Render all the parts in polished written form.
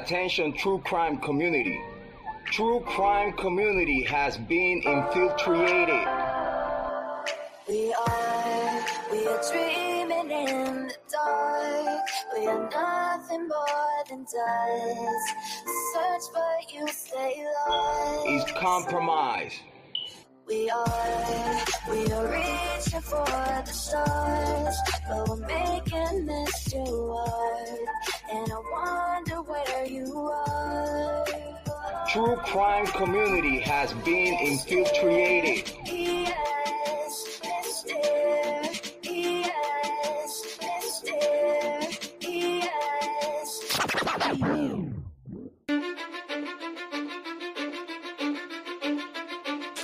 Attention, true crime community. True crime community has been infiltrated. We are dreaming in the dark. We are nothing more than dust. Search but you stay lost. It's compromise. We are reaching for the stars, but we're making this too hard. And I wonder where you are. True crime community has been infiltrated. Yes, Mr. Yes, Mr. Yes.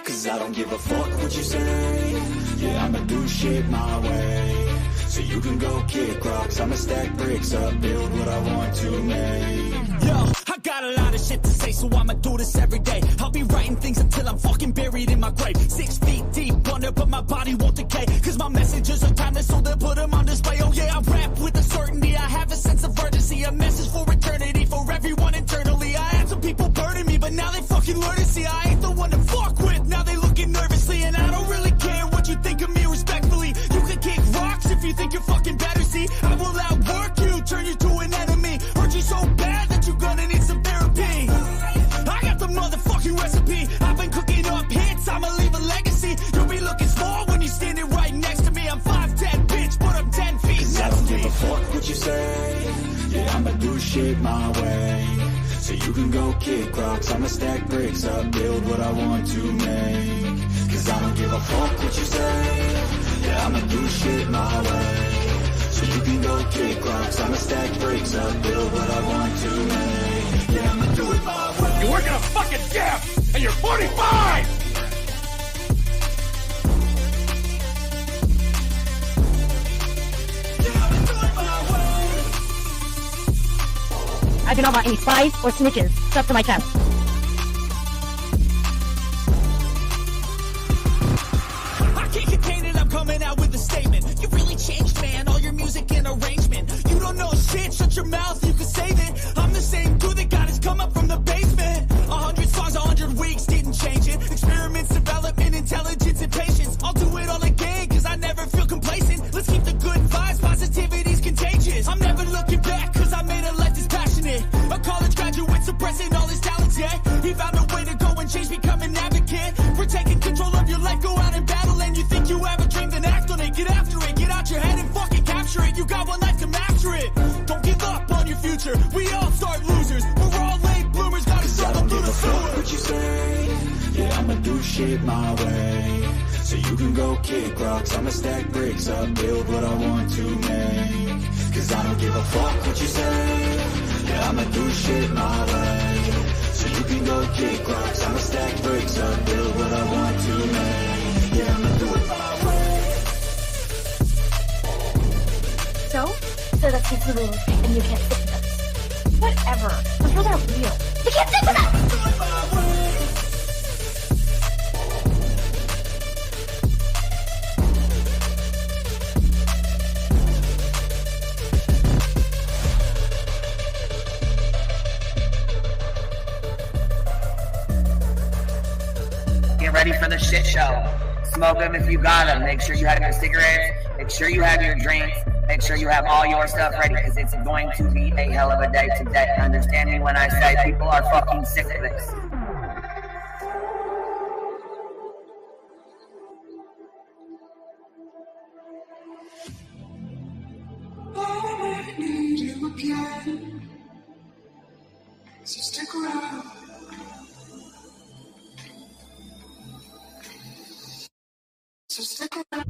Cause I don't give a fuck what you say. Yeah, I'ma do shit my way. So you can go kick rocks, I'ma stack bricks up, build what I want to make. Yo, I got a lot of shit to say, so I'ma do this every day. I'll be writing things until I'm fucking buried in my grave. 6 feet deep under, but my body won't decay. Cause my messages are timeless, so they'll put them on display. Oh yeah, I rap with a certainty, I have a sense of urgency. A message for eternity, for everyone internally. I had some people burning me, but now they fucking learn to see I ain't the one to fuck with. Now they looking nervously, and I don't really care what you think of me respectfully. You can kick rocks if you think you're fucking better, see. I will outwork you, turn you to an enemy. Hurt you so bad that you're gonna need some therapy. I got the motherfucking recipe. I've been cooking up hits, I'ma leave a legacy. You'll be looking small when you're standing right next to me. I'm 5'10", bitch, but I'm 10 feet next to me. I don't give a fuck what you say. Yeah, I'ma do shit my way. So you can go kick rocks, I'ma stack bricks up, build what I want to make. Cause I don't give a fuck what you say. Yeah, I'ma do shit my way. So you can go kick rocks, I'ma stack bricks up, build what I want to make. Yeah, I'ma do it my way. You're working a fucking gym, and you're 45! I do not want any spies or snitches stuck to my chest. I can't contain it, I'm coming out with a statement. You really changed, man, all your music and arrangement. You don't know shit, shut your mouth, you can save it. I'm the same dude that got his come up from the basement. 100 songs, 100 weeks, didn't change it. Experiments, development, intelligence, and patience. I'll do it all again, cause I never feel complacent. Let's keep the good vibes, positivity's contagious. I'm never looking back, cause I made a life that's passionate. A college graduate suppressing all his talents, yeah. He found a way to go and change, become an advocate. For taking control of your life, go out and battle. And you think you have a dream, then act on it. Get after it, get out your head and fucking capture it. You got one life to master it. Don't give up on your future. We all start losers. We're all late bloomers, gotta struggle through the sewer. What you say? Yeah, I'ma do shit my way. So you can go kick rocks, I'ma stack bricks up, build what I want to make. Cause I don't give a fuck what you say. Yeah, I'ma do shit my way. So you can go kick rocks, I'ma stack bricks up, build what I want to make. Yeah, I'ma do it my way. So that's his little and you can't sit with us. Whatever. Those girls aren't real. You can't sit with us! Do it my way. Get ready for the shit show. Smoke them if you got them. Make sure you have your cigarettes. Make sure you have your drinks. Make sure you have all your stuff ready because it's going to be a hell of a day today. Understand me when I say people are fucking sick of this. I need you again, so stick around. So stick around.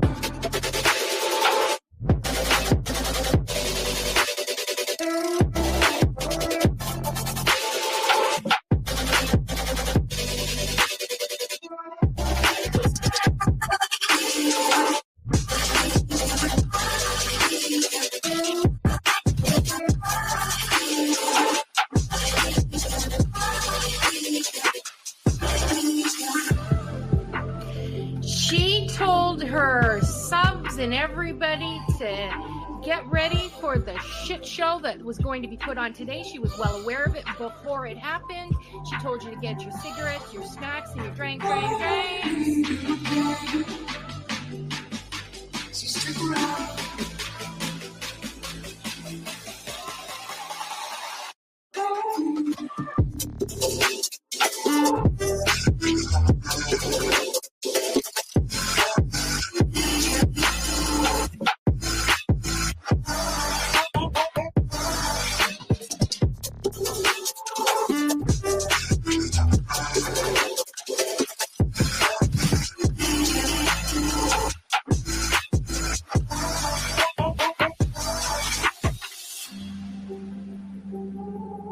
She told her subs and everybody to get ready for the shit show that was going to be put on today. She was well aware of it before it happened. She told you to get your cigarettes, your snacks, and your drinks. So stick around.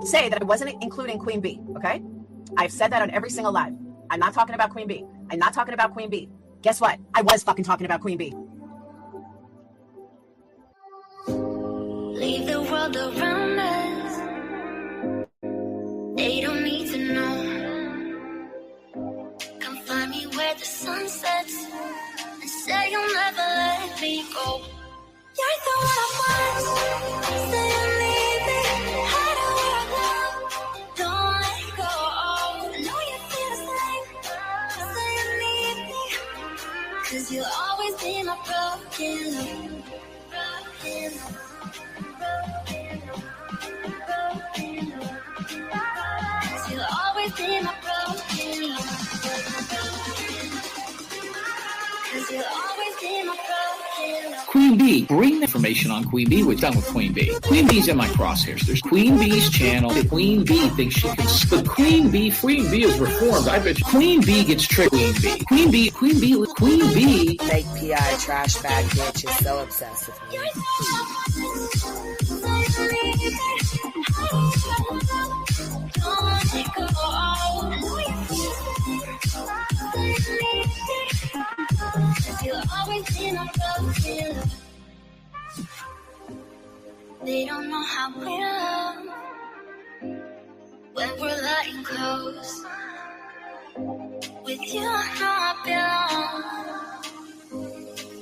Say that I wasn't including Queen B, okay? I've said that on every single live. I'm not talking about Queen B. I'm not talking about Queen B. Guess what? I was fucking talking about Queen B. Leave the world around us. They don't need to know. Come find me where the sun sets and say you'll never let me go. You're the one I want. Say you need me. Hide where I go. Don't let go. Know you feel the same. Say you need me. 'Cause you'll always be my broken love. Broken love. Cause you'll always be my broken love. Cause you'll always be my broken love. Queen B, bring the information on Queen B. We're done with Queen B. Queen B's in my crosshairs. There's Queen B's channel. Queen B thinks she can. But Queen B is reformed. I bet you Queen B gets tricked. Queen B. Fake PI trash bag bitch is so obsessed with me. You'll always be my broken love. They don't know how we love when we're letting close. With you, I know I belong.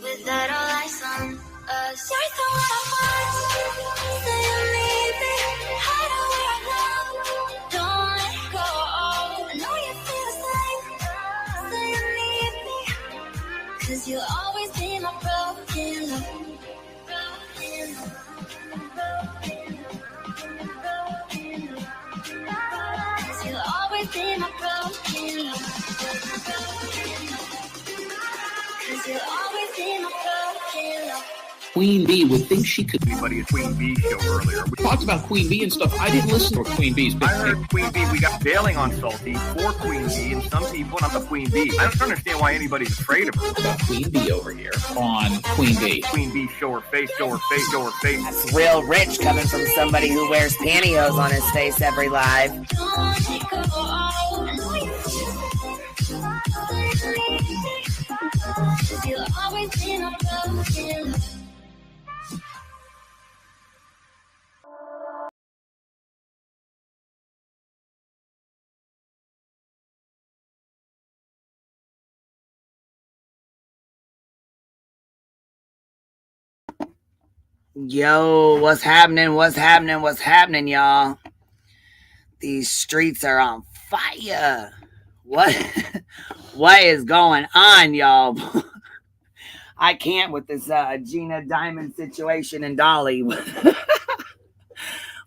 With that, all eyes on us. You're the one I want. Say you need me. Hide where I go. Don't let go. Know you feel the same. Say you need me. 'Cause you'll always be my broken love. Broken love. Broken love. 'Cause you'll always be my broken love. 'Cause you'll always be my broken love. Queen B would think she could. Anybody at Queen B show earlier. We talked about Queen B and stuff. I didn't listen to Queen B's. I heard Queen B. We got bailing on Salty for Queen B, and some people not the Queen B. I don't understand why anybody's afraid of her. About Queen B over here on Queen B. Queen B, show her face, show her face, show her face. That's real rich coming from somebody who wears pantyhose on his face every live. Don't let go. You'll always be my broken love. Yo, what's happening? What's happening? What's happening, y'all? These streets are on fire. What is going on, y'all? I can't with this Gina Diamond situation and Dolly.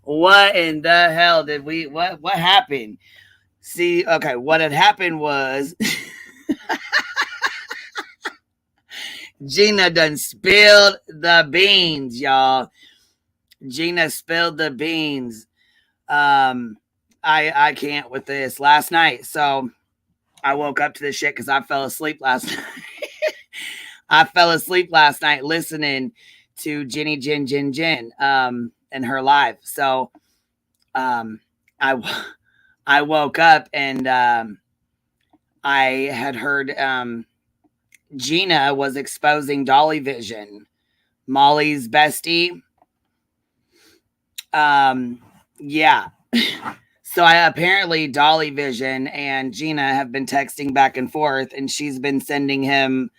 What in the hell did we what happened? See, okay, what had happened was Gina done spilled the beans, y'all. Gina spilled the beans. I can't with this last night. So I woke up to this shit because I fell asleep last night. I fell asleep last night listening to Ginny Jin and her live. So I woke up and I had heard Gina was exposing Dolly Vision, Molly's bestie. Yeah. So apparently Dolly Vision and Gina have been texting back and forth, and she's been sending him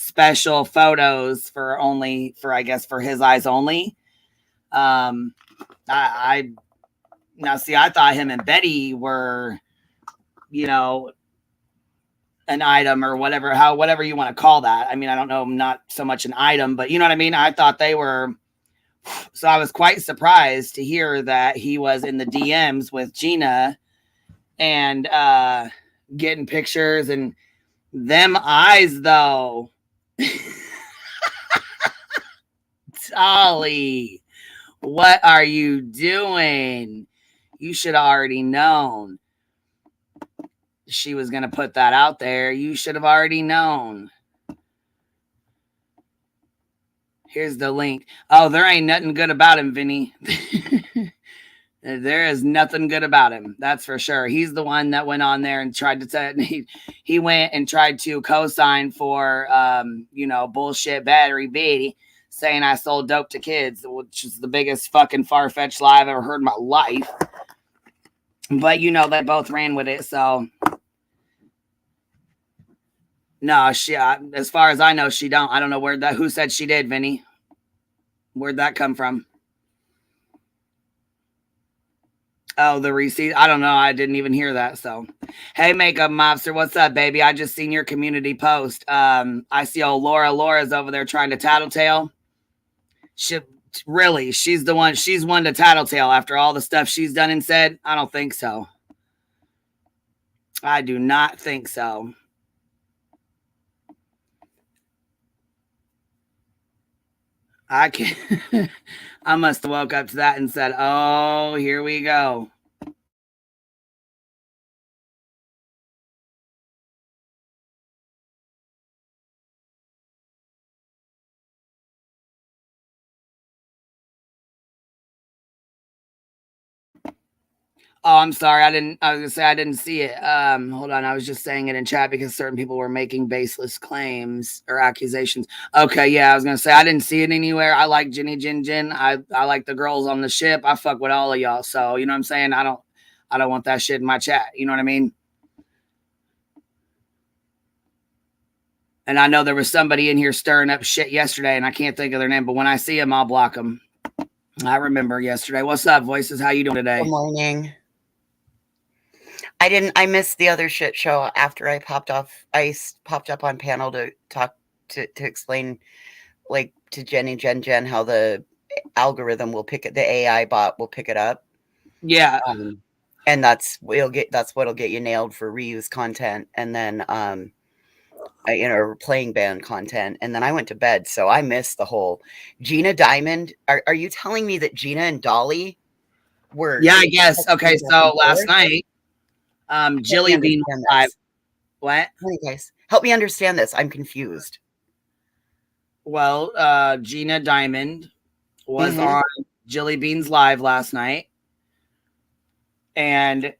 special photos for I guess for his eyes only. I now see, I thought him and Betty were, you know, an item or whatever you want to call that. I mean, I don't know, not so much an item, but you know what I mean? I thought they were. So I was quite surprised to hear that he was in the DMs with Gina and getting pictures, and them eyes though. Dolly, what are you doing? You should have already known she was going to put that out there. You should have already known. Here's the link. Oh, there ain't nothing good about him, Vinny. There is nothing good about him. That's for sure. He's the one that went on there and tried to say he went and tried to co-sign for, bullshit battery Betty, saying I sold dope to kids, which is the biggest fucking far-fetched lie I've ever heard in my life. But, they both ran with it, so. No, as far as I know, she don't. I don't know who said she did, Vinny? Where'd that come from? Oh, the receipt. I don't know. I didn't even hear that. So, hey, Makeup Mobster, what's up, baby? I just seen your community post. I see old Laura's over there trying to tattletale. She's the one. She's one to tattletale after all the stuff she's done and said. I don't think so. I do not think so. I can't. I must have woke up to that and said, oh, here we go. Oh, I'm sorry. I was gonna say I didn't see it. Hold on. I was just saying it in chat because certain people were making baseless claims or accusations. Okay, yeah, I was gonna say I didn't see it anywhere. I like Ginny Jin. I like the girls on the ship. I fuck with all of y'all. So you know what I'm saying? I don't want that shit in my chat. You know what I mean? And I know there was somebody in here stirring up shit yesterday, and I can't think of their name, but when I see them, I'll block them. I remember yesterday. What's up, Voices? How you doing today? Good morning. I missed the other shit show after I popped off. I popped up on panel to talk to explain, like, to Jen how the algorithm will pick it, the AI bot will pick it up. Yeah. And that's what'll get you nailed for reuse content, and then playing band content. And then I went to bed, so I missed the whole Gina Diamond. Are you telling me that Gina and Dolly were? Yeah, I guess. Okay, so last night, Jilly Bean live. What? Hey guys, help me understand this. I'm confused. Well, Gina Diamond was on Jilly Bean's live last night, and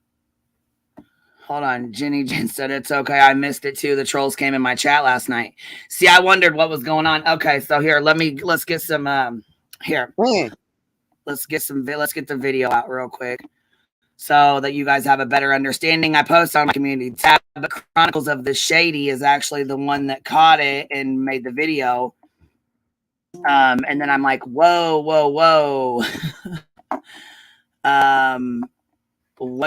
hold on, Ginny Jen said it's okay. I missed it too. The trolls came in my chat last night. See, I wondered what was going on. Okay, so here, let's get some here. Let's get the video out real quick so that you guys have a better understanding. I post on my community tab, but Chronicles of the Shady is actually the one that caught it and made the video. And then I'm like, whoa. What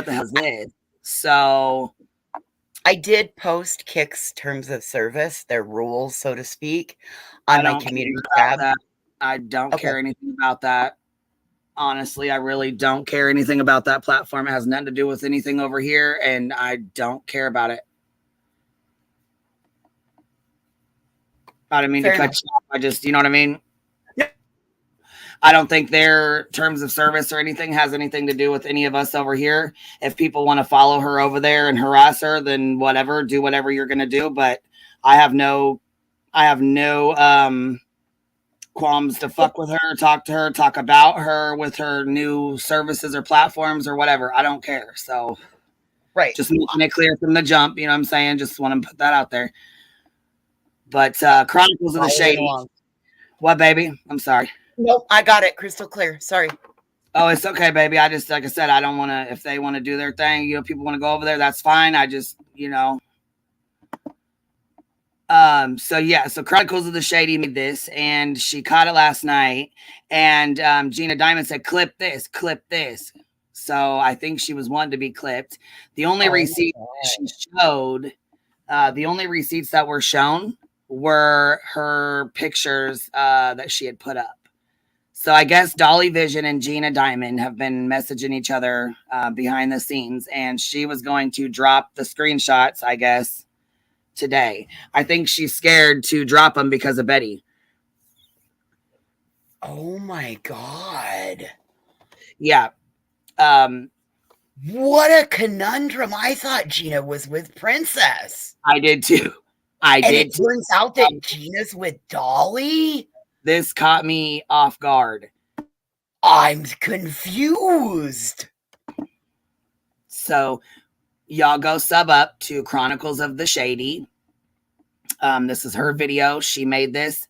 the hell is this? So I did post Kick's terms of service, their rules, so to speak, on my community tab. I don't care anything about that. Honestly, I really don't care anything about that platform. It has nothing to do with anything over here, and I don't care about it. I didn't mean to cut you off. I just, you know what I mean? I don't think their terms of service or anything has anything to do with any of us over here. If people want to follow her over there and harass her, then whatever, do whatever you're going to do. But I have no qualms to fuck with her, talk to her, talk about her with her new services or platforms or whatever. I don't care. So, right. Just making it clear from the jump. You know what I'm saying? Just want to put that out there. But Chronicles of the Shady. What, baby? I'm sorry. Nope, I got it crystal clear. Sorry. Oh, it's okay, baby. I just, like I said, I don't want to, if they want to do their thing, people want to go over there, that's fine. I just, So yeah, so Chronicles of the Shady made this, and she caught it last night. And Gina Diamond said, "Clip this, clip this." So I think she was wanting to be clipped. The only receipt she showed, the only receipts that were shown were her pictures that she had put up. So I guess Dolly Vision and Gina Diamond have been messaging each other behind the scenes, and she was going to drop the screenshots, I guess, today. I think she's scared to drop them because of Betty. Oh my God. Yeah. What a conundrum. I thought Gina was with Princess. I did too. It turns out that Gina's with Dolly? This caught me off guard. I'm confused. So y'all go sub up to Chronicles of the Shady. This is her video. She made this.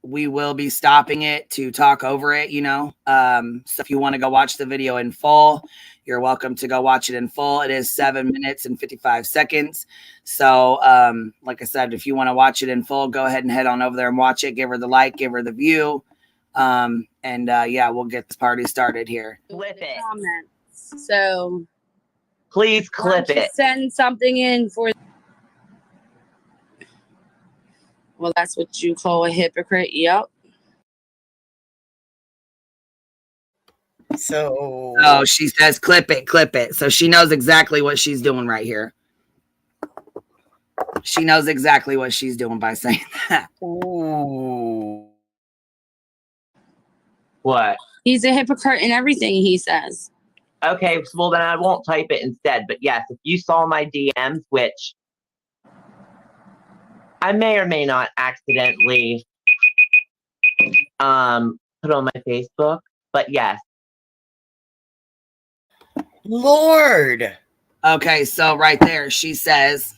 We will be stopping it to talk over it, you know. So if you want to go watch the video in full, you're welcome to go watch it in full. It is 7 minutes and 55 seconds. So like I said, if you want to watch it in full, go ahead and head on over there and watch it. Give her the like, give her the view. Yeah, we'll get this party started here. Clip it. Comments. So please clip it. Send something in for. Well, that's what you call a hypocrite. Yep. So. Oh, she says, clip it, clip it. So she knows exactly what she's doing right here. She knows exactly what she's doing by saying that. Ooh. What? He's a hypocrite in everything he says. Okay, well then I won't type it instead. But yes, if you saw my DMs, which I may or may not accidentally put on my Facebook, but yes. Lord. Okay, so right there, she says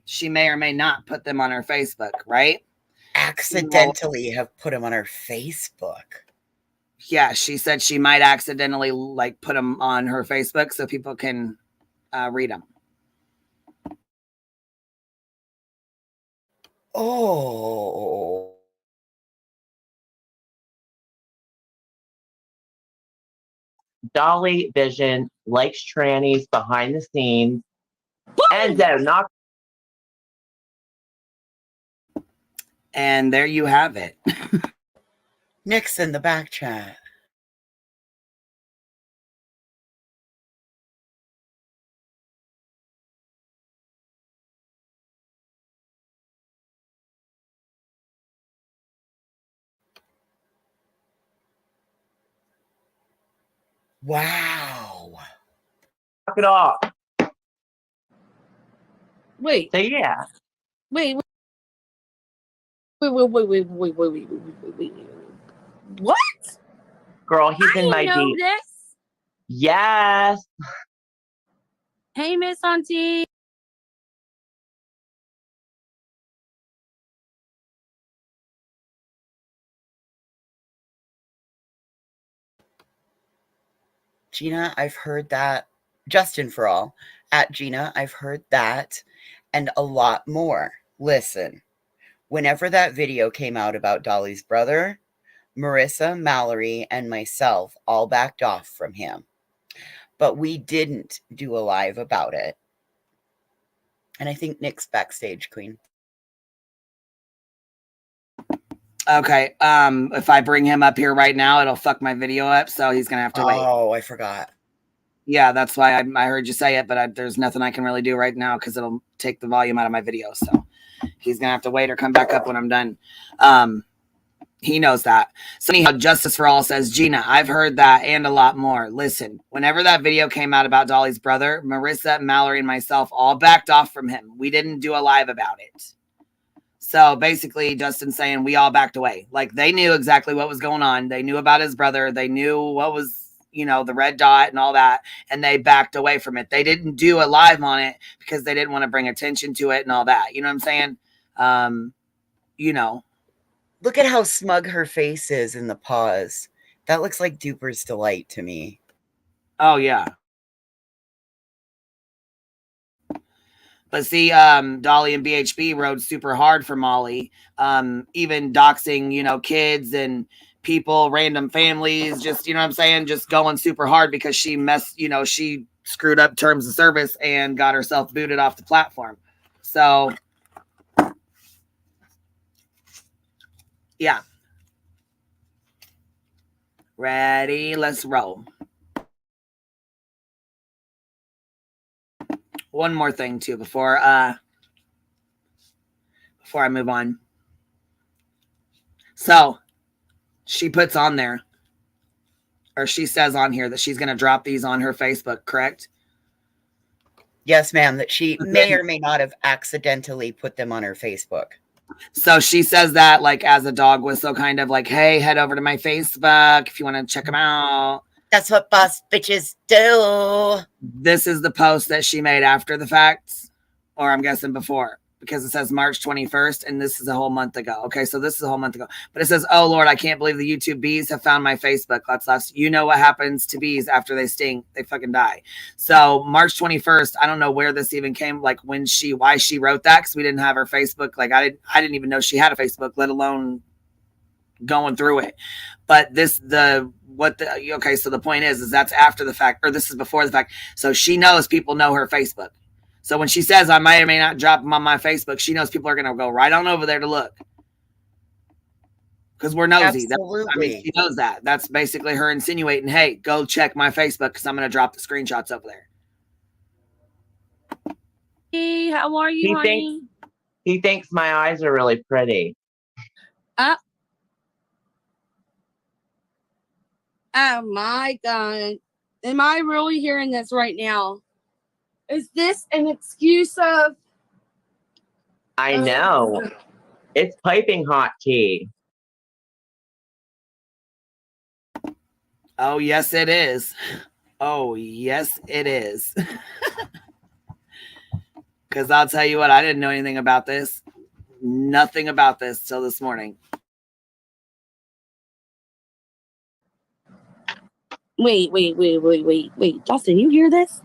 she may or may not put them on her Facebook, right? Accidentally have put them on her Facebook. Yeah, she said she might accidentally like put them on her Facebook so people can read them. Oh. Dolly Vision likes trannies behind the scenes. And they're not. And there you have it. Nick's in the back chat. Wow. Knock it off. Wait. So yeah. Wait. What? Girl, he's in my know deep. This. Yes. Hey, Miss Auntie. Gina, I've heard that. Justin for all. At Gina, I've heard that and a lot more. Listen, whenever that video came out about Dolly's brother, Marissa, Mallory, and myself all backed off from him. But we didn't do a live about it. And I think Nick's backstage, Queen. Okay, if I bring him up here right now, it'll fuck my video up, so he's gonna have to wait. Oh, I forgot. Yeah, that's why I heard you say it, but there's nothing I can really do right now because it'll take the volume out of my video. So he's gonna have to wait or come back up when I'm done. He knows that. So anyhow, Justice for All says, Gina, I've heard that and a lot more. Listen, whenever that video came out about Dolly's brother, Marissa, Mallory, and myself all backed off from him. We didn't do a live about it. So basically, Justin's saying we all backed away. Like, they knew exactly what was going on. They knew about his brother. They knew what was, you know, the red dot and all that. And they backed away from it. They didn't do a live on it because they didn't want to bring attention to it and all that. You know what I'm saying? You know. Look at how smug her face is in the pause. That looks like Duper's Delight to me. Oh, yeah. But see, Dolly and BHB rode super hard for Molly, even doxing, you know, kids and people, random families, just, you know what I'm saying? Just going super hard because she she screwed up terms of service and got herself booted off the platform. So, yeah. Ready? Let's roll. One more thing too before I move on. So she puts on there, or she says on here that she's going to drop these on her Facebook, correct? Yes, ma'am, that she may or may not have accidentally put them on her Facebook. So she says that like as a dog whistle, kind of like, hey, head over to my Facebook if you want to check them out. That's what boss bitches do. This is the post that she made after the fact, or I'm guessing before, because it says March 21st, and this is a whole month ago. Okay, so this is a whole month ago. But it says, oh, Lord, I can't believe the YouTube bees have found my Facebook. You know what happens to bees after they sting. They fucking die. So March 21st, I don't know where this even came, like why she wrote that, because we didn't have her Facebook. Like I didn't even know she had a Facebook, let alone going through it. But okay, so the point is that's after the fact, or this is before the fact. So she knows people know her Facebook. So when she says I may or may not drop them on my Facebook, she knows people are going to go right on over there to look. Because we're nosy. She knows that. That's basically her insinuating, hey, go check my Facebook because I'm going to drop the screenshots over there. Hey, how are you, honey? He thinks my eyes are really pretty. Oh my God. Am I really hearing this right now? Is this an excuse of... I know. It's piping hot tea. Oh, yes, it is. Oh, yes, it is. Because I'll tell you what, I didn't know anything about this. Nothing about this till this morning. Wait. Justin, you hear this?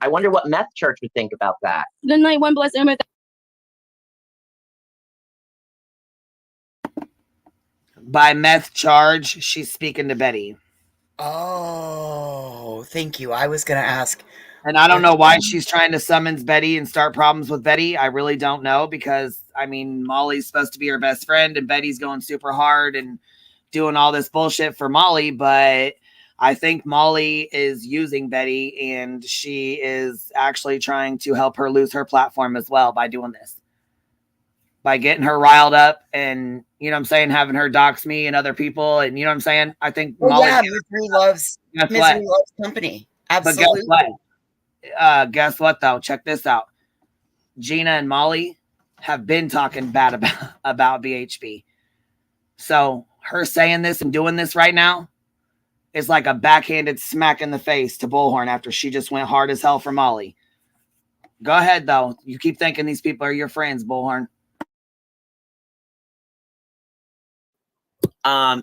I wonder what meth church would think about that. Good night, one bless Emma. By meth charge, she's speaking to Betty. Oh, thank you. I was going to ask. And I don't know why she's trying to summons Betty and start problems with Betty. I really don't know because, I mean, Molly's supposed to be her best friend and Betty's going super hard and doing all this bullshit for Molly, but I think Molly is using Betty and she is actually trying to help her lose her platform as well by doing this. By getting her riled up and, you know what I'm saying, having her dox me and other people. And you know what I'm saying? I think Molly. Yeah, misery loves company. Absolutely. But guess what? Guess what though? Check this out. Gina and Molly have been talking bad about BHB. So her saying this and doing this right now is like a backhanded smack in the face to Bullhorn after she just went hard as hell for Molly. Go ahead though. You keep thinking these people are your friends, Bullhorn.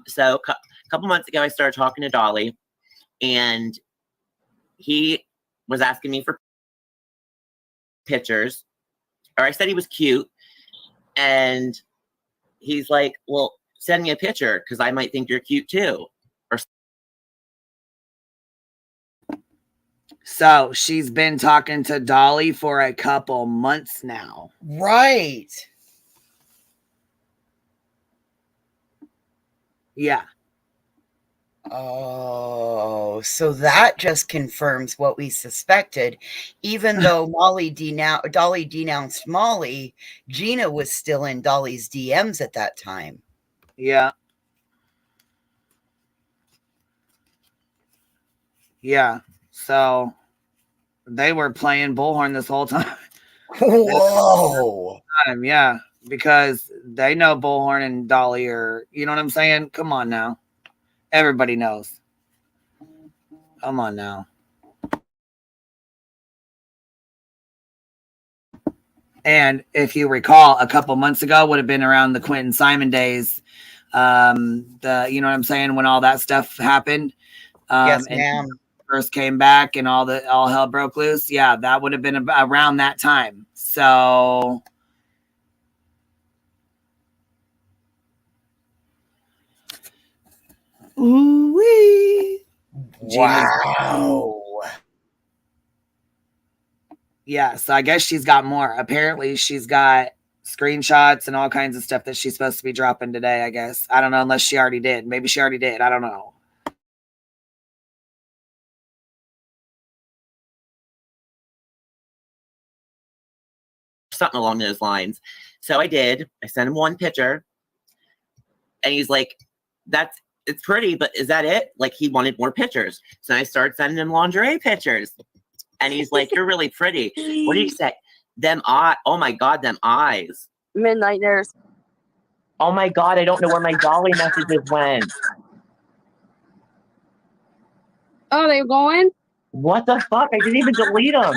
So a couple months ago, I started talking to Dolly, and he was asking me for pictures, or I said he was cute, and he's like, well, send me a picture because I might think you're cute too. So she's been talking to Dolly for a couple months now. Right. Yeah. Oh, so that just confirms what we suspected. Even though Dolly denounced Molly, Gina was still in Dolly's DMs at that time. Yeah. Yeah. So they were playing Bullhorn this whole time. Whoa. Yeah. Because they know Bullhorn and Dolly are, you know what I'm saying? Come on now. Everybody knows. Come on now. And if you recall, a couple months ago would have been around the Quentin Simon days. You know what I'm saying? When all that stuff happened. Yes, ma'am. first came back and all hell broke loose. Yeah, that would have been around that time. So ooh-wee. Wow. Yeah, so I guess she's got more. Apparently, she's got screenshots and all kinds of stuff that she's supposed to be dropping today, I guess. I don't know, unless she already did. Maybe she already did. I don't know. Something along those lines. So I did. I sent him one picture. And he's like, it's pretty, but is that it? Like, he wanted more pictures. So I started sending him lingerie pictures. And he's like, you're really pretty. What do you say? Oh my God, them eyes. Midnight nurse. Oh my God, I don't know where my Dolly messages went. Oh, they're going? What the fuck? I didn't even delete them.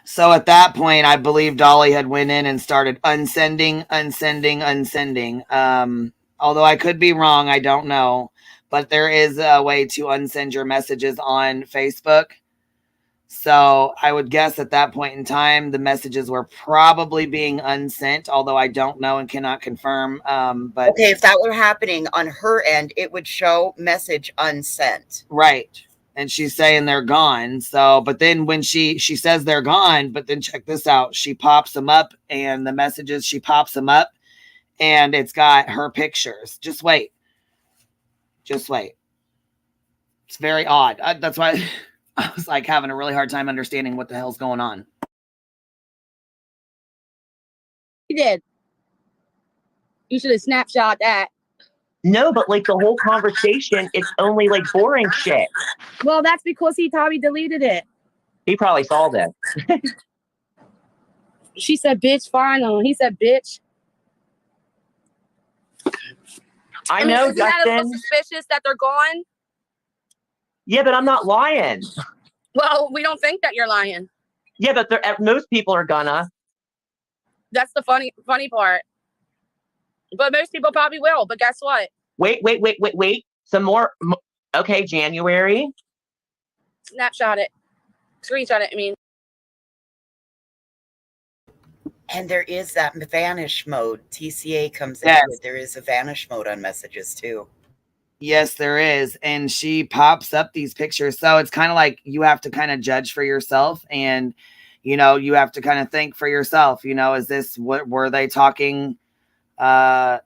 So at that point, I believe Dolly had went in and started unsending. Although I could be wrong, I don't know. But there is a way to unsend your messages on Facebook. So I would guess at that point in time, the messages were probably being unsent, although I don't know and cannot confirm. But okay, if that were happening on her end, it would show message unsent. Right. And she's saying they're gone. So, but then when she says they're gone, but then check this out. She pops them up and the messages, she pops them up and it's got her pictures. Just wait. It's very odd. That's why I was like having a really hard time understanding what the hell's going on. He did. You should have snapshot that. No, but like the whole conversation, it's only like boring shit. Well, that's because he probably deleted it. He probably saw that. She said, bitch, final. He said, bitch. I know, isn't that a little Justin. suspicious that they're gone? Yeah, but I'm not lying. Well, we don't think that you're lying. Yeah, but most people are gonna. That's the funny part. But most people probably will. But guess what? Wait. Some more. Okay, January. Snapshot it. Screenshot it, I mean. And there is that vanish mode. TCA comes Yes. into it. There is a vanish mode on messages too. Yes, there is. And she pops up these pictures. So it's kind of like you have to kind of judge for yourself. And, you know, you have to kind of think for yourself, you know, is this, what were they talking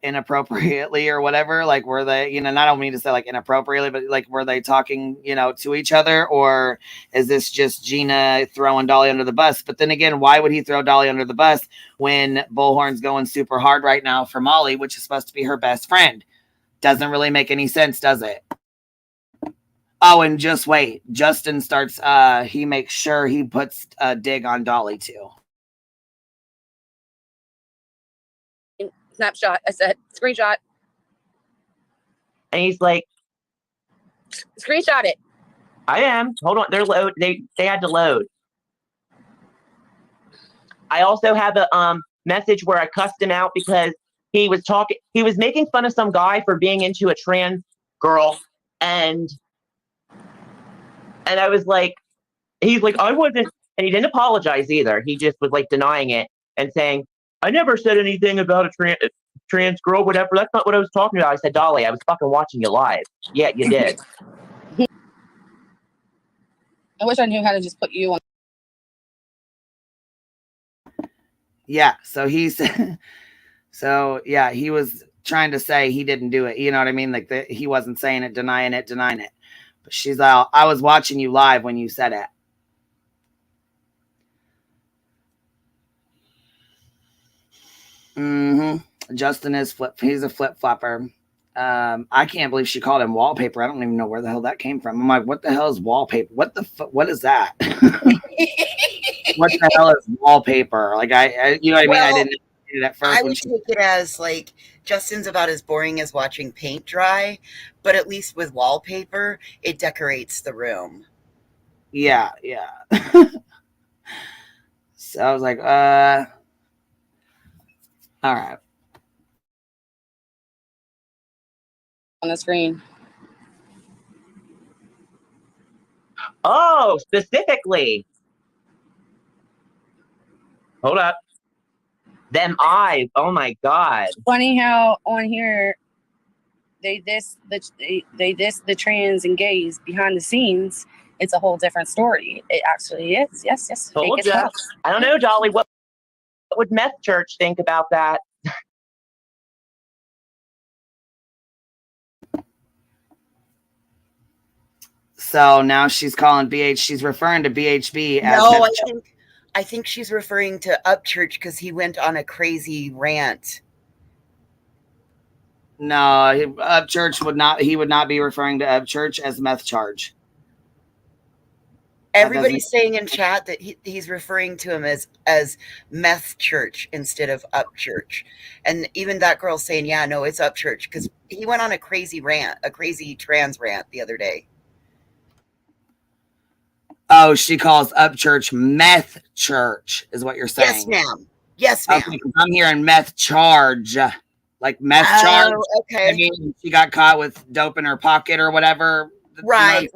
inappropriately or whatever? Like, were they, you know, and I don't mean to say like inappropriately, but like, were they talking, you know, to each other? Or is this just Gina throwing Dolly under the bus? But then again, why would he throw Dolly under the bus when Bullhorn's going super hard right now for Molly, which is supposed to be her best friend? Doesn't really make any sense, does it? Oh, and just wait. Justin starts, he makes sure he puts a dig on Dolly too. Snapshot. I said, screenshot. And he's like, screenshot it. I am. Hold on. They're load. They had to load. I also have a message where I cussed him out because he was making fun of some guy for being into a trans girl, and I was like, he's like, I wasn't, and he didn't apologize either. He just was like denying it and saying, I never said anything about a trans girl, whatever. That's not what I was talking about. I said, Dolly, I was fucking watching you live. Yeah, you did. I wish I knew how to just put you on. Yeah, so he's so yeah, he was trying to say he didn't do it. You know what I mean? Like he wasn't saying it, denying it. But she's like, I was watching you live when you said it. Justin is he's a flip-flopper. I can't believe she called him wallpaper. I don't even know where the hell that came from. I'm like, what the hell is wallpaper? What is that? What the hell is wallpaper? Like I you know what I mean? I didn't do it at first. I would take it as like Justin's about as boring as watching paint dry, but at least with wallpaper, it decorates the room. Yeah. So I was like, all right. on the screen. Oh, specifically. Hold up. Them eyes. Oh my God. Funny how on here they diss the trans and gays behind the scenes. It's a whole different story. It actually is. Yes. Told ya. I don't know, Dolly. What would Meth Church think about that? So now she's calling BH. She's referring to BHB as. No, I think she's referring to Upchurch because he went on a crazy rant. No, Upchurch would not. He would not be referring to Upchurch as meth charge. Everybody's saying in chat that he's referring to him as Meth Church instead of Upchurch. And even that girl's saying, yeah, no, it's Upchurch because he went on a crazy rant, a crazy trans rant the other day. Oh, she calls Upchurch Meth Church, is what you're saying. Yes, ma'am. Yes, ma'am. Okay, I'm hearing meth charge, like meth charge. Okay. I mean, she got caught with dope in her pocket or whatever. Right.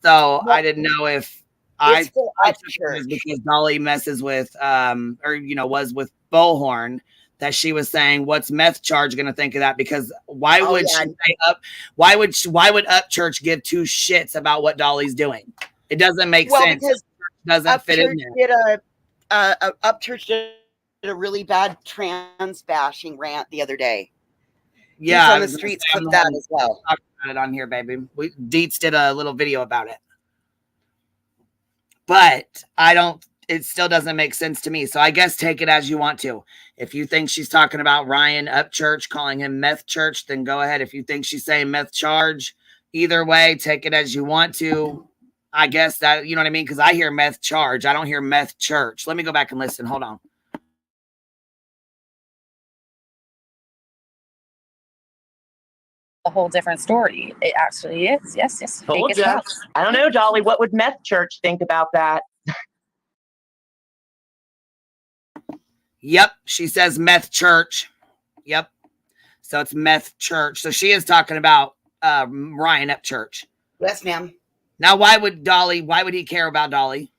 So I didn't know if I took it because Dolly messes with, was with Bullhorn, that she was saying, "What's Meth Charge going to think of that?" Because why would she say Why would Upchurch give two shits about what Dolly's doing? It doesn't make sense. Because it doesn't fit in there. Upchurch did a really bad trans bashing rant the other day. Yeah, He's on the streets with that as well. Talk about it on here, baby. Deets did a little video about it, but it still doesn't make sense to me. So I guess take it as you want to. If you think she's talking about Ryan Upchurch, calling him Meth Church, then go ahead. If you think she's saying Meth Charge, either way, take it as you want to. I guess that, you know what I mean? Because I hear Meth Charge. I don't hear Meth Church. Let me go back and listen. Hold on. A whole different story. It actually is. Yes. Told ya. I don't know, Dolly. What would Meth Church think about that? Yep, she says Meth Church. Yep. So it's Meth Church. So she is talking about Ryan Upchurch. Yes, ma'am. Now, why would he care about Dolly?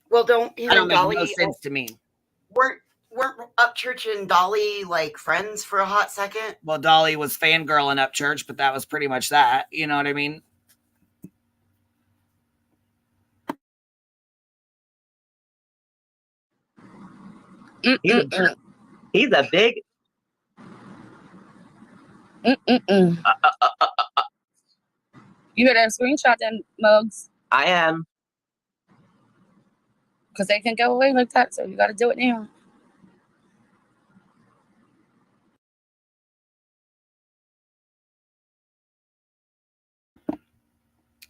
Well, don't Dolly make no sense to me. Weren't Upchurch and Dolly like friends for a hot second? Well, Dolly was fangirling Upchurch, but that was pretty much that. You know what I mean? He's a big. You better screenshot them mugs. I am. Because they can go away like that, so you got to do it now.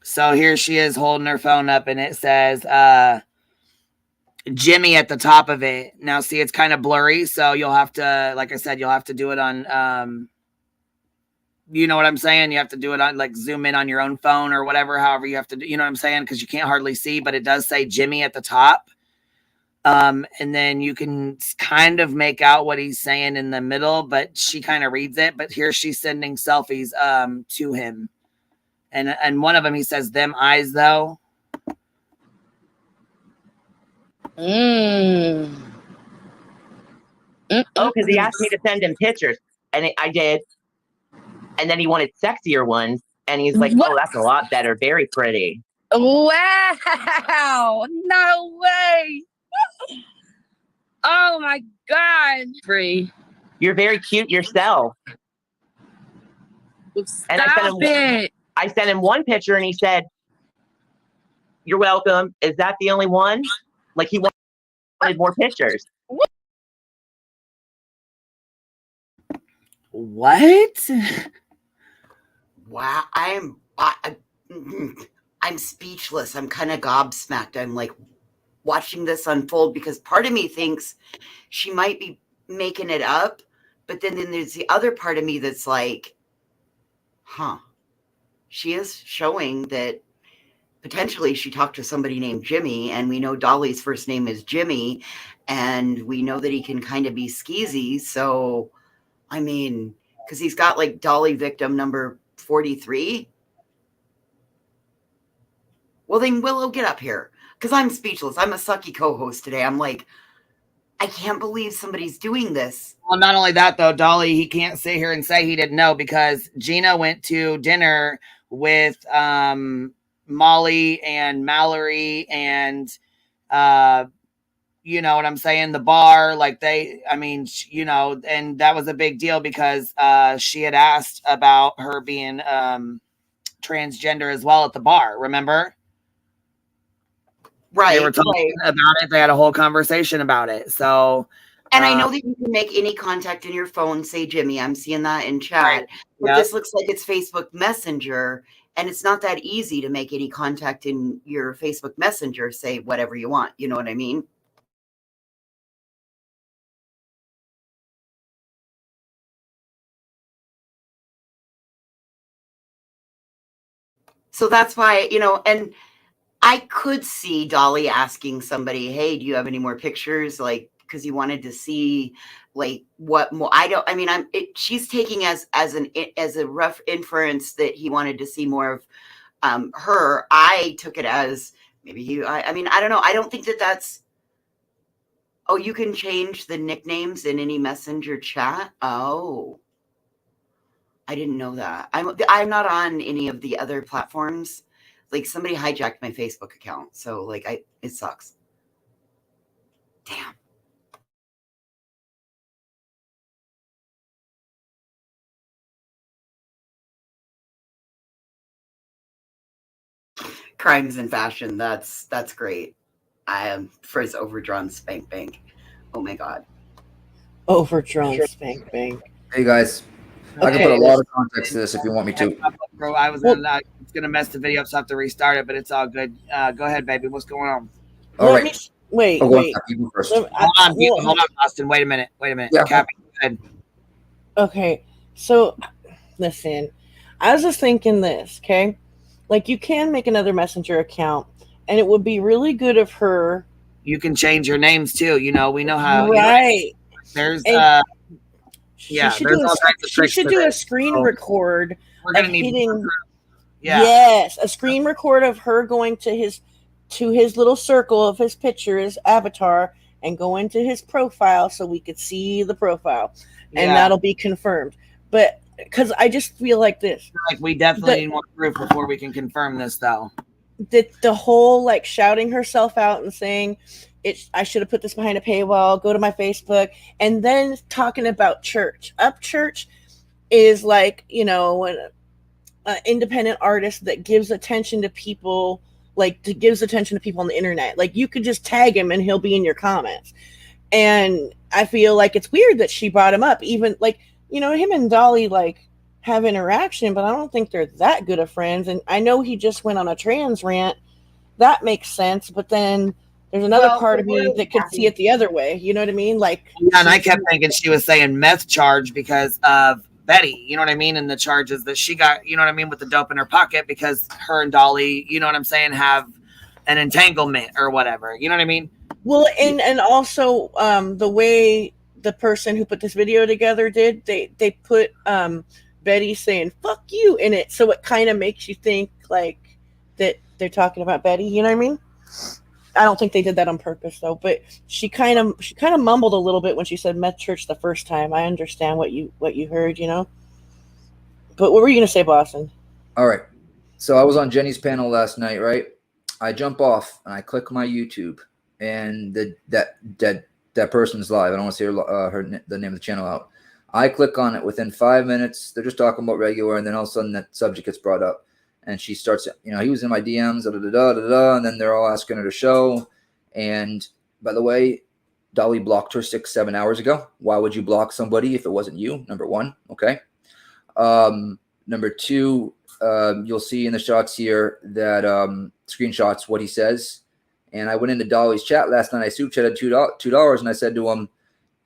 So here she is holding her phone up, and it says Jimmy at the top of it. Now, see, it's kind of blurry, so you'll have to, like I said, you'll have to do it on, you know what I'm saying? You have to do it on, like, zoom in on your own phone or whatever, however you have to do, you know what I'm saying? Because you can't hardly see, but it does say Jimmy at the top. And then you can kind of make out what he's saying in the middle, but she kind of reads it. But here she's sending selfies to him. And one of them, he says, "Them eyes, though." Oh, because he asked me to send him pictures, and I did. And then he wanted sexier ones, and he's like, "Oh, that's a lot better. Very pretty." Wow! No way! Oh my God! Free. You're very cute yourself. And I sent him one picture, and he said, "You're welcome." Is that the only one? Like, he wanted more pictures. What? Wow, I'm speechless. I'm kind of gobsmacked. I'm like watching this unfold because part of me thinks she might be making it up, but then there's the other part of me that's like, she is showing that potentially she talked to somebody named Jimmy, and we know Dolly's first name is Jimmy, and we know that he can kind of be skeezy. So, I mean, because he's got like Dolly victim number 43. Well, then Willow, get up here, because I'm speechless. I'm a sucky co-host today. I'm like, I can't believe somebody's doing this. Well, not only that, though, Dolly, he can't sit here and say he didn't know, because Gina went to dinner with Molly and Mallory and, you know what I'm saying, the bar, like you know, and that was a big deal because she had asked about her being transgender as well at the bar, remember? Right. They were talking about it. They had a whole conversation about it. So, and I know that you can make any contact in your phone. Say, Jimmy, I'm seeing that in chat. Right. But this looks like it's Facebook Messenger, and it's not that easy to make any contact in your Facebook Messenger. Say whatever you want. You know what I mean? So that's why, you know, and I could see Dolly asking somebody, hey, do you have any more pictures? Like, because you wanted to see like what more. She's taking as a rough inference that he wanted to see more of her. I took it as maybe I don't know. I don't think that's, oh, you can change the nicknames in any messenger chat. Oh, I didn't know that. I'm not on any of the other platforms. Like, somebody hijacked my Facebook account. So like it sucks. Damn. Crimes in fashion. That's great. I am for his overdrawn spank bank. Oh my God. Overdrawn spank bank. Hey guys. Okay. I can put a lot of context to this if you want me to. Bro, it's gonna mess the video up, so I have to restart it, but it's all good. Go ahead, baby. What's going on? All right. Wait. Hold on, Austin. Wait a minute. Yeah. Cappy, go ahead. Okay. So listen, I was just thinking this, okay? Like, you can make another messenger account, and it would be really good of her. You can change your names too. You know, we know how. Right. There's she should do a screen record. We're gonna need hitting. Yes, a screen record of her going to his little circle of his picture, his avatar, and go into his profile so we could see the profile, and that'll be confirmed. But because I just feel like this, like we definitely need more proof before we can confirm this, though. The whole like shouting herself out and saying, I should have put this behind a paywall, go to my Facebook, and then talking about church. Upchurch is like, you know, an independent artist that gives attention to people, gives attention to people on the internet. Like, you could just tag him and he'll be in your comments. And I feel like it's weird that she brought him up. Even like, you know, him and Dolly like have interaction, but I don't think they're that good of friends. And I know he just went on a trans rant. That makes sense. But then there's another part of me that could see it the other way. You know what I mean? Like, yeah, and I kept thinking she was saying meth charge because of Betty, you know what I mean? And the charges that she got, you know what I mean, with the dope in her pocket, because her and Dolly, you know what I'm saying, have an entanglement or whatever. You know what I mean? Well, and also the way the person who put this video together did, they put Betty saying "fuck you" in it, so it kind of makes you think like that they're talking about Betty. You know what I mean? I don't think they did that on purpose though, but she kind of mumbled a little bit when she said "meth church" the first time. I understand what you heard, you know. But what were you gonna say, Boston? All right. So I was on Jenny's panel last night, right? I jump off and I click my YouTube, and that person's live. I don't want to say the name of the channel out. I click on it. Within 5 minutes, they're just talking about regular, and then all of a sudden that subject gets brought up. And she starts, you know, he was in my DMs, and then they're all asking her to show. And by the way, Dolly blocked her 6-7 hours ago. Why would you block somebody if it wasn't you? Number one, okay. Number two, you'll see in the shots here that screenshots what he says. And I went into Dolly's chat last night. I super chatted $2, and I said to him,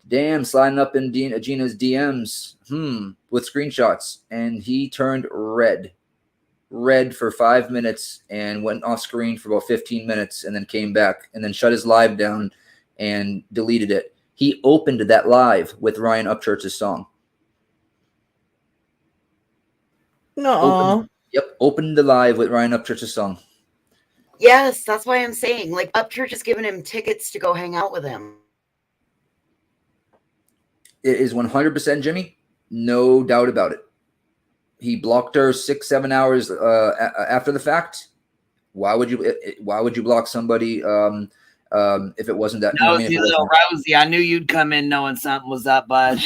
"Damn, sliding up in Gina's DMs, with screenshots." And he turned red for 5 minutes and went off screen for about 15 minutes and then came back and then shut his live down and deleted it. He opened that live with Ryan Upchurch's song. No. Open the live with Ryan Upchurch's song. Yes, that's why I'm saying, like, Upchurch is giving him tickets to go hang out with him. It is 100% Jimmy. No doubt about it. He blocked her 6-7 hours after the fact. Why would you block somebody if it wasn't that? Nosy little Rosie. I knew you'd come in knowing something was up, bud.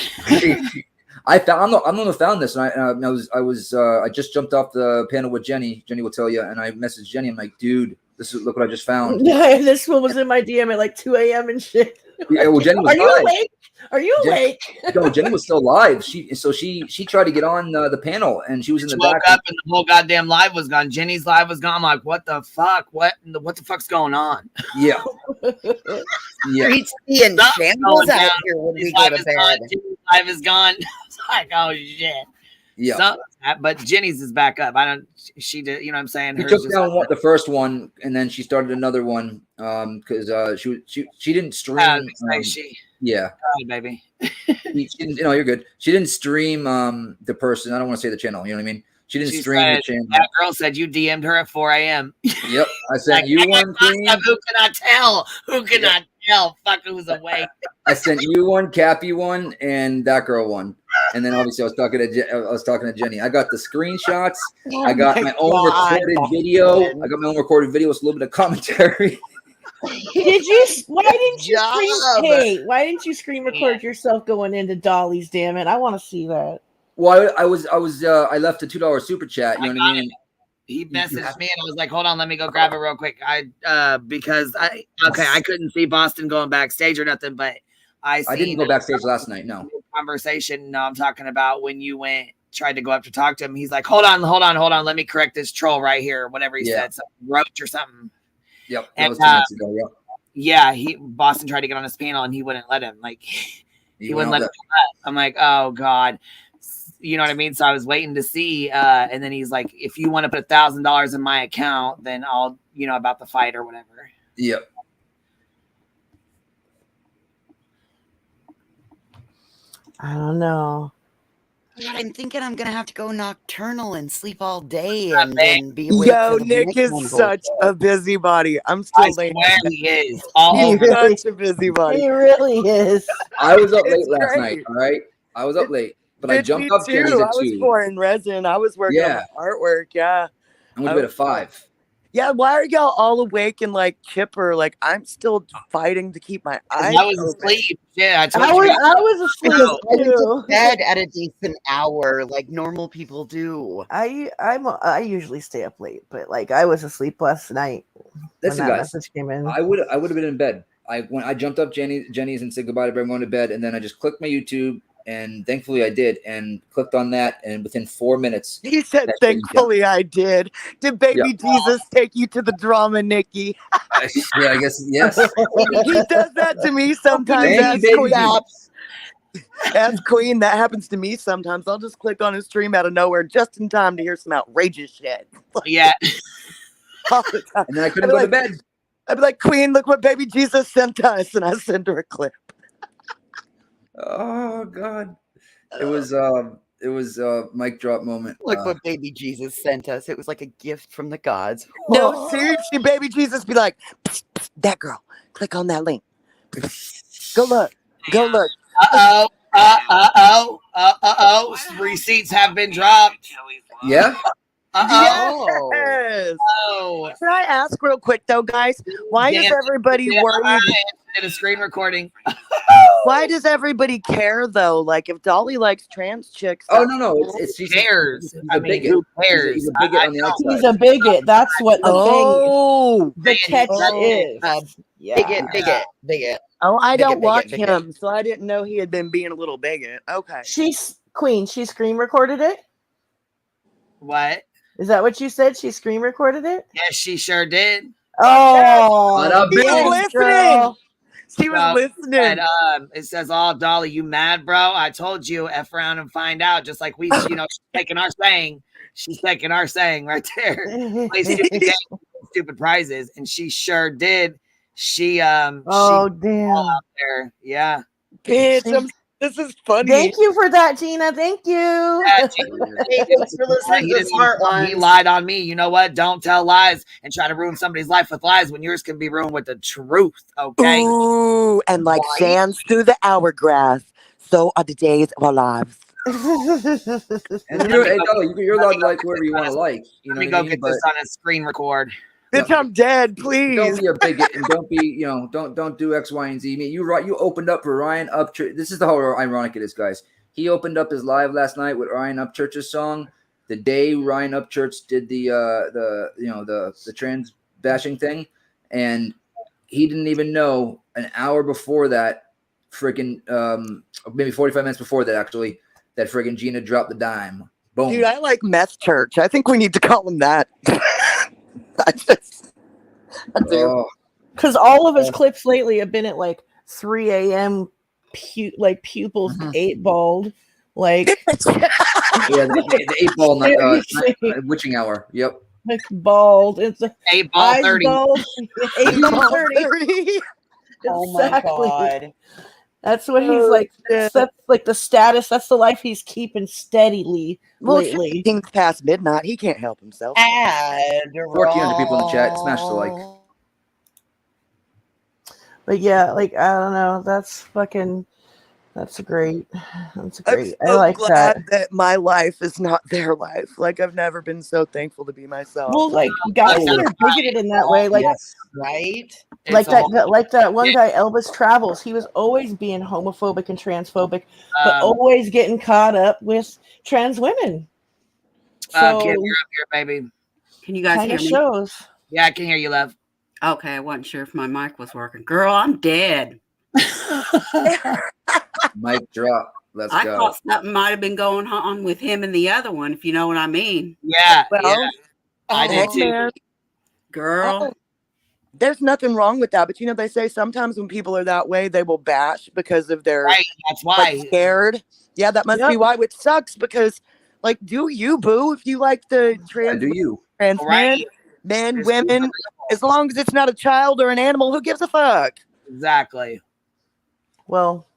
I'm the one who found this, and I just jumped off the panel with Jenny. Jenny will tell you, and I messaged Jenny. I'm like, dude, look what I just found. Yeah, this one was in my DM at like 2 a.m. and shit. Yeah, well, Jenny was Are you awake? Are you awake? No, Jenny was still live. She tried to get on the panel, and she was in the woke back. up and the whole goddamn live was gone. Jenny's live was gone. I'm like, what the fuck? What the fuck's going on? Yeah. Streets being shambles out here when we go to bed. Jenny's live is gone. It's like, oh shit. Yeah. But Jenny's is back up. She did, you know what I'm saying? She took down the first one, and then she started another one because she didn't stream. Yeah, oh, baby. she didn't, you're good. She didn't stream the person. I don't want to say the channel. You know what I mean? She didn't stream the channel. That girl said you DM'd her at 4 a.m. Yep, I said like, you one queen. Who can I tell? Who can I tell? Fuck, who's awake? I sent you one, Cappy one, and that girl one. And then obviously I was talking to Jenny. I got the screenshots. I got my own recorded video. I got my own recorded video with a little bit of commentary. Did you? Why didn't you screen? Hey, why didn't you screen record yourself going into Dolly's? Damn it! I want to see that. Well, I left a $2 super chat. You know what I mean? He messaged me and I was like, hold on, let me go grab it real quick. Because I couldn't see Boston going backstage or nothing, but I didn't go backstage last night. No conversation. No, I'm talking about when you tried to go up to talk to him. He's like, hold on. Let me correct this troll right here. Whatever he said, some roach or something. Yep, that was 2 months ago. Yep. Yeah, Boston tried to get on his panel and he wouldn't let him. Like he wouldn't let him. I'm like, oh god, you know what I mean? So I was waiting to see, and then he's like, if you want to put $1,000 in my account, then I'll, about the fight or whatever. Yep. I don't know. I'm thinking I'm gonna have to go nocturnal and sleep all day and then be awake. Yo, Nick is such a busybody. I'm still late. He is. He's such a busybody. He really is. I was up late last night. All right, I was up late, but I jumped up. I was 4 in resin. I was working on my artwork. Yeah, I went to bed at 5. Yeah, why are y'all all awake and like chipper? Like I'm still fighting to keep my eyes. I was asleep. Yeah, I was asleep. I went to bed at a decent hour, like normal people do. I usually stay up late, but like I was asleep last night. Listen, guys, message came in. I would have been in bed. I jumped up Jenny's and said goodbye to everyone to bed, and then I just clicked my YouTube. And thankfully I did, and clicked on that, and within 4 minutes, he said, "Thankfully I did." Did baby Jesus take you to the drama, Nikki? Yeah, I guess yes. He does that to me sometimes. As Queen, that happens to me sometimes. I'll just click on his stream out of nowhere just in time to hear some outrageous shit. Yeah. All the time. And then I couldn't go to bed. I'd be like, "Queen, look what baby Jesus sent us," and I send her a clip. Oh God, it was a mic drop moment. Look what baby Jesus sent us. It was like a gift from the gods. No, seriously, baby Jesus be like, psst, psst, that girl, click on that link. Go look. Receipts have been dropped. Yeah. Yes. Oh. Can I ask real quick though, guys? Why is everybody worried? Did a screen recording. Why does everybody care though? Like if Dolly likes trans chicks. Oh no, it's who cares? I mean, who cares? He's a bigot on the outside. He's a bigot. That's what the thing. The catch is. Bigot. Oh, I don't watch him, so I didn't know he had been being a little bigot. Okay. She's Queen. She screen recorded it. What? Is that what you said? She screen recorded it? Yes, she sure did. Oh, he was listening. She was listening. And, it says, "Oh, Dolly, you mad, bro? I told you, F around and find out." Just like we, she's taking our saying. She's taking our saying right there. Play stupid games, stupid prizes, and she sure did. She damn. Out there. Yeah. Bitch, This is funny. Thank you for that, Gina. Thank you. Yeah, Thanks for listening to the smart He ones. lied on me. You know what? Don't tell lies and try to ruin somebody's life with lies when yours can be ruined with the truth. Okay. Ooh, and like Right? sands through the hourglass, so are the days of our lives. And hey, Dolly, you're allowed to like whoever you want to like. You know Let me what I go mean? get this on a screen record. Bitch, I'm dead. Please. Don't be a bigot and don't be, don't do X, Y, and Z. I mean, you opened up for Ryan Upchurch. This is how ironic it is, guys. He opened up his live last night with Ryan Upchurch's song. The day Ryan Upchurch did the trans bashing thing, and he didn't even know an hour before that, freaking maybe 45 minutes before that, actually, that friggin' Gina dropped the dime. Boom. Dude, I like Meth Church. I think we need to call him that. I do. Because all of his clips lately have been at like 3 a.m. Pupils 8 balled. Like, yeah, the 8 ball night, witching hour. Yep. Like bald. It's 8 ball 30. 8 ball 30. Oh my God. That's what he's like. That's like the status. That's the life he's keeping steadily lately. Things past midnight. He can't help himself. 1,400 people in the chat. Smash the like. But yeah, like I don't know. That's great. That's great. I'm so I like glad that my life is not their life. Like I've never been so thankful to be myself. Well, like guys that are bigoted in that way, like right? Like that one guy, Elvis Travels. He was always being homophobic and transphobic, but always getting caught up with trans women. So Kim, you're up here, baby. Can you guys hear me? Shows. Yeah, I can hear you, love. Okay, I wasn't sure if my mic was working. Girl, I'm dead. Mic drop. Let's I go. thought something might have been going on with him and the other one, if you know what I mean. Yeah, I did too. Girl. There's nothing wrong with that, but they say sometimes when people are that way, they will bash because of their That's why scared. Yeah, that must be why, which sucks because, like, do you, boo? If you like the trans, trans men, women, as long as it's not a child or an animal, who gives a fuck? Exactly. Well,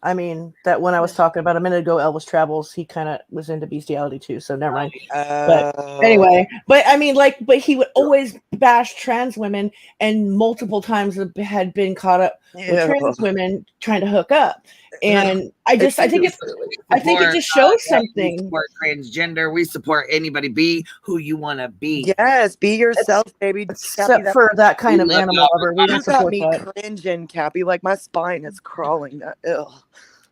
I mean, that when I was talking about a minute ago, Elvis Travels, he kind of was into bestiality too, so never mind. But anyway, but I mean, but he would always bash trans women, and multiple times had been caught up with trans women trying to hook up. And I think it just shows something. We support transgender. We support anybody. Be who you want to be. Yes, be yourself, baby. Except for that kind of animal lover. We don't You got support me that. cringing, Cappy. Like my spine is crawling. Ugh,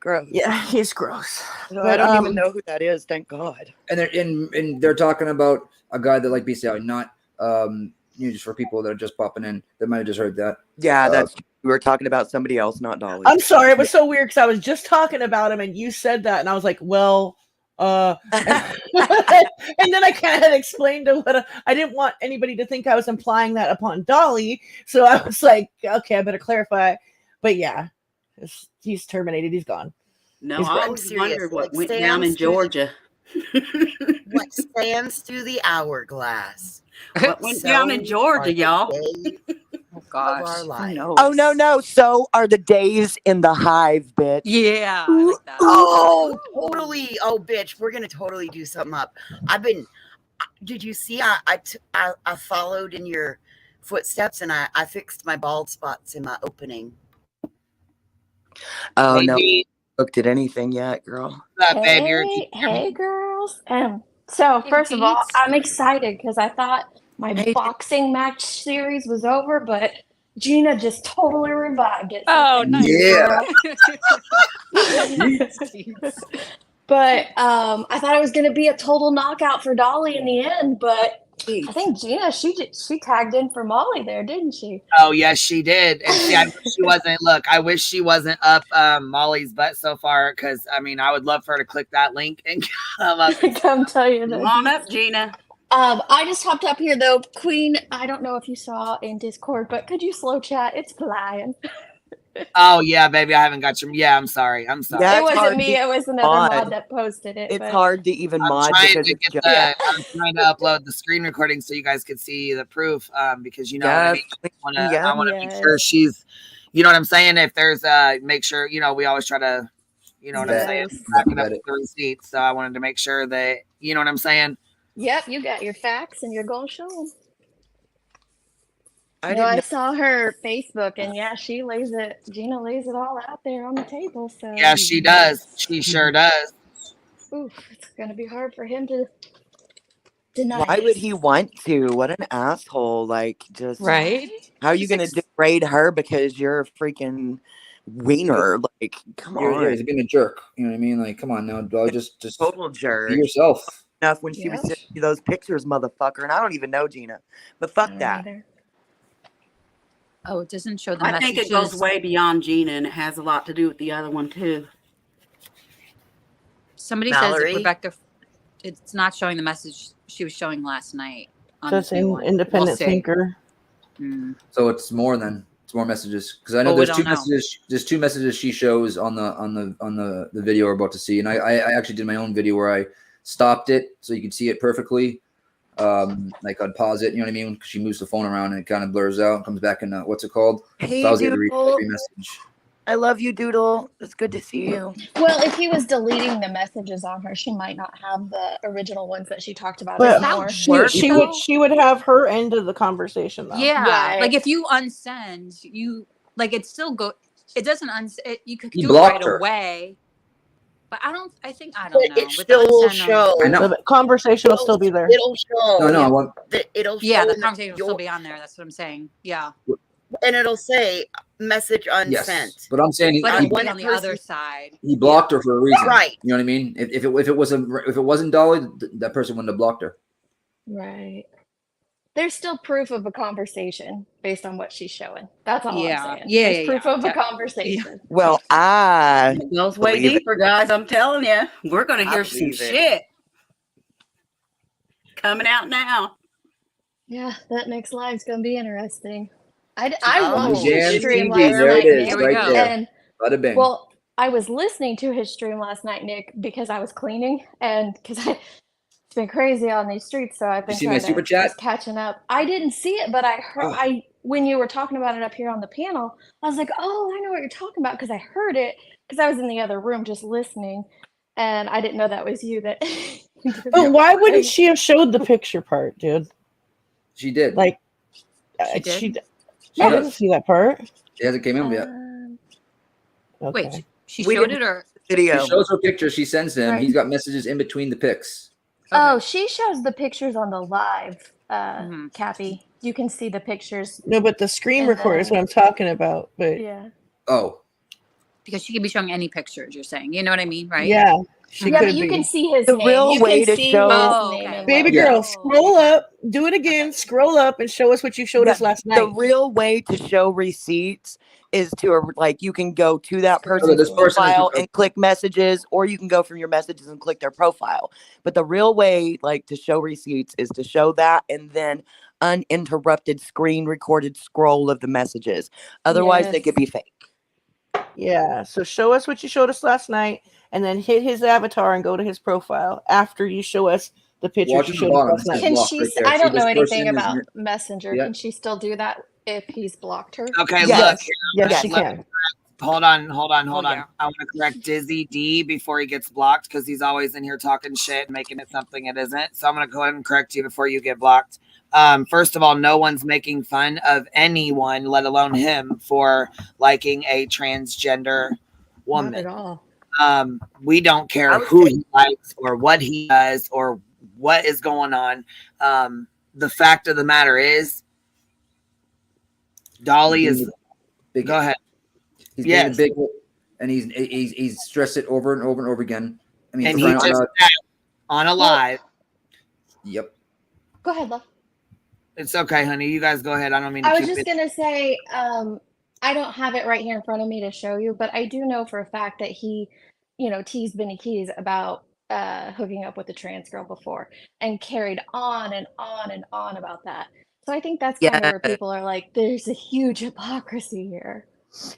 gross. Yeah, he's gross. I don't even know who that is. Thank God. And they're talking about a guy that like bestiality, not just for people that are just popping in that might have just heard that. Yeah, we were talking about somebody else, not Dolly. I'm sorry, it was so weird because I was just talking about him and you said that, and I was like, well, and then I kind of explained to what I didn't want anybody to think I was implying that upon Dolly, so I was like, okay, I better clarify. But yeah, he's terminated. He's gone. No, He's I gone. always wondered what went down in Georgia. What stands through the hourglass? What went down in Georgia, y'all? Oh gosh. Oh no. So are the days in the hive, bitch. Yeah. Oh, totally. Oh, bitch, we're gonna totally do something up. Did you see? I followed in your footsteps, and I fixed my bald spots in my opening. Oh Maybe. no, looked at anything yet, girl? Hey, girls. So, first of all, I'm excited because I thought my boxing match series was over, but Gina just totally revived it. Oh, nice. Yeah. But I thought it was going to be a total knockout for Dolly in the end, but I think Gina, she tagged in for Molly there, didn't she? Oh yes, she did. And see, I wish she wasn't. Look, I wish she wasn't up Molly's butt so far, because I mean, I would love for her to click that link and come up. Come tell you that. Come on up, Gina. I just hopped up here though, Queen. I don't know if you saw in Discord, but could you slow chat? It's flying. Oh yeah, baby, I haven't got your. Yeah, I'm sorry. It wasn't me. It was another mod that posted it. It's hard to even mod I'm because trying to upload the screen recording so you guys could see the proof. Because what I mean, I want to make sure she's. You know what I'm saying? If there's make sure we always try to You know what I'm saying? Backing up the receipts. So I wanted to make sure that, you know what I'm saying? Yep, you got your facts and you're going to show them. I saw her Facebook, and yeah, Gina lays it all out there on the table. So yeah, she does. She sure does. Oof, it's gonna be hard for him to deny. Why would he want to? What an asshole! Like, just Right? How are you going to degrade her because you're a freaking wiener? Like, come on. Yeah, he's being a jerk. You know what I mean? Like, come on now, dog. Just total jerk. be yourself. Enough when she was sending you those pictures, motherfucker. And I don't even know Gina, but fuck that. Oh, it doesn't show the I messages. think it goes way beyond Gina, and it has a lot to do with the other one too. Somebody Mallory? says Rebecca, it's not showing the message she was showing last night. On So it's this new an one. independent We'll see. thinker. So it's more messages because I know there's two messages. There's two messages she shows on the video we're about to see, and I actually did my own video where I stopped it so you could see it perfectly. Like I'd pause it, you know what I mean? Because she moves the phone around and it kind of blurs out and comes back in what's it called? Hey, so I was able to read Doodle. every message. I love you, Doodle. It's good to see you. Well, if he was deleting the messages on her, she might not have the original ones that she talked about But anymore. she would have her end of the conversation though. Yeah, Right. like if you unsend, you like it still go. It doesn't unsend. You could He do it blocked right her. away. But I don't know. It With the still will unsend show. I know. The conversation will still be there. It'll show. No, I want. It'll show. Yeah, the in conversation will still your- be on there. That's what I'm saying. Yeah, and it'll say message unsent. Yes, but I'm saying but he, it'll be on the other side. he blocked her for a reason, Right. You know what I mean? If it wasn't Dolly, that person wouldn't have blocked her. Right. There's still proof of a conversation based on what she's showing. That's all Yeah. I'm saying. Yeah, There's proof of a conversation. Well, It goes way believe it. deeper, guys. I'm telling you, we're going to I hear some believe it. shit coming out now. Yeah, that next live's gonna be interesting. I Oh, watched his Damn stream TV, last there night, it is, Nick, right there. and Bada bing. well, I was listening to his stream last night, Nick, because I was cleaning and because it's been crazy on these streets, so I've been see my trying super to chat? just catching up. I didn't see it, but I heard when you were talking about it up here on the panel, I was like, oh, I know what you're talking about because I heard it because I was in the other room just listening, and I didn't know that was you that. But why wouldn't she have showed the picture part, dude? She did. Like, She did? I didn't see that part. She hasn't came in yet. Okay. Wait, she We showed didn't- it or Video. She shows her picture. She sends him. Right. He's got messages in between the pics. Oh, she shows the pictures on the live, Kathy. You can see the pictures. No, but the screen And recorder is then- what I'm talking about. But Yeah. Oh, because she could be showing any pictures. You're saying, you know what I mean, right? yeah, she Yeah, could but you be. can see his The name. real You way can to see show- his Oh, name okay. and Baby logo. girl, scroll up, do it again, scroll up, and show us what you showed us last night. The real way to show receipts is to like you can go to that this person's person is- profile and click messages, or you can go from your messages and click their profile. But the real way, like to show receipts, is to show that and then uninterrupted screen recorded scroll of the messages. Otherwise, they Yes. could be fake. Yeah, so show us what you showed us last night, and then hit his avatar and go to his profile after you show us the pictures Watch you the showed us bottom. last night. Can blocked she? right there. I See, don't know this person anything is about near- Messenger. Yeah. Can she still do that if he's blocked her? Okay, Yes. look. Yes, she Let- can. Hold on. Oh, yeah. I want to correct Dizzy D before he gets blocked because he's always in here talking shit, making it something it isn't. So I'm going to go ahead and correct you before you get blocked. First of all, no one's making fun of anyone, let alone him, for liking a transgender woman. Not at all. We don't care who he likes or what he does or what is going on. The fact of the matter is, Dolly is. Big, Go ahead. He's Yes. being a big, and he's stressed it over and over and over again. I mean, And for he crying out just loud. said on a live. Yep. Go ahead, love. It's okay, honey. You guys go ahead. I don't mean to I was keep just it. gonna say, I don't have it right here in front of me to show you, but I do know for a fact that he, teased Benny Keys about hooking up with a trans girl before and carried on and on and on about that. So I think that's kind of where people are like, there's a huge hypocrisy here.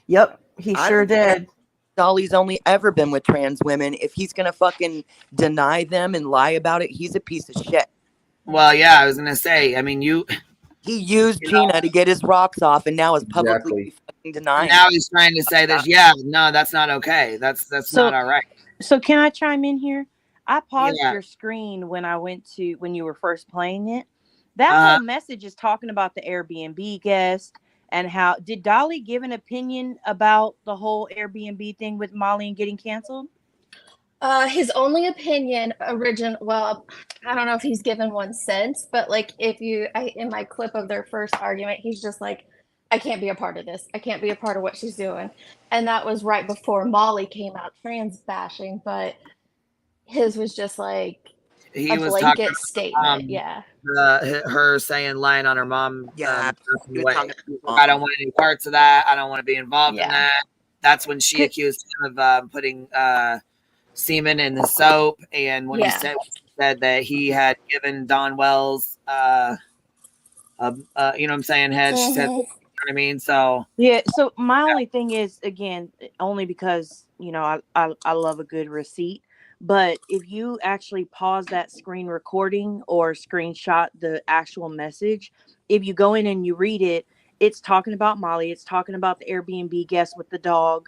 Yep, he I sure don't think did. Dolly's only ever been with trans women. If he's gonna fucking deny them and lie about it, he's a piece of shit. Well, yeah, I was gonna say. I mean, He used Gina to get his rocks off, and now is publicly fucking denying. Now he's trying to say this. Yeah, no, that's not okay. That's not all right. So can I chime in here? I paused Yeah. your screen when you were first playing it. That whole message is talking about the Airbnb guest and how did Dolly give an opinion about the whole Airbnb thing with Molly and getting canceled? His only opinion, well, I don't know if he's given one since, but like in my clip of their first argument, he's just like, I can't be a part of this. I can't be a part of what she's doing. And that was right before Molly came out trans bashing, but his was just like He a was blanket talking statement. Yeah. her saying lying on her mom. Yeah. I don't want any parts of that. I don't want to be involved in that. That's when she accused him of putting semen in the soap, and when he said that he had given Don Wells you know what I'm saying, head. She said, you know what I mean? So yeah, so my only thing is, again, only because I love a good receipt, but if you actually pause that screen recording or screenshot the actual message, if you go in and you read it, it's talking about Molly, it's talking about the Airbnb guest with the dog,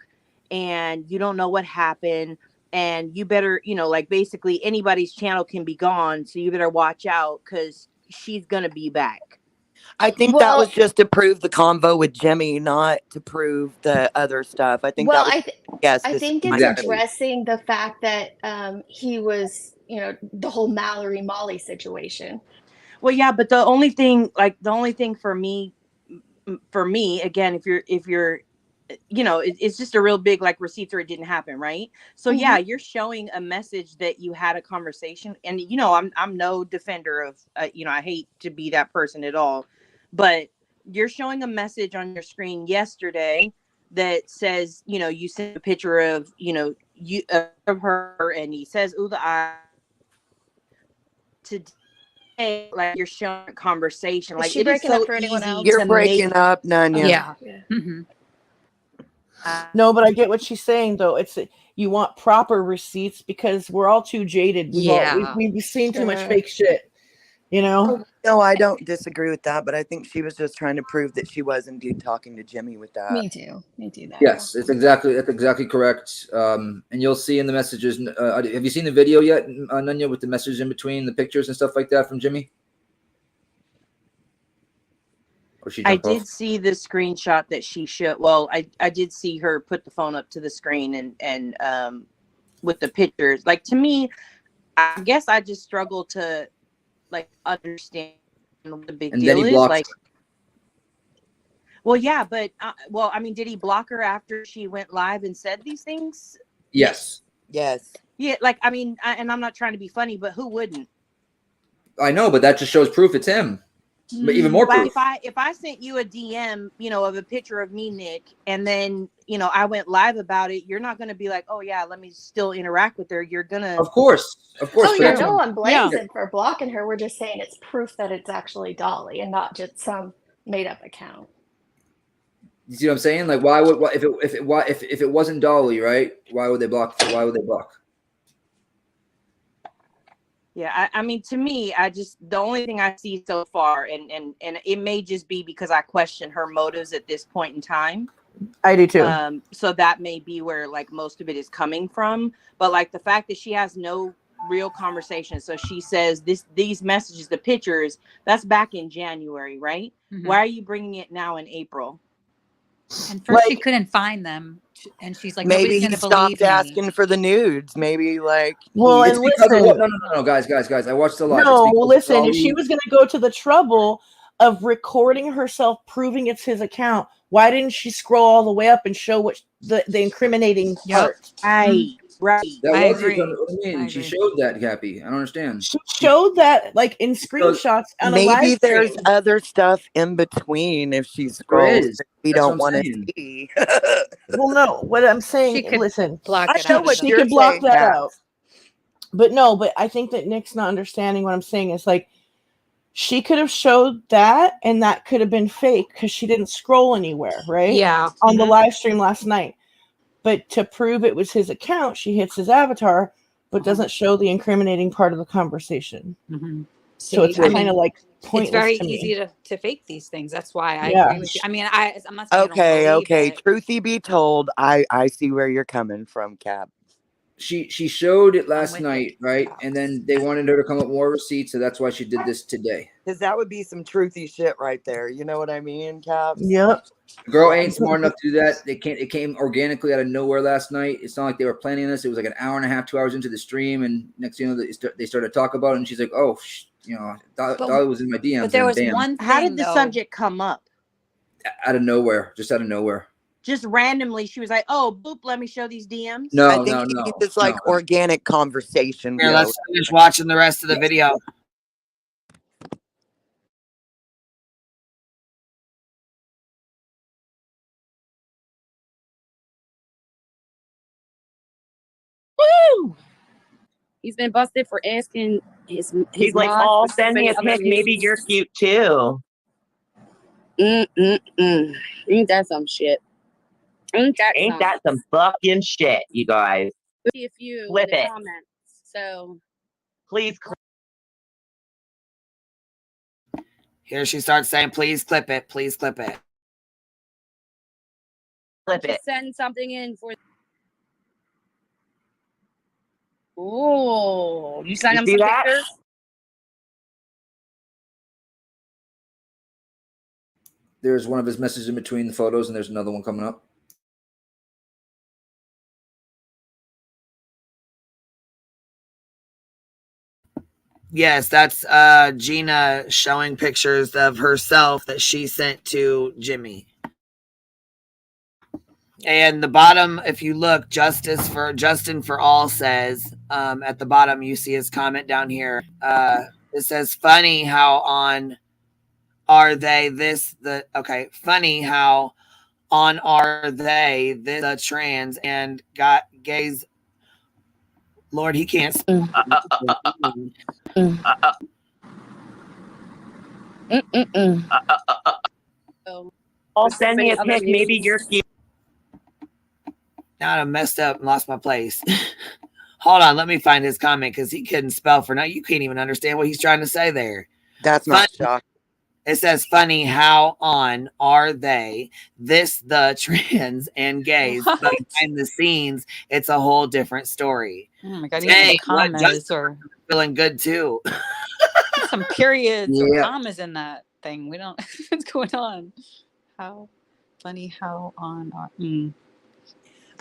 and you don't know what happened. And you better, like basically anybody's channel can be gone. So you better watch out because she's going to be back. I think that was just to prove the convo with Jimmy, not to prove the other stuff. I think that was, I think it's addressing the fact that he was, the whole Mallory Molly situation. Well, yeah, but the only thing for me, again, if you're, it's just a real big like receipts or it didn't happen, right? So yeah, you're showing a message that you had a conversation, and I'm no defender of I hate to be that person at all, but you're showing a message on your screen yesterday that says you sent a picture of you of her, and he says ooh the eye. Today, like you're showing a conversation, like she breaking up for anyone else? You're breaking up, Nanya. Yeah. No, but I get what she's saying, though. It's you want proper receipts because we're all too jaded. We've seen too much fake shit, No, I don't disagree with that, but I think she was just trying to prove that she was indeed talking to Jimmy with that. Me too. That. Yes, that's exactly correct. And you'll see in the messages. Have you seen the video yet, Nanya, with the messages in between the pictures and stuff like that from Jimmy? I did see the screenshot that she showed. Well, I did see her put the phone up to the screen and with the pictures. Like, to me, I guess I just struggle to like understand what the big deal is. Like, well, yeah, but I mean, did he block her after she went live and said these things? Yes. Yes. Yeah, like, I mean, and I'm not trying to be funny, but who wouldn't? I know, but that just shows proof it's him. But even more proof. If I sent you a DM, of a picture of me, Nick, and then I went live about it, you're not going to be like, oh yeah, let me still interact with her. You're gonna, of course. Oh yeah, no one blames him for blocking her. We're just saying it's proof that it's actually Dolly and not just some made up account. You see what I'm saying? Like, if it wasn't Dolly, right? Why would they block? Why would they block? Yeah, I mean, to me, the only thing I see so far, and it may just be because I question her motives at this point in time. I do too. So that may be where like most of it is coming from. But like the fact that she has no real conversation. So she says these messages, the pictures, that's back in January, right? Mm-hmm. Why are you bringing it now in April? And first she couldn't find them, and she's like, maybe he stopped asking for the nudes. Maybe like, well, and listen, no, guys, I watched the live. No, listen, if she was going to go to the trouble of recording herself, proving it's his account, why didn't she scroll all the way up and show what the incriminating part? Right. That was what I mean. She showed that, Cappy. I don't understand. She showed that like in screenshots. On maybe there's other stuff in between if she scrolls that we don't want to see. Well, no. What I'm saying, listen, block it out. She could block that out. But I think that Nick's not understanding what I'm saying. It's like she could have showed that, and that could have been fake because she didn't scroll anywhere, right? Yeah. On the live stream last night. But to prove it was his account, she hits his avatar, but doesn't show the incriminating part of the conversation. Mm-hmm. So it's I kind mean, of like it's pointless very to me. easy to fake these things. That's why I Yeah. agree with you. I mean, I'm not saying I don't Okay, believe okay. it. Truthy be told, I see where you're coming from, Cap. She showed it last with night, right? And then they wanted her to come up with more receipts, so that's why she did this today. Because that would be some truthy shit right there. You know what I mean, Caps? Yep. Girl ain't smart enough to do that. It came organically out of nowhere last night. It's not like they were planning this. It was like an hour and a half, 2 hours into the stream, and next thing you know, they started to talk about it, and she's like, "Oh, Dolly was in my DMs." But there was bam, one thing, How did the though. subject come up? out of nowhere, just out of nowhere. Just randomly, she was like, "Oh, boop, let me show these DMs." No, I think it's like organic conversation. Here, yo. let's finish watching the rest of the video. Woo! He's been busted for asking his He's like, mom "Oh, for send me a other pic. Maybe nudes. you're cute too." Ain't that some shit? Ain't that some fucking shit, you guys? See a few Flip in the it. comments. So Please. Here she starts saying, "Please clip it. Please clip it." Flip just send something in for. Oh, you send You him see some that? pictures? There's one of his messages in between the photos, and there's another one coming up. Yes, that's Gina showing pictures of herself that she sent to Jimmy. And the bottom, if you look, Justin for All says, at the bottom, you see his comment down here. It says, "Funny how on are they this the okay? Funny how on are they this the trans and got gays." Lord, he can't. Oh, send me a pic. Maybe you're cute. Now I messed up and lost my place. Hold on, let me find his comment because he couldn't spell for now. You can't even understand what he's trying to say there. That's not shocking. It says, "Funny how on are they this the trans and gays, but behind the scenes, it's a whole different story." Oh my god, Dang, even the commas or feeling good too. some periods or Yeah. commas in that thing. We don't. What's going on? How funny? How on?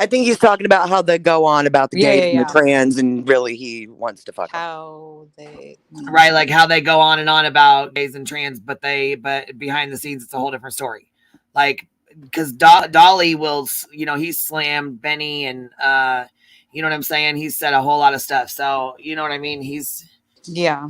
I think he's talking about how they go on about the Yeah, gays yeah, and the yeah. trans, and really he wants to fuck them. How they Right, like how they go on and on about gays and trans, but behind the scenes it's a whole different story. Like because Dolly will, he slammed Benny and you know what I'm saying. He said a whole lot of stuff, so you know what I mean. Yeah.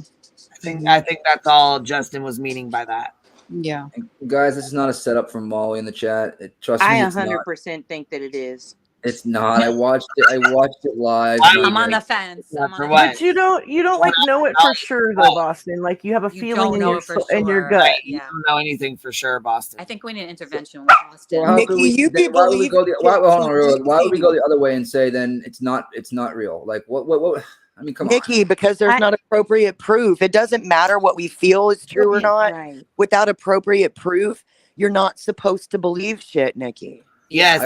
I think that's all Justin was meaning by that. Yeah, guys, this is not a setup from Molly in the chat. Trust me, I it's not. 100% think that it is. It's not. I watched it live. I'm on the fence. But you don't like know it for sure though, Boston. Like you have a feeling in your in your gut. You don't know anything for sure, Boston. I think we need an intervention with Boston. Well, how could we? Why would we go the other way and say then it's not real? Like what? I mean, come on, Nikki, because there's not appropriate proof. It doesn't matter what we feel is true or not. Right. Without appropriate proof, you're not supposed to believe shit, Nikki. Yes,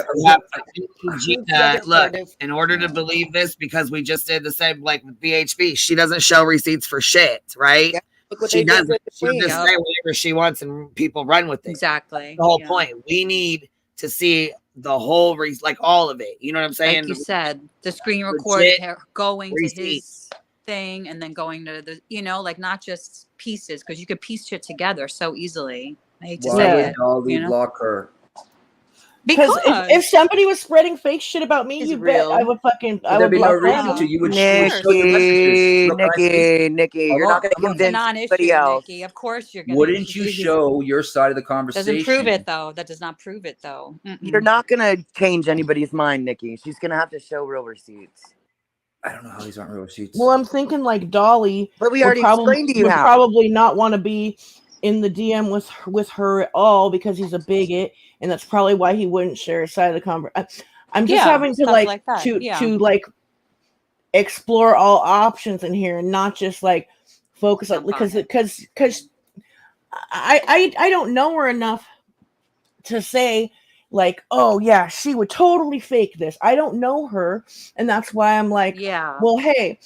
Gina, look, in order to believe this, because we just did the same, like with BHB, she doesn't show receipts for shit, right? Look what She they did doesn't. with the She'll queen. just say whatever she wants and people run with it. Exactly. That's the whole point. We need to see the whole, like all of it. You know what I'm saying? Like you said, the screen recorded Legit her going receipts. to his thing and then going to the, like not just pieces, because you could piece shit together so easily. I hate to Why say would it. Dolly You know? block her? Because if somebody was spreading fake shit about me, you bet I would I would There'd be no block reason them. to. You would show your messages. Nikki, you're not going to It's a convince non-issue, anybody else. Nikki. Of course you're gonna. Wouldn't you show your side of the conversation? Doesn't prove it though. That does not prove it though. You're not going to change anybody's mind, Nikki. She's going to have to show real receipts. I don't know how these aren't real receipts. Well, I'm thinking like Dolly, but we already explained to you would how. probably not want to be in the DM with her at all because he's a bigot, and that's probably why he wouldn't share his side of the conversation. I'm just having to like to like explore all options in here and not just like focus on, because I don't know her enough to say like, oh yeah, she would totally fake this. I don't know her, and that's why I'm like, Yeah. well, hey,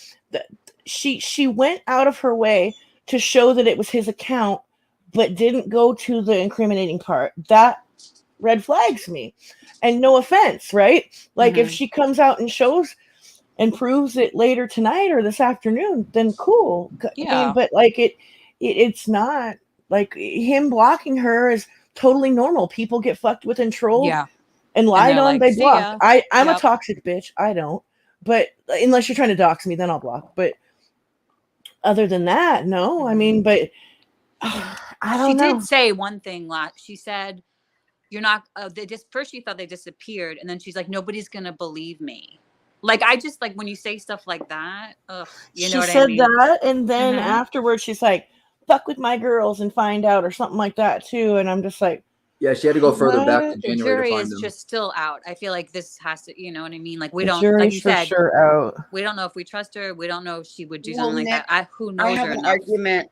she went out of her way to show that it was his account, but didn't go to the incriminating part. That red flags me. And no offense, right? Like if she comes out and shows and proves it later tonight or this afternoon, then cool. I mean, but like it's not like him blocking her is totally normal. People get fucked with and trolled and lied on, like, they "See block. ya." I'm a toxic bitch. I don't. But unless you're trying to dox me, then I'll block. But other than that, no. I mean, but I don't know. She did say one thing. She said, "You're not." First, she thought they disappeared, and then she's like, "Nobody's gonna believe me." Like, I just like when you say stuff like that. Ugh, you know what I mean? She said that, and then Mhm. afterwards, she's like, "Fuck with my girls and find out," or something like that too. And I'm just like, yeah, she had to go further back to The January to jury find is them. just still out. I feel like this has to, you know what I mean? Like, we The don't, jury's like you for said, sure out. we don't know if we trust her. We don't know if she would do Well, something like Nick, that. Who knows I have her an enough? argument.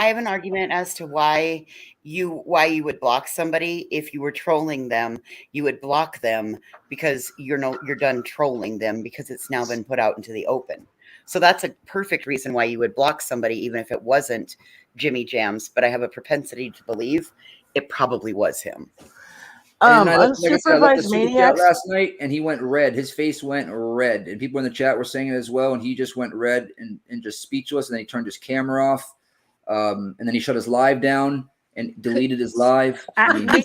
I have an argument as to why you would block somebody. If you were trolling them, you would block them because you're done trolling them, because it's now been put out into the open. So that's a perfect reason why you would block somebody, even if it wasn't Jimmy Jams. But I have a propensity to believe it probably was him. And I looked at the unsupervised super chat maniacs. last night, and he went red. His face went red, and people in the chat were saying it as well. And he just went red and just speechless. And then he turned his camera off, and then he shut his live down and deleted his live. I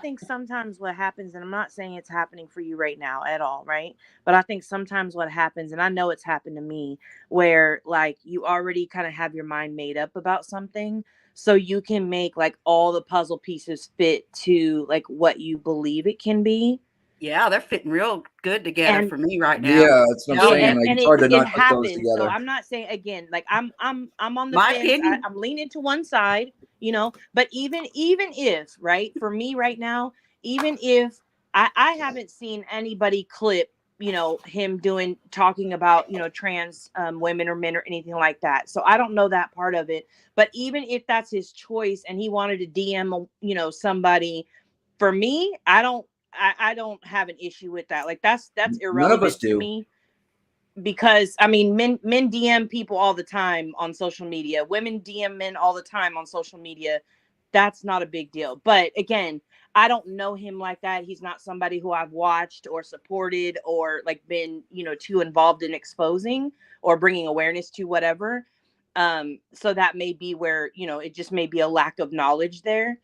think sometimes what happens, and I'm not saying it's happening for you right now at all, right? But I think sometimes what happens, and I know it's happened to me, where like you already kind of have your mind made up about something, so you can make like all the puzzle pieces fit to like what you believe it can be. Yeah, they're fitting real good together And- for me right now. Yeah, that's what I'm saying. Like, it's hard to not put those happens. together. So I'm not saying, again, like I'm on the My fence. opinion. I'm leaning to one side, you know. But even if, right, for me right now, even if I haven't seen anybody clip, you know, him talking about, you know, trans women or men or anything like that. So I don't know that part of it. But even if that's his choice and he wanted to DM, you know, somebody, for me, I don't have an issue with that. Like that's irrelevant to me, because I mean, men DM people all the time on social media. Women DM men all the time on social media. That's not a big deal. But again, I don't know him like that. He's not somebody who I've watched or supported or like been, you know, too involved in exposing or bringing awareness to, whatever. So that may be where, you know, it just may be a lack of knowledge there.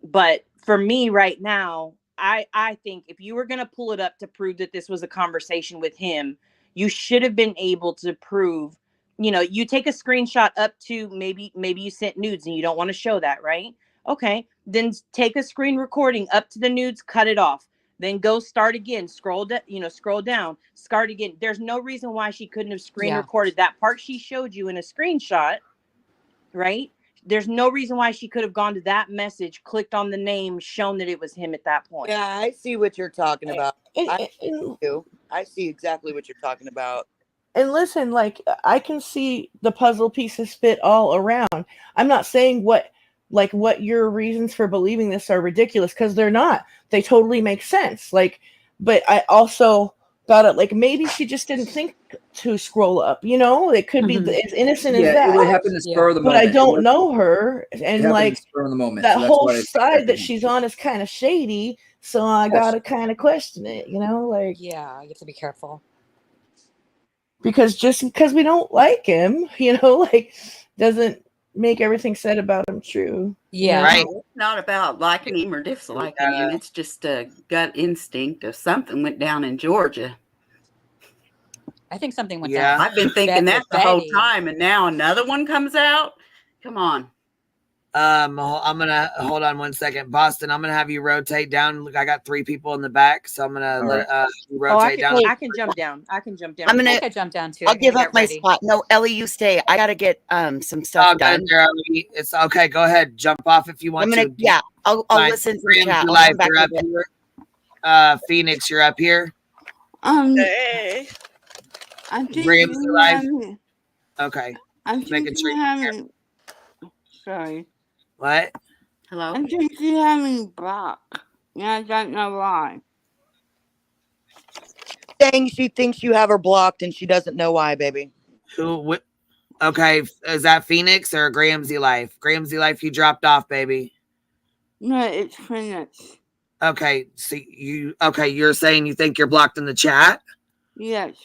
But for me right now, I think if you were going to pull it up to prove that this was a conversation with him, you should have been able to prove, you know, you take a screenshot up to maybe you sent nudes and you don't want to show that, right? Okay, then take a screen recording up to the nudes, cut it off, then go start again, scroll down, start again. There's no reason why she couldn't have screen recorded that part she showed you in a screenshot, right? There's no reason why she could have gone to that message, clicked on the name, shown that it was him at that point. Yeah, I see what you're talking about. I see exactly what you're talking about. And listen, like I can see the puzzle pieces fit all around. I'm not saying what your reasons for believing this are ridiculous, because they're not. They totally make sense. Like, but I also got it. Like maybe she just didn't think to scroll up. You know, it could be as innocent as that. It would happen to spur of the but moment. I don't know her, and like spur of the moment. that So that's whole why side that she's on is kind of shady. So I gotta kind of question it. You know, like you have to be careful. Because just because we don't like him, you know, like doesn't make everything said about him true. Yeah, right. It's not about liking him or disliking him. It's just a gut instinct of something went down in Georgia. I think something went down. I've been thinking that the whole time, and now another one comes out. Come on. I'm gonna hold on one second, Boston. I'm gonna have you rotate down. Look, I got 3 people in the back, so I'm gonna you rotate down. I can jump down. I can jump down. I'm gonna jump down too. I'll give up my spot. No, Ellie, you stay. I gotta get some stuff done. It's okay. Go ahead. Jump off if you want to. Yeah, I'll listen to the chat. Live, you're up here. Phoenix, you're up here. Hey. I'm Graham, live. Okay. I'm making thinking sure. of having. Sorry. What? Hello? I'm thinking of having block. Yeah, I don't know why. Saying she thinks you have her blocked and she doesn't know why, baby. Who? Okay, is that Phoenix or Gramsy Life? Gramsy Life, you dropped off, baby. No, it's Phoenix. Okay, so you're saying you think you're blocked in the chat? Yes.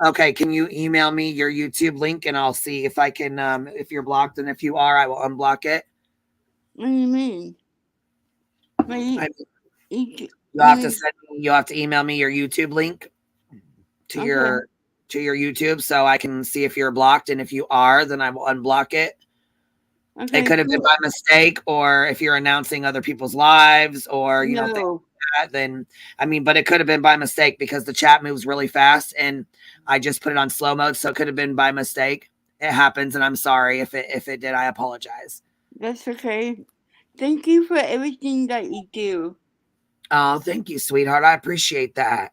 Okay, can you email me your YouTube link and I'll see if I can if you're blocked, and if you are, I will unblock it. What do you mean? You'll have to email me your YouTube link to your YouTube so I can see if you're blocked, and if you are, then I will unblock it. Okay, it could have been by mistake, or if you're announcing other people's lives, or things like that, then but it could have been by mistake because the chat moves really fast and I just put it on slow mode, so it could have been by mistake. It happens, and I'm sorry if it did. I apologize. That's okay. Thank you for everything that you do. Oh, thank you, sweetheart. I appreciate that.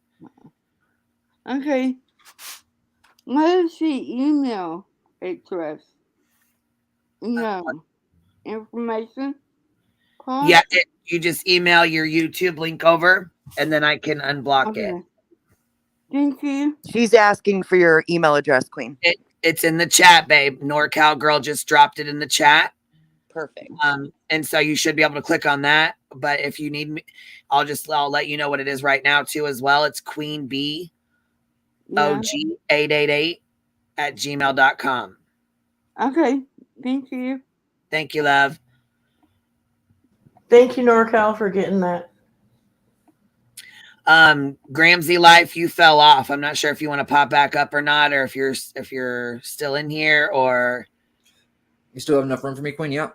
Okay. What is the email address? No. Information? Call? Yeah, you just email your YouTube link over, and then I can unblock it. Thank you. She's asking for your email address, Queen. It's in the chat, babe. NorCal girl just dropped it in the chat. Perfect. And so you should be able to click on that. But if you need me, I'll let you know what it is right now too as well. It's Queen B OG888 at gmail.com. Okay. Thank you. Thank you, love. Thank you, NorCal, for getting that. Gramsy Life, you fell off. I'm not sure if you want to pop back up or not, or if you're still in here, or you still have enough room for me, Queen? Yeah.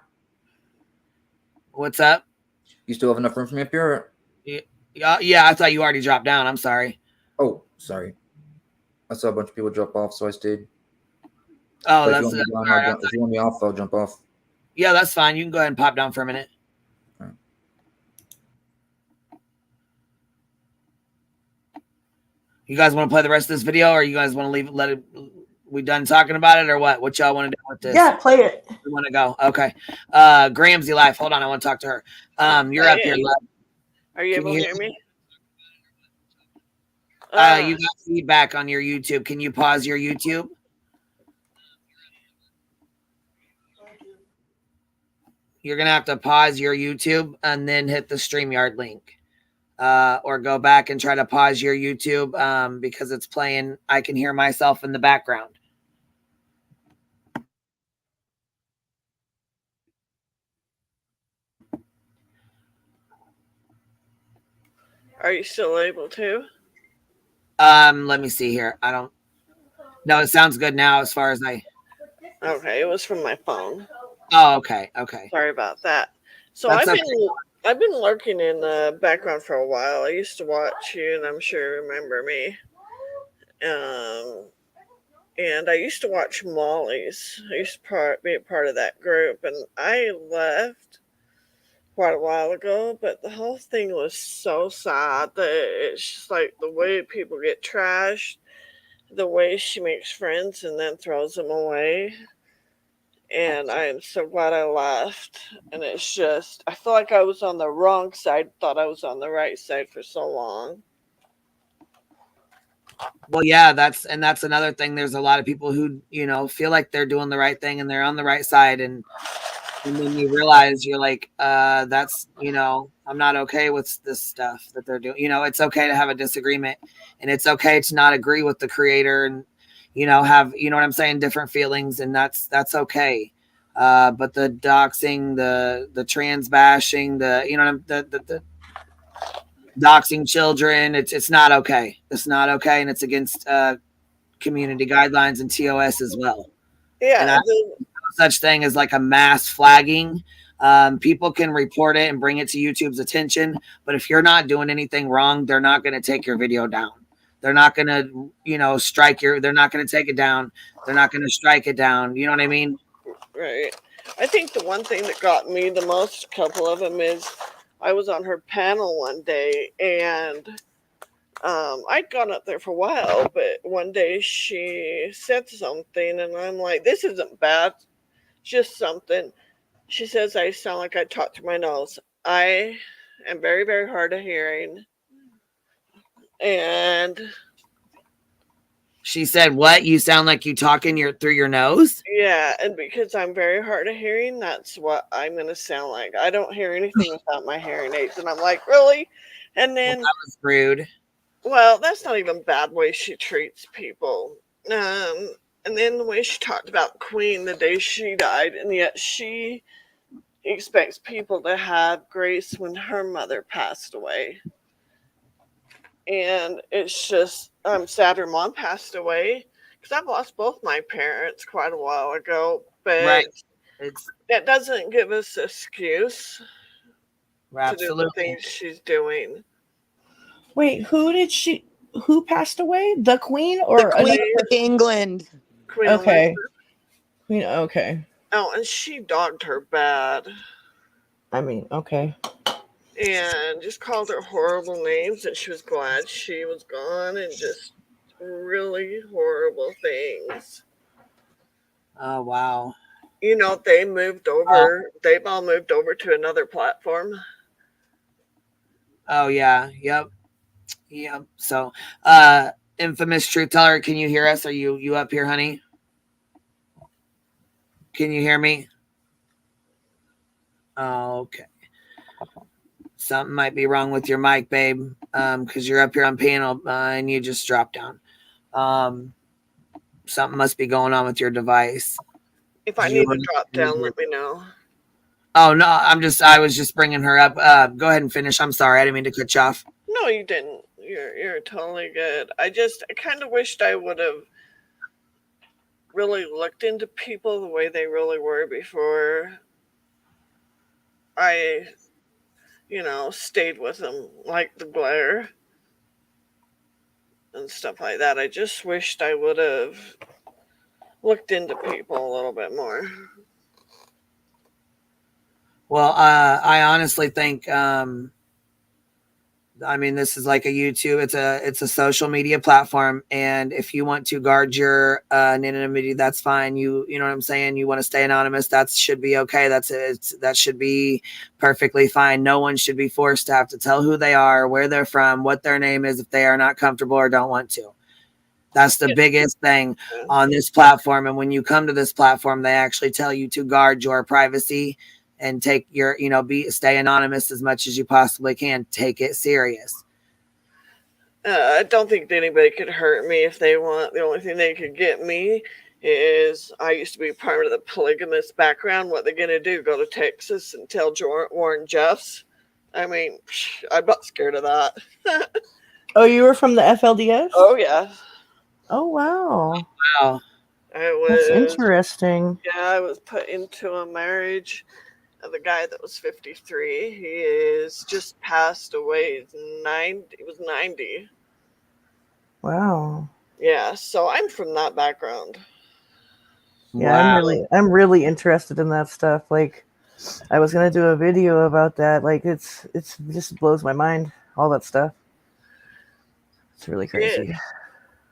What's up? You still have enough room for me up here? Yeah, I thought you already dropped down. I'm sorry. Oh, sorry. I saw a bunch of people drop off, so I stayed. Oh, if you want me off, I'll jump off. Yeah, that's fine. You can go ahead and pop down for a minute. Right. You guys want to play the rest of this video, or you guys want to let it? We done talking about it, or what? What y'all want to do with this? Yeah, play it. We want to go. Okay. Gramsy Life. Hold on, I want to talk to her. You're up here, love. Are you able to hear me? You got feedback on your YouTube. Can you pause your YouTube? You're going to have to pause your YouTube and then hit the StreamYard link. Or go back and try to pause your YouTube because it's playing. I can hear myself in the background. Are you still able to? Let me see here. No, it sounds good now as far as Okay, it was from my phone. Oh, okay. Okay. Sorry about that. So That's I've been lurking in the background for a while. I used to watch you, and I'm sure you remember me. And I used to watch Molly's. I used to be a part of that group, and I left quite a while ago, but the whole thing was so sad that it's just like the way people get trashed, the way she makes friends and then throws them away. And I am so glad I left. And it's just, I feel like I was on the wrong side, thought I was on the right side for so long. Well, yeah, that's another thing. There's a lot of people who, feel like they're doing the right thing and they're on the right side. And then you realize you're like, that's, I'm not okay with this stuff that they're doing. It's okay to have a disagreement, and it's okay to not agree with the creator and, have, what I'm saying, different feelings. And that's okay. But the doxing, the trans bashing, the doxing children, it's not okay. It's not okay. And it's against community guidelines and TOS as well. Yeah. And such thing as like a mass flagging. People can report it and bring it to YouTube's attention, but if you're not doing anything wrong, they're not going to take your video down. They're not going to, strike they're not going to take it down. They're not going to strike it down. You know what I mean? Right. I think the one thing that got me the most, a couple of them, is I was on her panel one day, and I'd gone up there for a while, but one day she said something, and I'm like, this isn't bad, just something. She says I sound like I talk through my nose. I am very, very hard of hearing. And She said, what? You sound like you talking through your nose? yeah, and because I'm very hard of hearing, that's what I'm going to sound like. I don't hear anything without my hearing aids. And I'm like, really? And then, Well, that was rude. well, that's not even bad way she treats people. And then the way she talked about Queen the day she died, and yet she expects people to have grace when her mother passed away. And it's just, I'm sad her mom passed away because I've lost both my parents quite a while ago, but Right. that doesn't give us an excuse to do the Absolutely. things she's doing. Wait, who passed away? The Queen or The Queen another of England? Queen Okay. Elizabeth. Queen, okay. Oh, and she dogged her bad I mean, okay. and just called her horrible names, and she was glad she was gone, and just really horrible things. Oh, wow. You know, they moved over, they've all moved over to another platform. Oh, yeah. Yep. So, infamous truth teller, can you hear us? Are you up here, honey? Can you hear me? Oh, okay. Something might be wrong with your mic, babe, because you're up here on panel and you just dropped down. Something must be going on with your device. If I need to drop down, let me know. Oh, no, I was just bringing her up. Go ahead and finish. I'm sorry. I didn't mean to cut you off. No, you didn't. You're totally good. I kind of wished I would have really looked into people the way they really were before I, stayed with them, like the Blair and stuff like that. I just wished I would have looked into people a little bit more. Well, I honestly think, this is like a YouTube. It's a social media platform, and if you want to guard your anonymity, that's fine. You know what I'm saying. You want to stay anonymous, that should be okay. That should be perfectly fine. No one should be forced to have to tell who they are, where they're from, what their name is, if they are not comfortable or don't want to. That's the biggest thing on this platform. And when you come to this platform, they actually tell you to guard your privacy and take your, stay anonymous as much as you possibly can. Take it serious. I don't think anybody could hurt me if they want. The only thing they could get me is I used to be part of the polygamous background. What they're going to do, go to Texas and tell Warren Jeffs? I mean, I'm not scared of that. Oh, you were from the FLDS? Oh, yeah. Oh, wow. Wow. That's interesting. Yeah, I was put into a marriage of the guy that was 53. He is just passed away. He was 90. Wow. Yeah, so I'm from that background. Yeah, I'm really interested in that stuff. Like, I was gonna do a video about that. Like, it's just blows my mind. All that stuff. It's really crazy.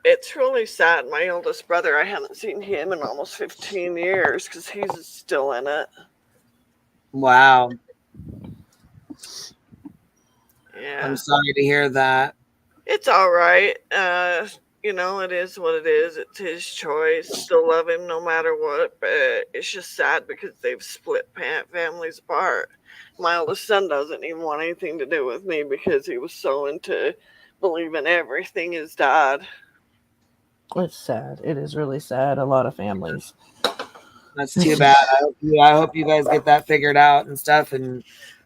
It's really sad. My oldest brother, I haven't seen him in almost 15 years because he's still in it. Wow. Yeah. I'm sorry to hear that. It's all right. It is what it is. It's his choice. Still love him no matter what, but it's just sad because they've split families apart. My oldest son doesn't even want anything to do with me because he was so into believing everything his dad. It's sad. It is really sad. A lot of families. That's too bad. I hope you guys get that figured out and stuff. And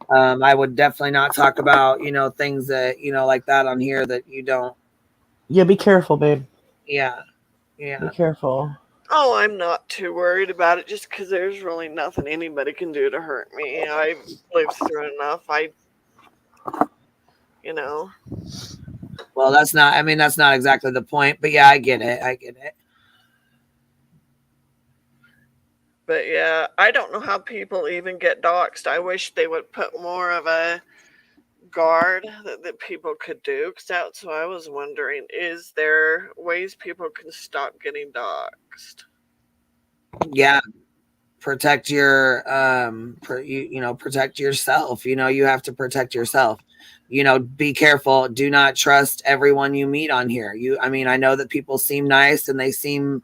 I would definitely not talk about, things that, like that on here that you don't. Yeah, be careful, babe. Yeah. Be careful. Oh, I'm not too worried about it just because there's really nothing anybody can do to hurt me. I've lived through enough. Well, that's not exactly the point, but yeah, I get it. But yeah, I don't know how people even get doxxed. I wish they would put more of a guard that people could do? Because that's what I was wondering. Is there ways people can stop getting doxxed? Yeah. Protect your protect yourself. You have to protect yourself. Be careful. Do not trust everyone you meet on here. I know that people seem nice and they seem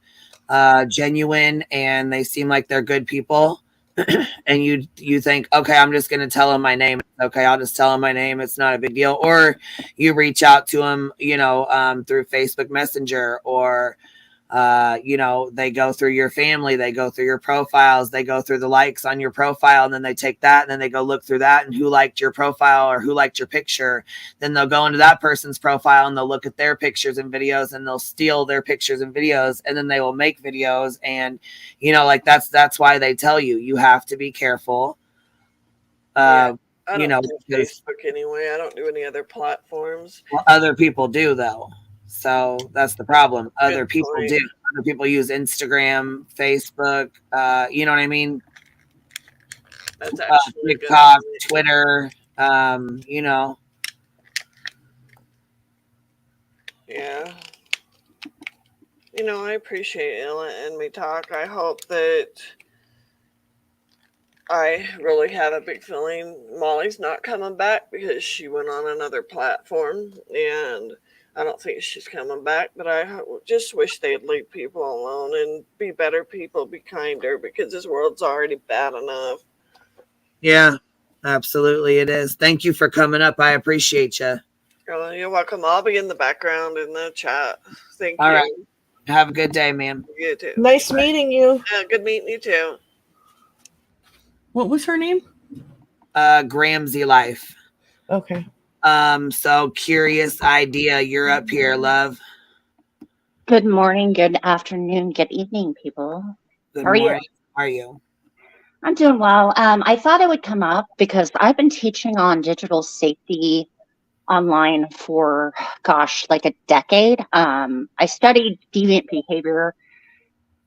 genuine and they seem like they're good people. And you think, okay, I'm just going to tell them my name. Okay, I'll just tell them my name. It's not a big deal. Or you reach out to them, through Facebook Messenger, or they go through your family, they go through your profiles, they go through the likes on your profile, and then they take that and then they go look through that and who liked your profile or who liked your picture. Then they'll go into that person's profile and they'll look at their pictures and videos and they'll steal their pictures and videos, and then they will make videos. And that's why they tell you have to be careful. I don't do Facebook anyway. I don't do any other platforms. Well, other people do though. So that's the problem. Other people do. Other people use Instagram, Facebook, you know what I mean? That's actually TikTok, Twitter, Yeah. I appreciate you letting me talk. I hope that I really have a big feeling Molly's not coming back because she went on another platform, and I don't think she's coming back, but I just wish they'd leave people alone and be better people, be kinder, because this world's already bad enough. Yeah, absolutely it is. Thank you for coming up. I appreciate you. You're welcome. I'll be in the background in the chat. Thank All you. right. Have a good day, ma'am. You too. Nice meeting you. Good meeting you too. What was her name? Gramsy Life. Okay. So Curious Idea, you're up here, love. Good morning, good afternoon, good evening, people. Good How are morning. you? How are you? I'm doing well. I thought I would come up because I've been teaching on digital safety online for, like a decade. I studied deviant behavior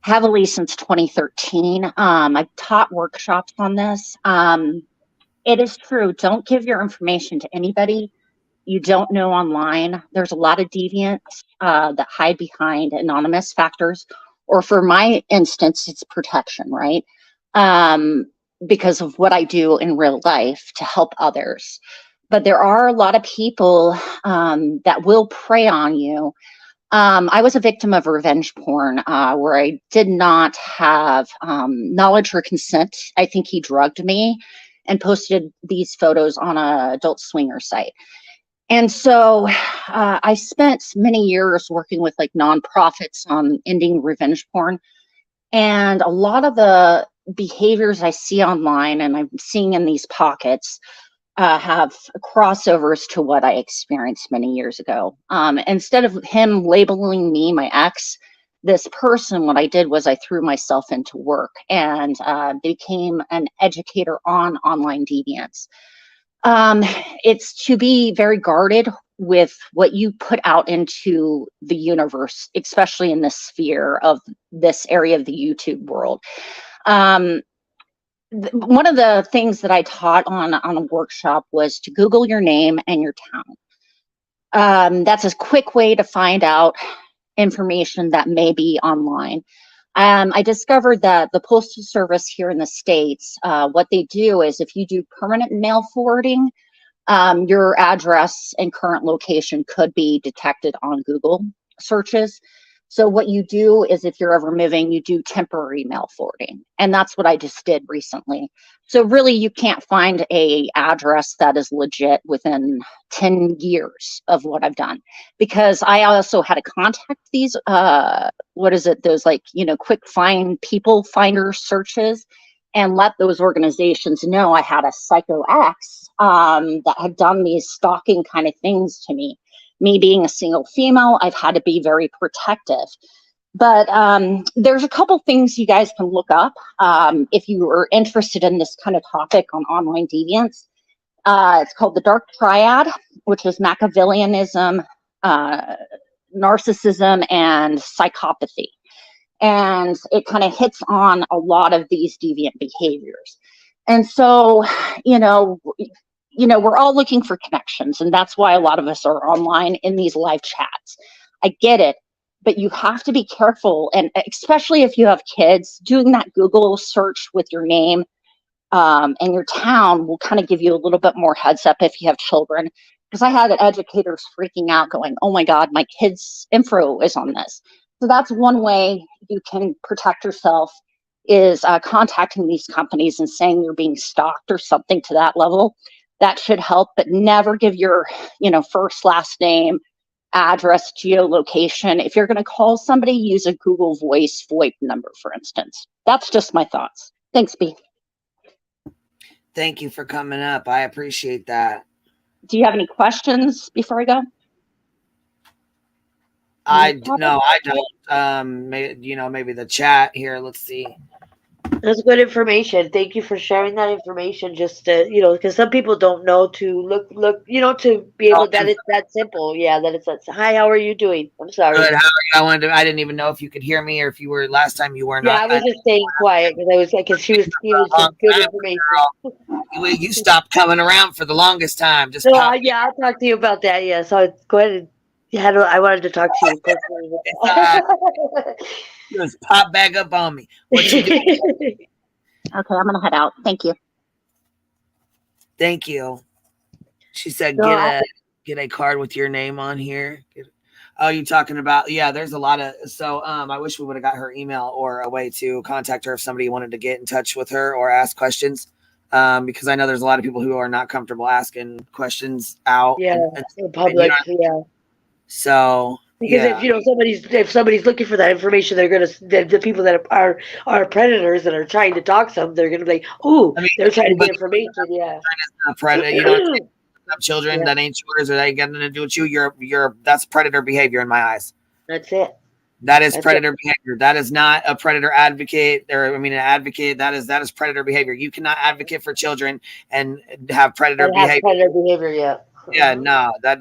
heavily since 2013. I've taught workshops on this. It is true. Don't give your information to anybody you don't know online. There's a lot of deviants that hide behind anonymous factors, or for my instance, it's protection, right? Because of what I do in real life to help others. But there are a lot of people that will prey on you. I was a victim of revenge porn where I did not have knowledge or consent. I think he drugged me and posted these photos on an adult swinger site. And so I spent many years working with like nonprofits on ending revenge porn. And a lot of the behaviors I see online and I'm seeing in these pockets have crossovers to what I experienced many years ago. Instead of him labeling me my ex, this person, what I did was I threw myself into work and became an educator on online deviance. It's to be very guarded with what you put out into the universe, especially in the sphere of this area of the YouTube world. One of the things that I taught on a workshop was to Google your name and your town. That's a quick way to find out information that may be online. I discovered that the Postal Service here in the States, what they do is if you do permanent mail forwarding, your address and current location could be detected on Google searches. So what you do is if you're ever moving, you do temporary mail forwarding. And that's what I just did recently. So really you can't find a address that is legit within 10 years of what I've done, because I also had to contact these, those like, quick find people finder searches and let those organizations know I had a psycho ex that had done these stalking kind of things to me. Me being a single female, I've had to be very protective. But there's a couple things you guys can look up if you are interested in this kind of topic on online deviance. It's called the Dark Triad, which is Machiavellianism, narcissism, and psychopathy. And it kind of hits on a lot of these deviant behaviors. And so, we're all looking for connections, and that's why a lot of us are online in these live chats. I get it, but you have to be careful, and especially if you have kids, doing that Google search with your name and your town will kind of give you a little bit more heads up if you have children. Because I had educators freaking out going, oh my God, my kid's info is on this. So that's one way you can protect yourself, is contacting these companies and saying you're being stalked or something to that level. That should help, but never give your, first, last name, address, geolocation. If you're going to call somebody, use a Google Voice VoIP number, for instance. That's just my thoughts. Thanks, B. Thank you for coming up. I appreciate that. Do you have any questions before I go? No, I don't. Maybe the chat here. Let's see. That's good information. Thank you for sharing that information. Just to, because some people don't know to look, to be able that it's that simple. Yeah, that it's that. Hi, how are you doing? I'm sorry. Good. How are you? I didn't even know if you could hear me or if you were last time you were not. Yeah, I was just staying quiet because I was like, because she was giving some good information. You stopped coming around for the longest time. Just I'll talk to you about that. Yeah, so go ahead. I wanted to talk to you personally. Just pop back up on me. What you doing? Okay, I'm gonna head out. Thank you. Thank you. She said, get a card with your name on here. Oh, you talking about? Yeah, there's a lot of. So, I wish we would have got her email or a way to contact her if somebody wanted to get in touch with her or ask questions. Because I know there's a lot of people who are not comfortable asking questions out. Yeah, in public. Yeah. So. Because if somebody's looking for that information, they're gonna the people that are predators that are trying to dox them, they're gonna be like, "Oh, they're trying to get information." Yeah, predator. Children that ain't yours or that ain't got nothing to do with you. That's predator behavior in my eyes. That's it. That is predator behavior. That is not a predator advocate, an advocate. That is predator behavior. You cannot advocate for children and have predator behavior. Predator behavior, yeah. Yeah, no, that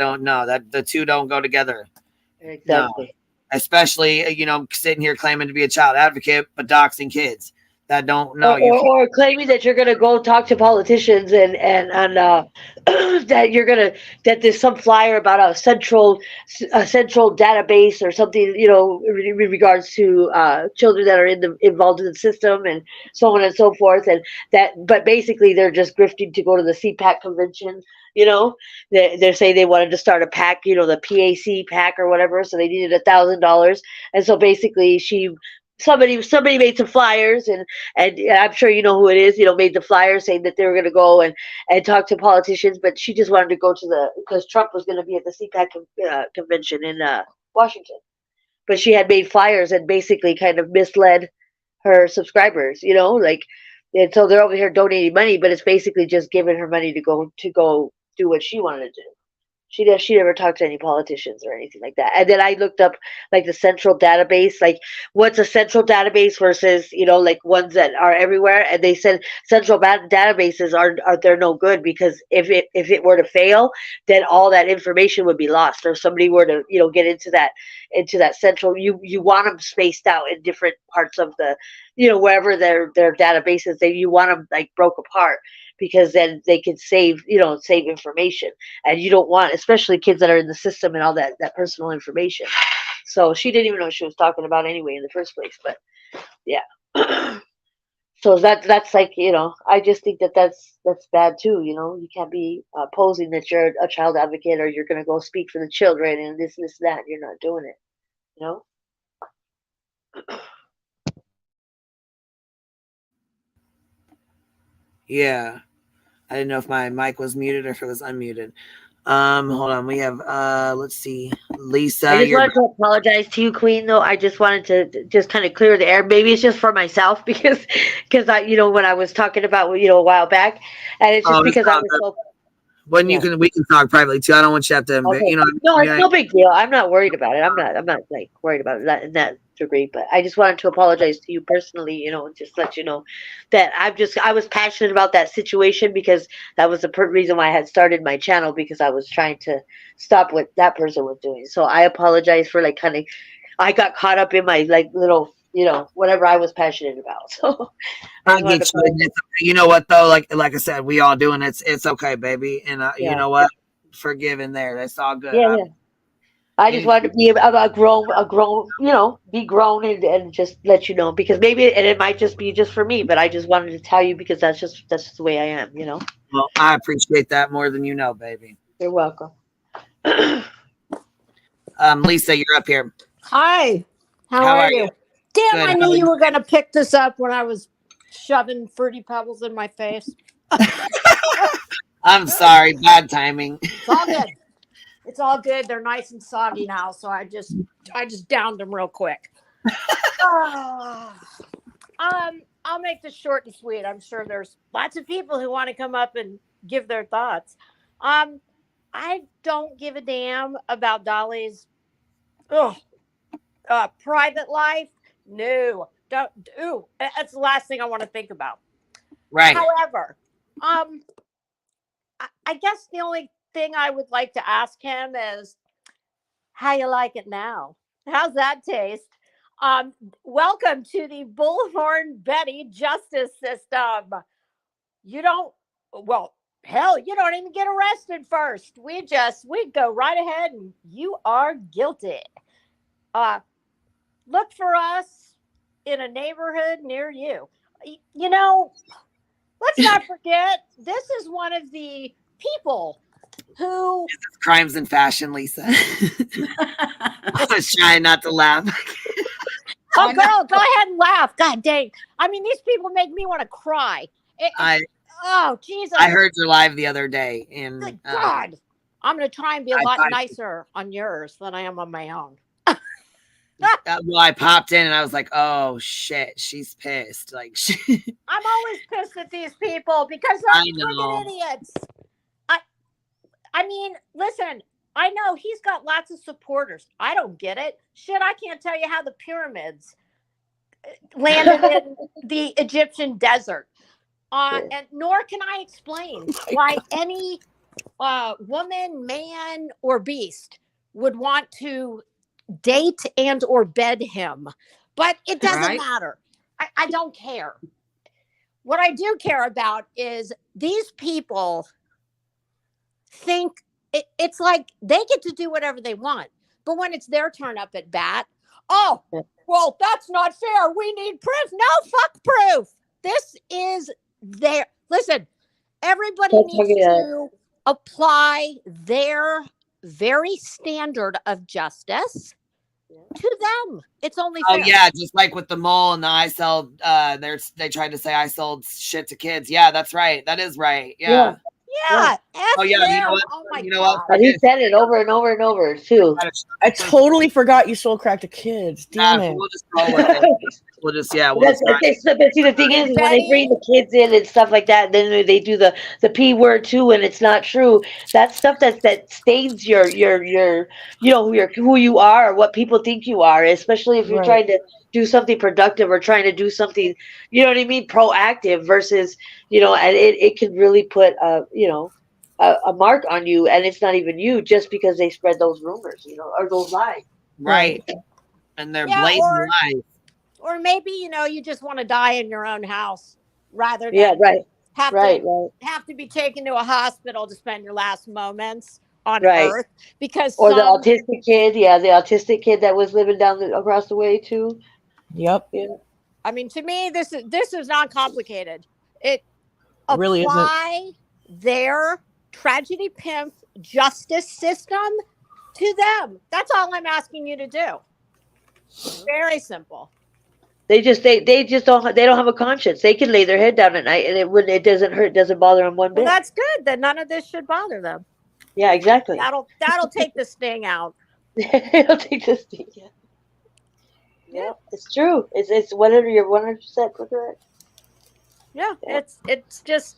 the two don't go together. Exactly. No. Especially, sitting here claiming to be a child advocate, but doxing kids that don't know you. Or claiming that you're going to go talk to politicians and that there's some flyer about a central database or something, in regards to children that are involved in the system and so on and so forth. But basically they're just grifting to go to the CPAC convention. They're saying they wanted to start a PAC, the PAC PAC or whatever. So they needed $1,000. And so basically somebody made some flyers and I'm sure you know who it is, made the flyers saying that they were going to go and talk to politicians, but she just wanted to go because Trump was going to be at the CPAC convention in Washington. But she had made flyers and basically kind of misled her subscribers, and so they're over here donating money, but it's basically just giving her money to go do what she wanted to do. She never talked to any politicians or anything like that. And then I looked up like the central database, like what's a central database versus, like ones that are everywhere. And they said central databases are they're no good because if it were to fail, then all that information would be lost. Or if somebody were to, get into that central, you want them spaced out in different parts of the, wherever their databases, you want them like broke apart. Because then they can save information, and you don't want, especially kids that are in the system and all that personal information. So she didn't even know what she was talking about anyway in the first place. But yeah, so that's like I just think that's bad too. You can't be posing that you're a child advocate or you're going to go speak for the children and this that. You're not doing it. Yeah. I didn't know if my mic was muted or if it was unmuted. Hold on. We have, let's see, Lisa. I just wanted to apologize to you, Queen, though. I just wanted to just kind of clear the air. Maybe it's just for myself because I, when I was talking about, a while back, and it's just because I was so. When we can talk privately too. I don't want you to have to, okay. No, it's no big deal. I'm not worried about it. I'm not like worried about it in that degree. But I just wanted to apologize to you personally. Just let you know that I was passionate about that situation because that was the reason why I had started my channel, because I was trying to stop what that person was doing. So I apologize for I got caught up in my little whatever I was passionate about. So I get you. You know what though? Like I said, we all doing it. It's okay, baby. And you know what? Forgiven there. That's all good. Yeah. I just wanted to be a grown, be grown and just let you know, because maybe, and it might just be just for me, but I just wanted to tell you because that's just the way I am, Well, I appreciate that more than you know, baby. You're welcome. Lisa, you're up here. Hi. How are you? Damn, Good. I knew you were going to pick this up when I was shoving Fruity Pebbles in my face. I'm sorry. Bad timing. It's all good. It's all good. They're nice and soggy now, so I just downed them real quick. I'll make this short and sweet. I'm sure there's lots of people who want to come up and give their thoughts. I don't give a damn about Dolly's private life. No, don't. Ooh, that's the last thing I want to think about. Right. However, I guess the only thing I would like to ask him is, how you like it now? How's that taste? Welcome to the Bullhorn Betty justice system. You don't, well, hell, you don't even get arrested first. We go right ahead and you are guilty. Look for us in a neighborhood near you. Let's not forget, this is one of the people who... Crimes in fashion, Lisa. I was trying not to laugh. Oh, girl, go ahead and laugh. God dang. I mean, these people make me want to cry. Oh, Jesus. I heard your live the other day. And God. I'm going to try and be a lot nicer on yours than I am on my own. Well, I popped in and I was like, oh, shit, she's pissed. Like, I'm always pissed at these people because they're freaking idiots. I mean, listen, I know he's got lots of supporters. I don't get it. Shit, I can't tell you how the pyramids landed in the Egyptian desert. And nor can I explain why any woman, man, or beast would want to date and or bed him. But it doesn't matter. I don't care. What I do care about is these people think it's like they get to do whatever they want. But when it's their turn up at bat, oh, well, that's not fair. We need proof. No, fuck proof. This is their... Listen, everybody needs to apply their very standard of justice to them. It's only fair. Oh yeah, just like with the mole and the I sold they tried to say I sold shit to kids. Yeah, that's right. That is right. Yeah. Yeah. Oh yeah, you know what? Oh my God. And he said it over and over and over too. I totally forgot you sold crack to kids. Damn it. We'll just roll with it. We'll just see, the thing is, when they bring the kids in and stuff like that, then they do the P word too, and it's not true. That's stuff that stains your who you are or what people think you are, especially if you're trying to do something productive or trying to do something, you know what I mean, proactive versus, and it can really put a mark on you, and it's not even you, just because they spread those rumors, or those lies. Right. And they're blatant lies. Or maybe, you just want to die in your own house rather than have to be taken to a hospital to spend your last moments on Earth. Because the autistic kid, the autistic kid that was living across the way too. Yep. Yeah. I mean, to me, this is not complicated. It really apply their tragedy pimp justice system to them. That's all I'm asking you to do. Very simple. They just don't have a conscience. They can lay their head down at night and it doesn't hurt, doesn't bother them one bit. Well, that's good. Then none of this should bother them. Yeah, exactly. That'll take the sting out. It'll take the sting out. Yeah, it's true. It's whatever, you're 100% correct. Yeah, it's just,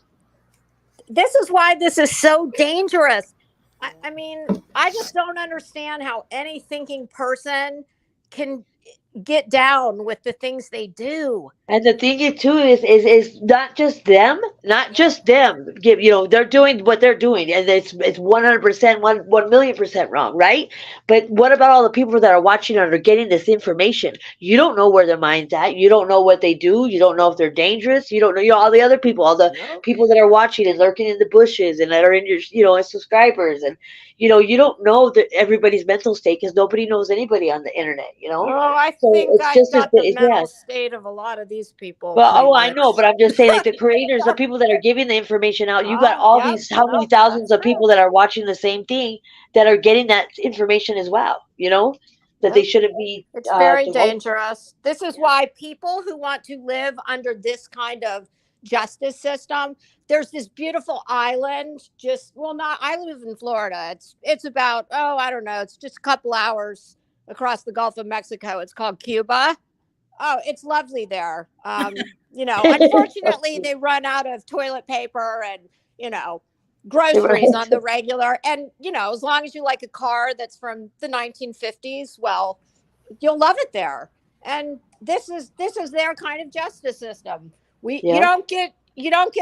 this is why this is so dangerous. I mean, I just don't understand how any thinking person can get down with the things they do. And the thing is too is not just them, they're doing what they're doing, and it's 100%, 1,000,000% wrong, right? But what about all the people that are watching and are getting this information? You don't know where their mind's at. You don't know what they do. You don't know if they're dangerous. You don't know, all the other people, all the people that are watching and lurking in the bushes and that are in your, as subscribers, and you don't know that everybody's mental state because nobody knows anybody on the internet. Oh, I So think it's I just got as the mental yeah. state of a lot of these people. Well, pretty I know, much. but I'm just saying, like the creators, the people that are giving the information out, you got all Yep, these, how many thousands of people that are watching the same thing that are getting that information as well, that they shouldn't be. It's very divulging. dangerous. This is why people who want to live under this kind of justice system, there's this beautiful island, I live in Florida. It's about, I don't know, it's just a couple hours across the Gulf of Mexico. It's called Cuba. Oh, it's lovely there. Unfortunately, they run out of toilet paper and, groceries on the regular. And, as long as you like a car that's from the 1950s, well, you'll love it there. And this is their kind of justice system. You don't get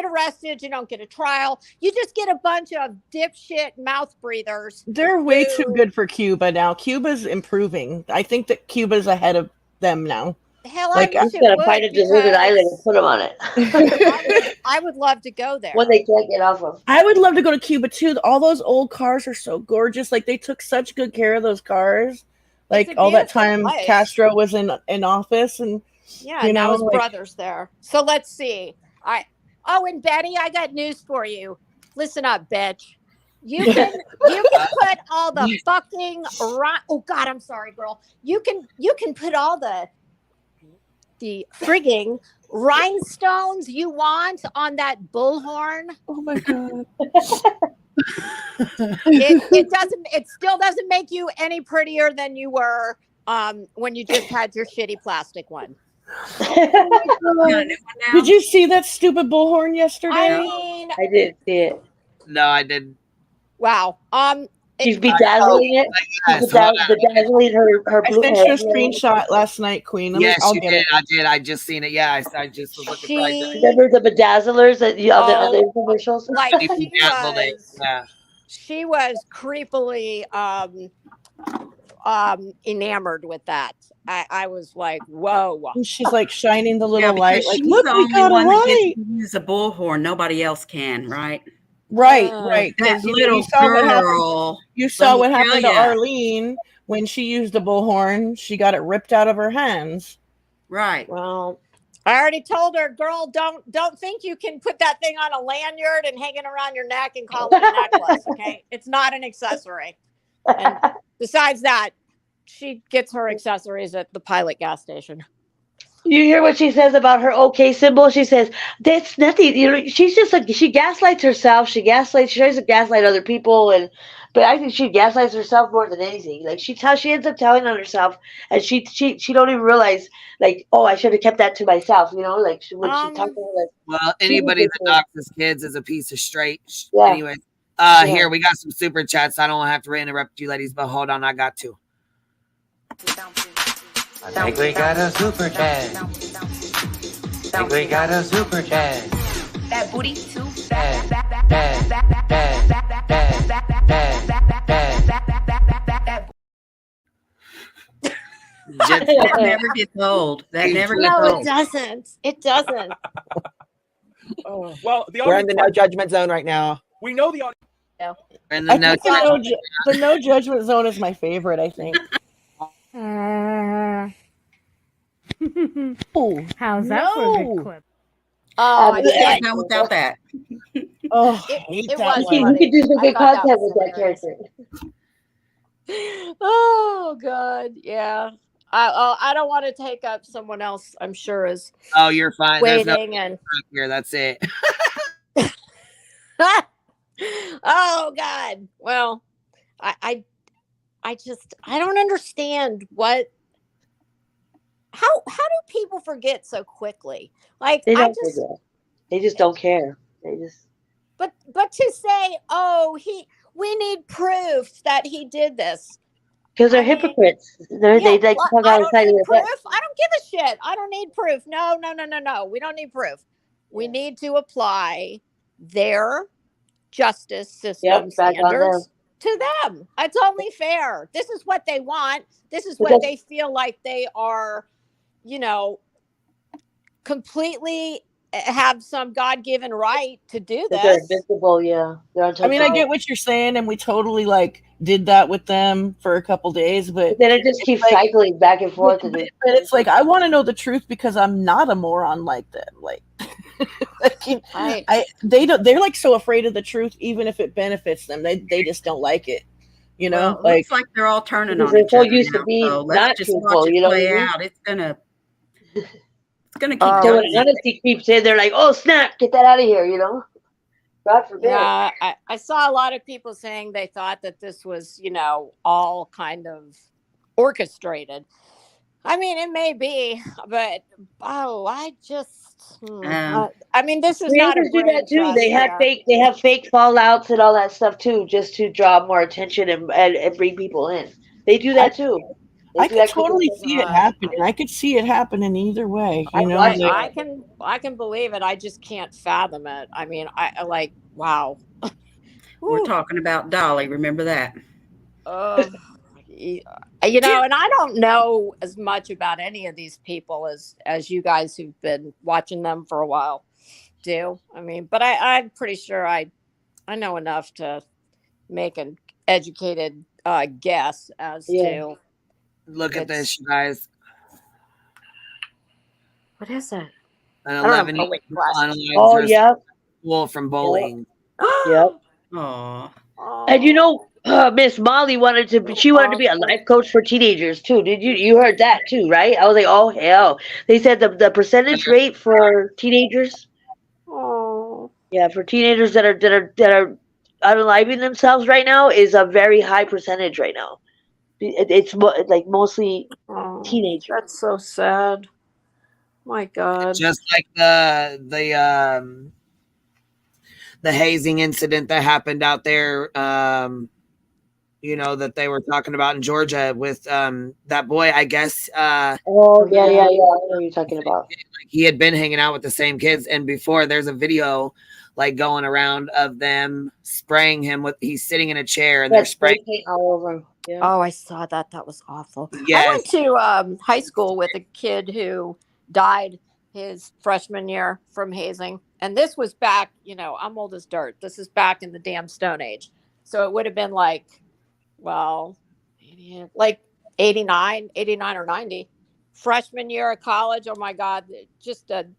arrested, you don't get a trial. You just get a bunch of dipshit mouth breathers. They're way too good for Cuba now. Cuba's improving. I think that Cuba's ahead of them now. Hell, I wish it would, find a deserted island and put them on it. I would love to go there. When they can't get off of. I would love to go to Cuba too. All those old cars are so gorgeous. Like they took such good care of those cars. Like all that time place. Castro was in office, and now his brother's there. So let's see. And Betty, I got news for you. Listen up, bitch. You can put all the fucking oh God, I'm sorry, girl. You can put all the frigging rhinestones you want on that bullhorn. Oh my God. It still doesn't make you any prettier than you were when you just had your shitty plastic one. Did you see that stupid bullhorn yesterday? I didn't see it. No, I didn't. Wow. She's bedazzling it. She's bedazzling her blue. I sent you a screenshot last night, Queen. Yes, you did. I did. I just seen it. Yeah, I just was looking for it. Remember the bedazzlers that the other commercials? Like Yeah. She was creepily enamored with that. I was like, whoa. And she's like shining the little light. Like, she's look, the we only got a one that light. gets to use a bullhorn. Nobody else can, right? Right. That You little girl. You saw what happened to ya. Arlene when she used the bullhorn. She got it ripped out of her hands. Right. Well, I already told her, girl, don't think you can put that thing on a lanyard and hang it around your neck and call it a necklace. Okay, it's not an accessory. And besides that, she gets her accessories at the Pilot gas station. You hear what she says about her OK symbol? She says, that's nothing. She's just like, she gaslights herself. She tries to gaslight other people. But I think she gaslights herself more than anything. Like she ends up telling on herself, and she don't even realize, like, oh, I should have kept that to myself. Like when she talks to her. Well, anybody that doxes kids is a piece of straight. Yeah. Anyway, here we got some super chats. I don't have to interrupt you, ladies, but hold on, I got to. I think we got a super chat. I think we got a super chat. That booty too. That never gets old. That never gets old. It doesn't. It doesn't. Well, the We're in the no judgment zone right now. We know the audience. And I think the no judgment zone is my favorite, I think. Oh, how's that for a good clip? Oh, I can't go without that. Oh, I hate that You one. could do some good content with that character. Oh God, yeah. I don't want to take up someone else. I'm sure is. Oh, you're fine. There's Waiting no and here. That's it. oh God. Well, I don't understand what. How do people forget so quickly? Like They don't forget. They just don't care. They just. But to say, oh, we need proof that he did this. Because they're hypocrites. They like to talk I outside don't of need their proof. neck. I don't give a shit. I don't need proof. No. We don't need proof. We need to apply their justice system Back on them. standards to them. It's only fair. This is what they want. This is But what they feel like they are, completely have some God-given right to do That they're this. invincible, yeah. They're I mean, I untouchable. get what you're saying, and we totally like did that with them for a couple days, but then it just keeps cycling back and forth. But it's like I want to know the truth because I'm not a moron like them. Like, they're like so afraid of the truth, even if it benefits them. They just don't like it. You know, Well, it looks like they're all turning because on they're each so other used to now. being So not let's just truthful, watch it you know what play I mean? out. It's gonna keep So going. when honesty creeps in, they're like, "Oh snap, get that out of here!" You know. God forbid. Yeah, I saw a lot of people saying they thought that this was, all kind of orchestrated. I mean, it may be, but I just, I mean, this is not a Creators do brain that too. They trust. have fake fallouts and all that stuff too, just to draw more attention and bring people in. They do that too. They I do could that totally see it happening. I could see it happening either way. You know, I can believe it. I just can't fathom it. I mean, I like, wow. We're talking about Dolly. Remember that? And I don't know as much about any of these people as you guys who've been watching them for a while do. I mean, but I'm pretty sure I know enough to make an educated guess as to. Look at this, you guys. What is it? An 11-year-old Oh yeah. School from bullying. Yep. Aww. And Miss Molly wanted to be a life coach for teenagers too. Did you heard that too, right? I was like, oh hell. They said the percentage rate for teenagers. Oh. Yeah, for teenagers that are unaliving themselves right now is a very high percentage right now. It's like mostly teenagers. That's so sad. My God. Just like the hazing incident that happened out there, that they were talking about in Georgia with that boy, I guess. Oh, yeah. I know what you're talking about. He had been hanging out with the same kids, and before there's a video like going around of them spraying him he's sitting in a chair and they're spraying all over him. Yeah. Oh, I saw that. That was awful. Yes. I went to high school with a kid who died his freshman year from hazing. And this was back, I'm old as dirt. This is back in the damn Stone Age. So it would have been like 89 or 90. Freshman year of college. Oh my God. Just an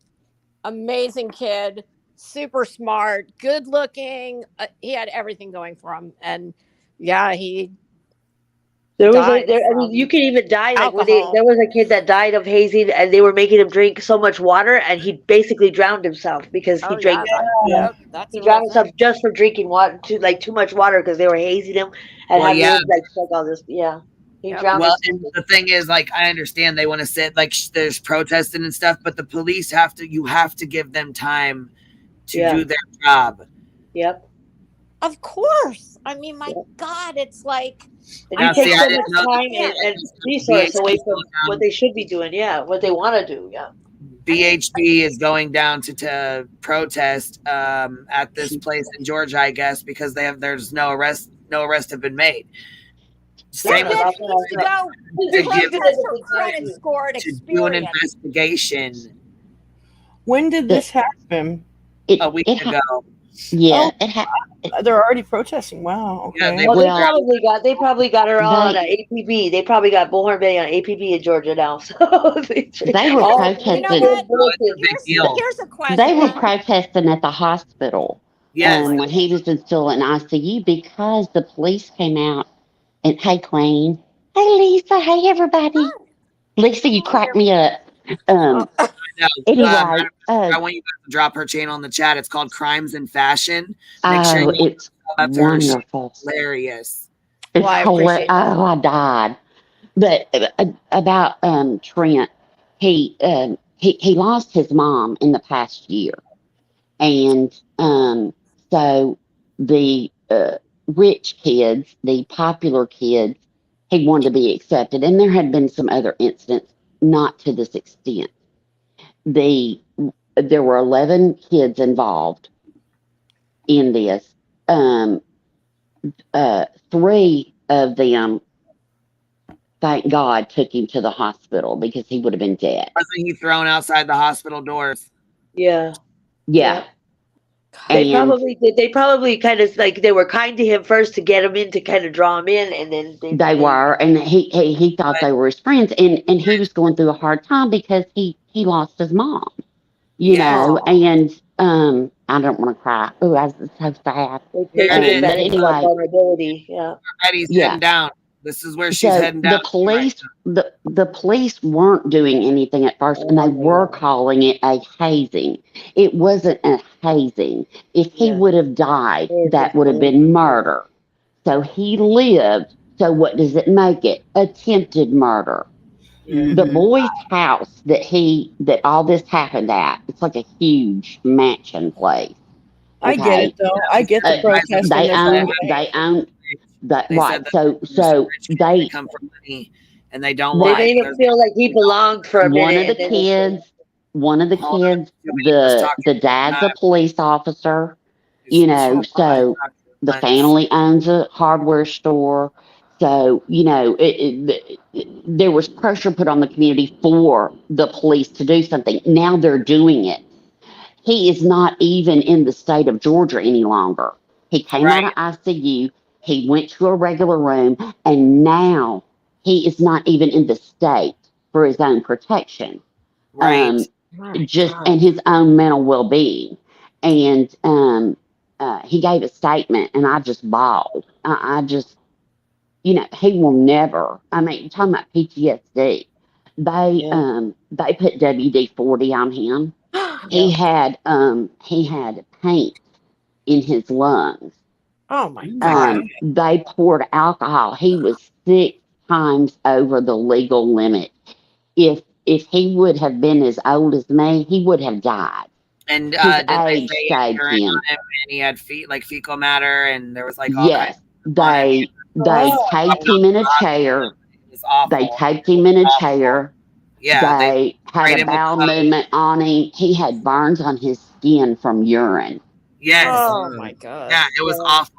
amazing kid. Super smart, good looking. He had everything going for him. And yeah, he There was you can even die like when there was a kid that died of hazing and they were making him drink so much water and he basically drowned himself because he drank. He drowned himself just for drinking too much water because they were hazing him and having him all this. Yeah, he drowned. Well, and the thing is, like, I understand they want to sit there's protesting and stuff, but the police you have to give them time to do their job. Yep. Of course. I mean, my God, it's like you take so much time and resource away from what they should be doing. Yeah, what they want to do. Yeah. BHB is going down to protest at this place in Georgia, I guess, because there's no arrests have been made. Same with to do an investigation. When did this happen? A week ago. Yeah, they're already protesting. Wow. Okay. Yeah, they probably got her on APB. They probably got Bullhorn Bay on APB in Georgia now. So they were protesting. Here's a question. They were protesting at the hospital when he was still in ICU because the police came out and, hey, Queen. Hey, Lisa. Hey, everybody. Lisa, you cracked me up. Anyway, I want you guys to drop her channel in the chat. It's called Crimes in Fashion. Make sure it's wonderful. Hilarious. It's hilarious. Oh, I died. But about Trent, he lost his mom in the past year, and so the rich kids, the popular kids, he wanted to be accepted. And there had been some other incidents, not to this extent. There were 11 kids involved in this. 3 of them, thank God, took him to the hospital because he would have been dead. Wasn't he thrown outside the hospital doors? Yeah. Yeah. They probably kind of like they were kind to him first to get him in, to kind of draw him in, and then They were, and he thought they were his friends, and he was going through a hard time because he lost his mom, you know, and I don't want to cry. Oh, I was so sad. They take But advantage of anyway, vulnerability. Yeah. Eddie's Yeah. heading down. This is where she's so heading down. the police weren't doing anything at first, and they were calling it a hazing. It wasn't a hazing. If he would have died, that would have been murder. So he lived. So what does it make it? Attempted murder. The boy's house that all this happened at, it's like a huge mansion place. I get it though. I get the protesting. They owned that, right. So they come from money, and they don't They like. made him feel like he belonged for a minute. One of the kids, the dad's a police officer, you know, so the family owns a hardware store. So, you know, there was pressure put on the community for the police to do something. Now they're doing it. He is not even in the state of Georgia any longer. He came out of ICU. He went to a regular room, and now he is not even in the state for his own protection. And his own mental well-being. And he gave a statement, and I just bawled. I just, you know, he will never. I mean, talking about PTSD, they put WD-40 on him. He had paint in his lungs. Oh my God. They poured alcohol. He was 6 times over the legal limit. If he would have been as old as me, he would have died. And His did they age say saved urine him. on him, and he had fecal matter, and there was like all Yes, kinds they taped him in a chair. They taped him in a chair. Yeah, they had sprayed a him with bowel Coke. movement on him. He had burns on his skin from urine. Yes. Oh my God. Yeah, it was awful.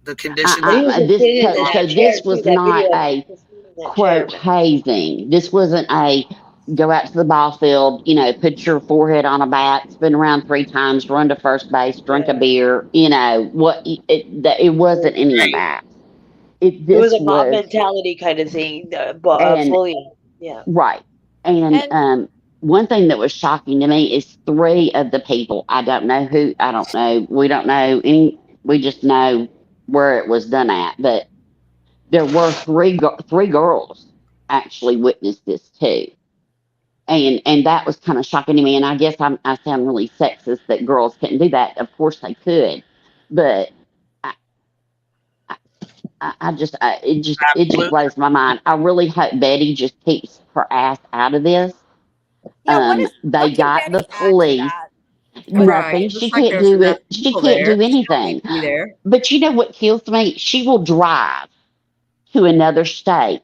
The condition. This was not a quote hazing. This wasn't a go out to the ball field, you know, put your forehead on a bat, spin around 3 times, run to first base, drink a beer. You know what? It wasn't any of that. It was a mob mentality kind of thing. Bullying. Yeah. Right. And one thing that was shocking to me is 3 of the people. I don't know who. I don't know. We don't know any. We just know where it was done at. But there were 3 girls actually witnessed this too. And that was kind of shocking to me. And I guess I sound really sexist that girls couldn't do that. Of course they could, but it just blows my mind. I really hope Betty just keeps her ass out of this. They got the police. Nothing. She can't do it. She can't do anything. But you know what kills me? She will drive to another state.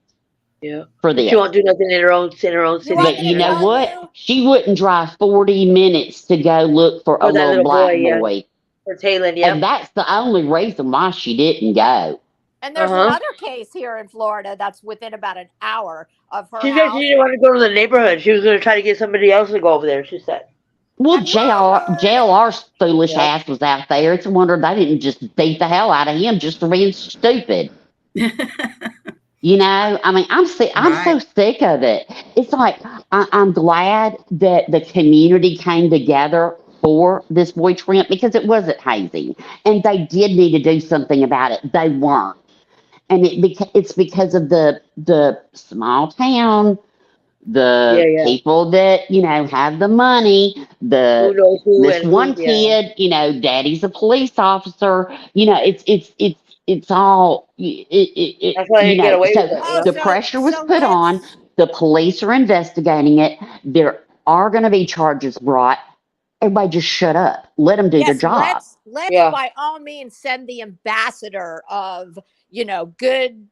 Yeah. For this. She won't do nothing in her own city. But you know what? She wouldn't drive 40 minutes to go look for a little black boy. For Taylor, yeah. And that's the only reason why she didn't go. And there's another case here in Florida that's within about an hour of her She house. said she didn't want to go to the neighborhood. She was going to try to get somebody else to go over there, she said. Well, JLR's foolish ass was out there. It's a wonder they didn't just beat the hell out of him just for being stupid. You know, I mean, I'm so sick of it. It's like I'm glad that the community came together for this boy Trent because it wasn't hazing, and they did need to do something about it. They weren't, and it's because of the small town, people that you know have the money. This one kid, you know, daddy's a police officer. You know, it's all that's why you get know. away So with it. the pressure was put on. The police are investigating it. There are going to be charges brought. Everybody just shut up. Let them do their job. Let's by all means send the ambassador of, you know, good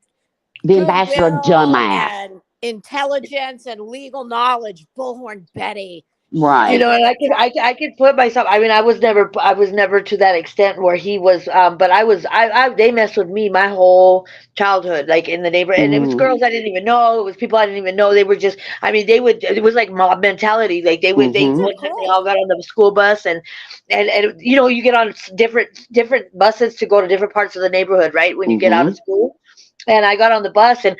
The ambassador, dumbass. and intelligence and legal knowledge, bullhorn Betty. Right. You know, and I could put myself. I mean, I was never to that extent where he was. But they messed with me my whole childhood, like in the neighborhood, and it was girls I didn't even know. It was people I didn't even know. They were just. I mean, they would. It was like mob mentality. Like they would. They one time they all got on the school bus, and you know, you get on different buses to go to different parts of the neighborhood, right? When you get out of school. And I got on the bus, and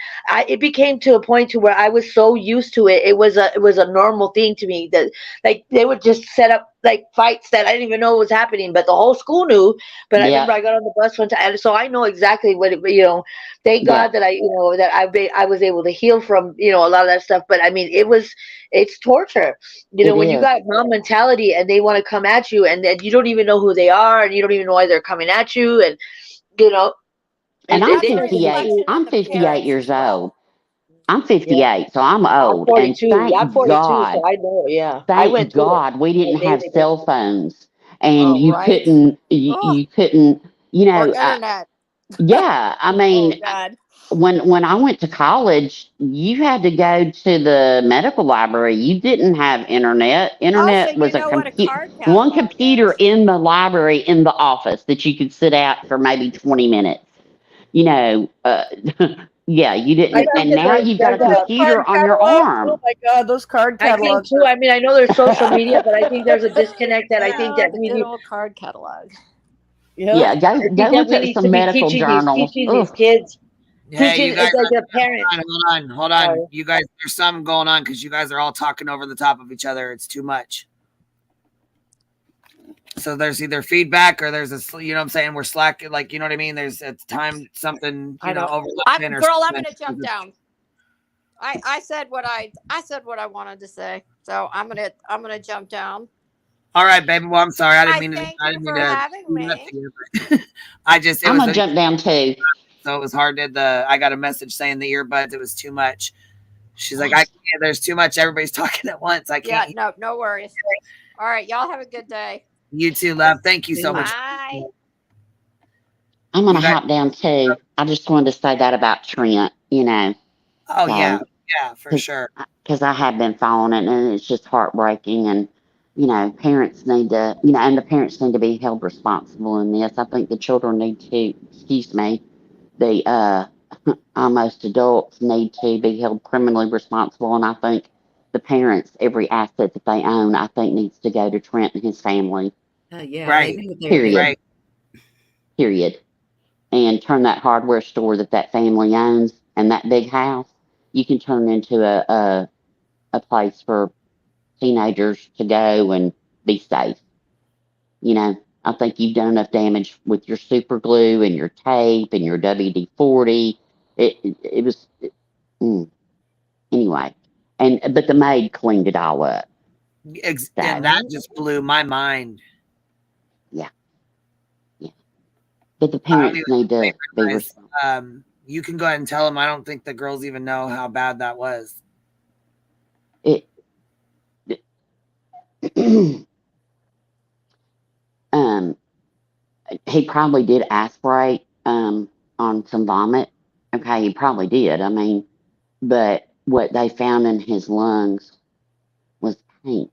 it became to a point to where I was so used to it. It was a normal thing to me that like they would just set up like fights that I didn't even know was happening, but the whole school knew. But I remember I got on the bus one time, and so I know exactly what you know. Thank God that I was able to heal from a lot of that stuff. But I mean, it's torture. You know, when you got mom mentality and they want to come at you, and then you don't even know who they are, and you don't even know why they're coming at you, and you know. And I'm 58. I'm 58 years old. I'm 58, so I'm old. I'm 42. And thank I'm 42, God, so I know. Yeah, I thank went through God we didn't have amazing. cell phones, and you couldn't, you couldn't, Or internet. yeah. I mean, when I went to college, you had to go to the medical library. You didn't have internet. Internet was one computer in the library in the office that you could sit at for maybe 20 minutes. You know, yeah, you didn't. And now you've got a computer on your arm. Oh my God, those card I think catalogs. too. I mean, I know there's social media, but I think there's a disconnect that I think that the we good need. old card catalog. Yeah, go look we at need some to be medical journals. teaching these kids. Hey, Teaching you guys, like the parents. Hold on. You guys, there's something going on because you guys are all talking over the top of each other. It's too much. So there's either feedback or there's you know what I'm saying? We're slacking, like, you know what I mean? There's it's time something, overlapping. Girl, I'm gonna jump down. I said what I wanted to say. So I'm gonna jump down. All right, baby. Well, I'm sorry. I didn't mean to. Thank you for having me. I just. I'm gonna jump down too. So it was hard to I got a message saying the earbuds. It was too much. She's like, there's too much. Everybody's talking at once. I can't. Yeah, no worries. All right, y'all have a good day. You too, love. Thank you so much. Bye. I'm gonna hop down too. I just wanted to say that about Trent. You know. Oh yeah, for sure. Because I have been following it, and it's just heartbreaking. And parents need to, and the parents need to be held responsible in this. I think the children need to. Excuse me. The almost adults need to be held criminally responsible, and I think the parents, every asset that they own, I think needs to go to Trent and his family. Yeah, right. Period. Right. Period. And turn that hardware store that family owns and that big house, you can turn into a place for teenagers to go and be safe. I think you've done enough damage with your super glue and your tape and your WD-40. It was anyway. But the maid cleaned it all up. And that just blew my mind. Yeah. But the parents need to be responsible. You can go ahead and tell them. I don't think the girls even know how bad that was. He probably did aspirate on some vomit. Okay, he probably did. I mean, but what they found in his lungs was paint.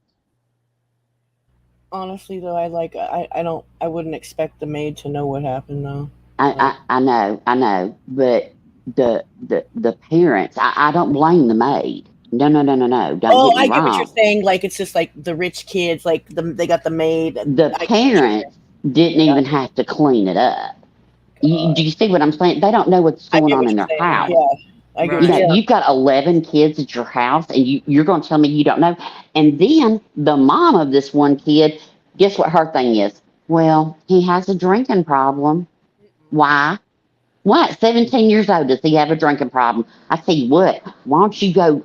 Honestly, though, I wouldn't expect the maid to know what happened, though. I know, but the parents, I don't blame the maid. No. Don't get me I get wrong. what you're saying. Like, it's just like the rich kids, like they got the maid. The parents didn't even have to clean it up. Do you see what I'm saying? They don't know what's going on in their house. Yeah, I agree. You've got 11 kids at your house, and you're going to tell me you don't know. And then the mom of this one kid, guess what her thing is? Well, he has a drinking problem. Why? What? 17 years old, does he have a drinking problem? I say, what? Why don't you go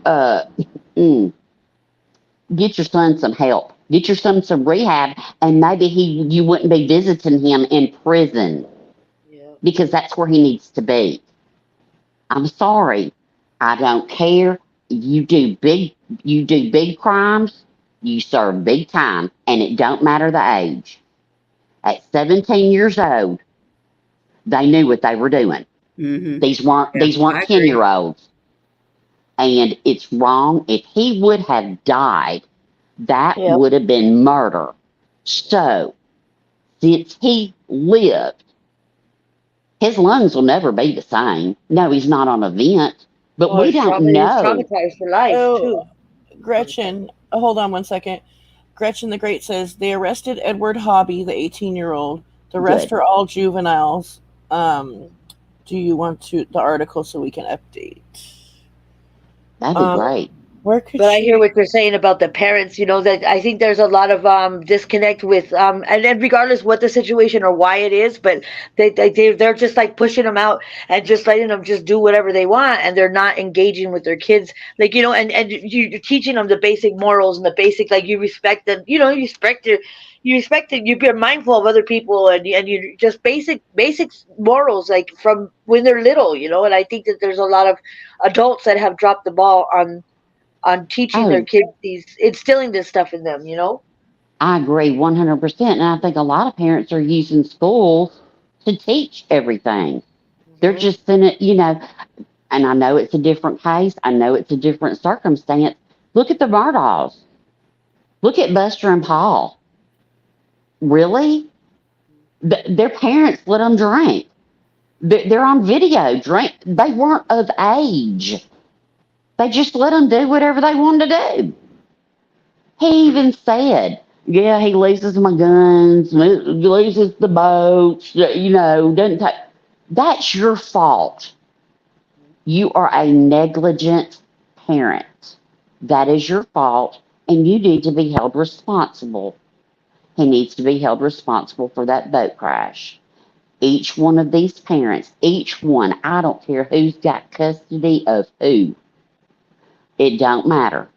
get your son some help? Get your son some rehab, and maybe you wouldn't be visiting him in prison. Because that's where he needs to be. I'm sorry. I don't care. You do big crimes, you serve big time, and it don't matter the age. At 17 years old, they knew what they were doing. Mm-hmm. These weren't Yeah, these I weren't agree. 10-year-olds. And it's wrong. If he would have died, that Yep. would have been murder. So, since he lived, his lungs will never be the same. No, he's not on a vent, but Oh, we he's don't he's know. traumatized for life Oh, too. Gretchen, hold on one second. Gretchen the Great says they arrested Edward Hobby, the 18-year-old. The rest Good. are all juveniles. Do you want the article so we can update? That'd be great. Where could But I she? hear what you're saying about the parents, that I think there's a lot of disconnect with and then regardless what the situation or why it is, but they're just like pushing them out and just letting them just do whatever they want, and they're not engaging with their kids, like and you're teaching them the basic morals and the basic, like, you respect them, you respect it, you be mindful of other people, and you just basic morals, like from when they're little, and I think that there's a lot of adults that have dropped the ball on teaching their Oh, kids instilling this stuff in them. I agree 100%. And I think a lot of parents are using schools to teach everything. They're Mm-hmm. just in it, and I know it's a different case. I know it's a different circumstance. Look at the Murdaughs. Look at Buster and Paul. Really? Their parents let them drink. They're on video. Drink. They weren't of age. They just let them do whatever they wanted to do. He even said, "Yeah, he loses my guns, loses the boats. Doesn't take." That's your fault. You are a negligent parent. That is your fault, and you need to be held responsible. He needs to be held responsible for that boat crash. Each one of these parents, each one, I don't care who's got custody of who, it don't matter.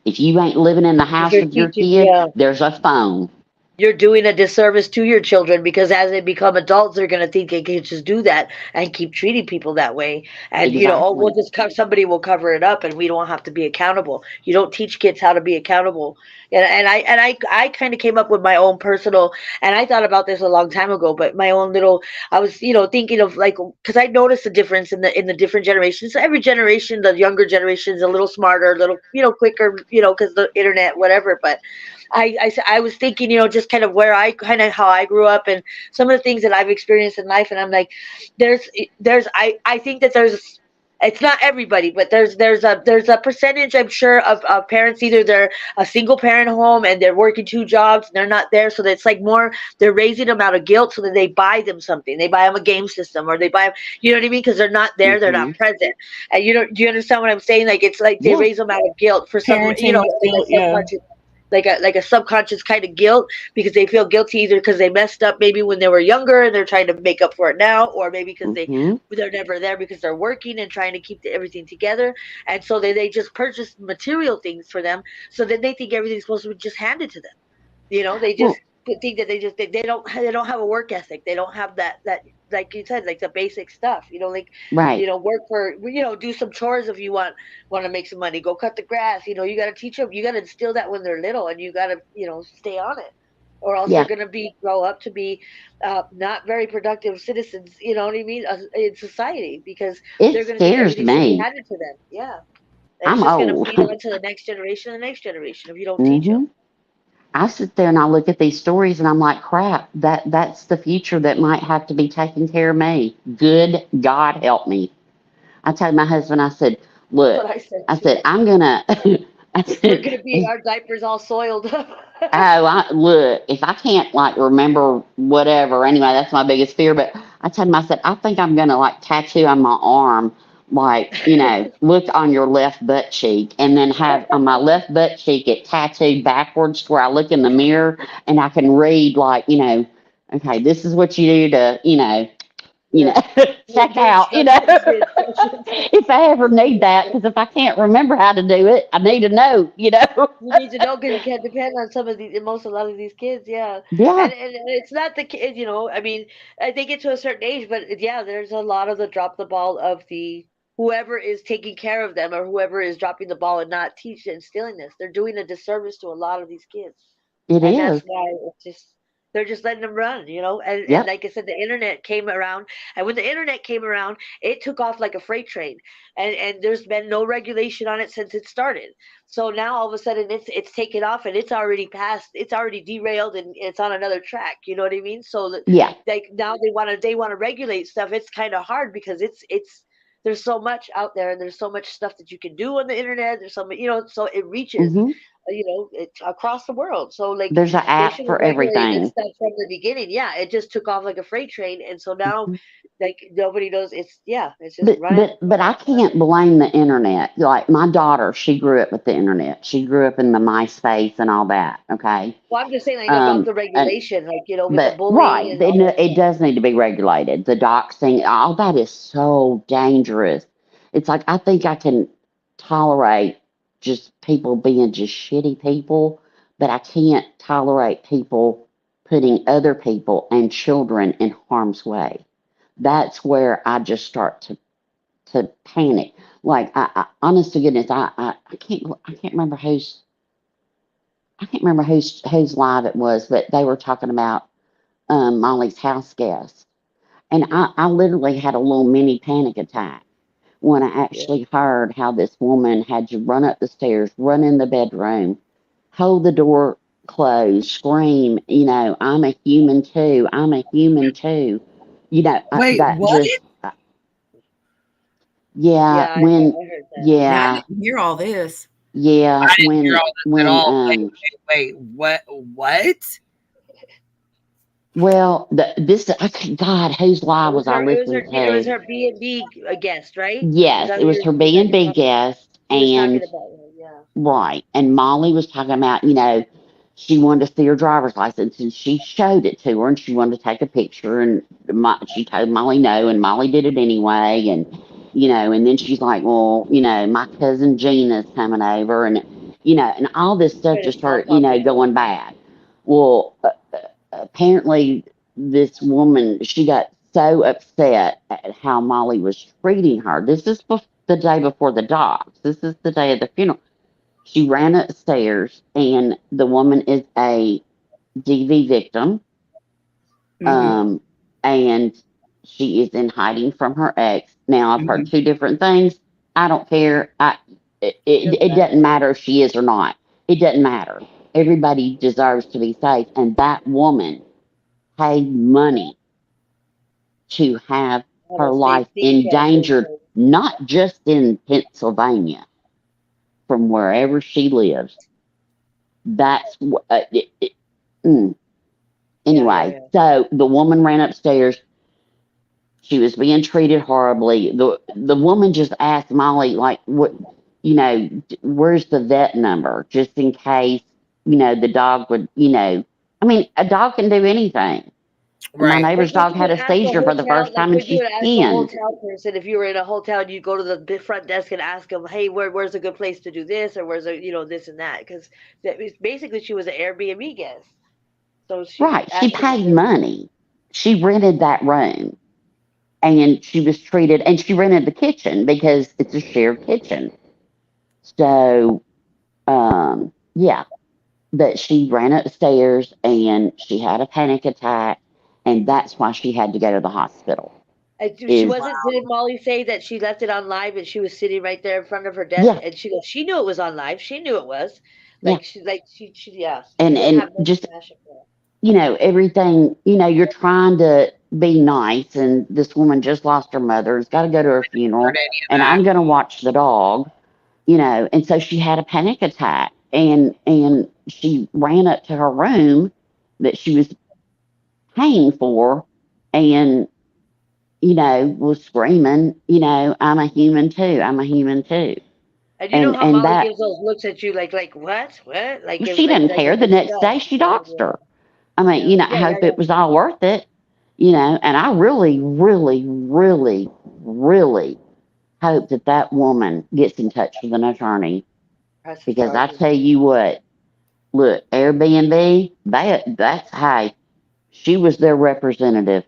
If you ain't living in the If house you're with your teaching, kid, yeah, there's a phone. you're doing a disservice to your children, because as they become adults, they're going to think they can just do that and keep treating people that way. And, oh, we'll Exactly. just somebody will cover it up and we don't have to be accountable. You don't teach kids how to be accountable. And I kind of came up with my own personal, and I thought about this a long time ago, but my own little, I was, thinking of, like, because I noticed the difference in the different generations. So every generation, the younger generation is a little smarter, a little, quicker, because the internet, whatever. But I was thinking, just kind of how I grew up and some of the things that I've experienced in life. And I'm like, I think that it's not everybody, but there's a percentage, I'm sure, of parents, either they're a single parent home and they're working two jobs and they're not there. So that's like more, they're raising them out of guilt so that they buy them something. They buy them a game system, or they buy them, you know what I mean? Because they're not there, they're Hmm. not present. And do you understand what I'm saying? Like, it's like they Yeah. raise them out of guilt for some, Parenting with like a guilt, yeah. subconscious, like a subconscious kind of guilt, because they feel guilty either because they messed up maybe when they were younger and they're trying to make up for it now, or maybe because Hmm. they're never there because they're working and trying to keep everything together, and so they just purchase material things for them, so then they think everything's supposed to be just handed to them. They just Well, think that they don't have a work ethic. They don't have that, like you said, like the basic stuff. Like, right. work for, do some chores if you want to make some money. Go cut the grass. You got to teach them. You got to instill that when they're little, and you got to stay on it, or else they're Yeah. gonna grow up to be not very productive citizens. You know what I mean? In society, because It they're gonna think scares everything's gonna be me. handed to them. Yeah, and it's I'm just gonna old. feed on to the next generation, and the next generation, if you don't teach them. Hmm. I sit there and I look at these stories and I'm like, crap, that's the future that might have to be taking care of me. Good God help me. I told my husband, I said, That's look, what I said I too. said, I'm gonna I We're said, gonna be our diapers all soiled. look, if I can't like remember whatever, anyway, that's my biggest fear. But I told him, I said, I think I'm gonna like tattoo on my arm, like, look on your left butt cheek, and then have on my left butt cheek it tattooed backwards to where I look in the mirror and I can read, like, okay, this is what you do to, Yeah. check The out, instructions, the instructions. if I ever need that, because if I can't remember how to do it, I need to know. You need to know, because it can depend on some of these, a lot of these kids, yeah. Yeah, And it's not the kid, I mean, they get to a certain age, but yeah, there's a lot of the drop the ball of the whoever is taking care of them, or whoever is dropping the ball and not teaching and stealing this. They're doing a disservice to a lot of these kids, it and that's is. why it's just. They're just letting them run, and Yep. like I said, the internet came around, and when the internet came around, it took off like a freight train, and there's been no regulation on it since it started. So now all of a sudden it's taken off, and it's already derailed, and it's on another track. You know what I mean? So Yeah. like now they want to regulate stuff. It's kind of hard because it's there's so much out there, and there's so much stuff that you can do on the internet. There's so much, so it reaches, Hmm. it's across the world. So like There's an they app should have for regulated everything. stuff from the beginning. Yeah, it just took off like a freight train, and so now Mhm. like nobody knows. It's just running. But I can't blame the internet. Like my daughter, she grew up with the internet. She grew up in the MySpace and all that. Okay. Well, I'm just saying like about the And regulation, like with the but bullying right, and all that it stuff. does need to be regulated. The doxing, all that is so dangerous. It's like I think I can tolerate just people being just shitty people, but I can't tolerate people putting other people and children in harm's way. That's where I just start to panic. Like honest to goodness, I can't remember whose live it was, but they were talking about Molly's house guest. And I literally had a little mini panic attack when I actually heard how this woman had to run up the stairs, run in the bedroom, hold the door closed, scream, I'm a human too. I'm a human too. Wait, That what? just, yeah, Yeah, I when, heard that. Yeah, I yeah, didn't hear all this. yeah, I didn't hear all this at all. Wait, what? well, God, whose lie was I listening It was to? her B&B guest, right? Is Yes, that it what was her you're talking B&B about? guest, She was talking and about her, yeah. right, and Molly was talking about, she wanted to see her driver's license, and she showed it to her, and she wanted to take a picture, and she told Molly no, and Molly did it anyway, and and then she's like, well, my cousin Gina's coming over, and and all this stuff Trying to just small started, talk her. going bad. Well, apparently this woman, she got so upset at how Molly was treating her. This is the day before the docs. This is the day of the funeral. She ran upstairs, and the woman is a DV victim, and she is in hiding from her ex. Now, I've heard two different things. I don't care. It doesn't matter if she is or not. It doesn't matter. Everybody deserves to be safe, and that woman paid money to have her life endangered, not just in Pennsylvania, from wherever she lives. That's what. Anyway, so the woman ran upstairs. She was being treated horribly. The woman just asked Molly, like, what, where's the vet number, just in case, the dog would, I mean, a dog can do anything. Right. My neighbor's dog had a seizure for the first time, and Like you she's would ask a 10. hotel person, if you were in a hotel and you go to the front desk and ask them, hey, where's a good place to do this, or where's this and that, because basically she was an Airbnb guest. So Right. She paid money. She rented that room, and she was treated, and she rented the kitchen because it's a shared kitchen. So, yeah, but she ran upstairs and she had a panic attack, and that's why she had to go to the hospital. She wasn't. Didn't Molly say that she left it on live and she was sitting right there in front of her desk, Yeah. and she knew it was on live. She knew it was. Yeah. She yeah. And just everything, you're trying to be nice, and this woman just lost her mother, has got to go to her funeral, and I'm going to watch the dog, and so she had a panic attack, and she ran up to her room that she was paying for, and was screaming, I'm a human too. I'm a human too. And you know how And Molly that gives those looks at you, like what? Like she didn't care. The next day she doxed her. I mean, I hope it was all worth it, and I really, really, really, really hope that woman gets in touch with an attorney, because I tell you what, look, Airbnb, that's, hey, she was their representative.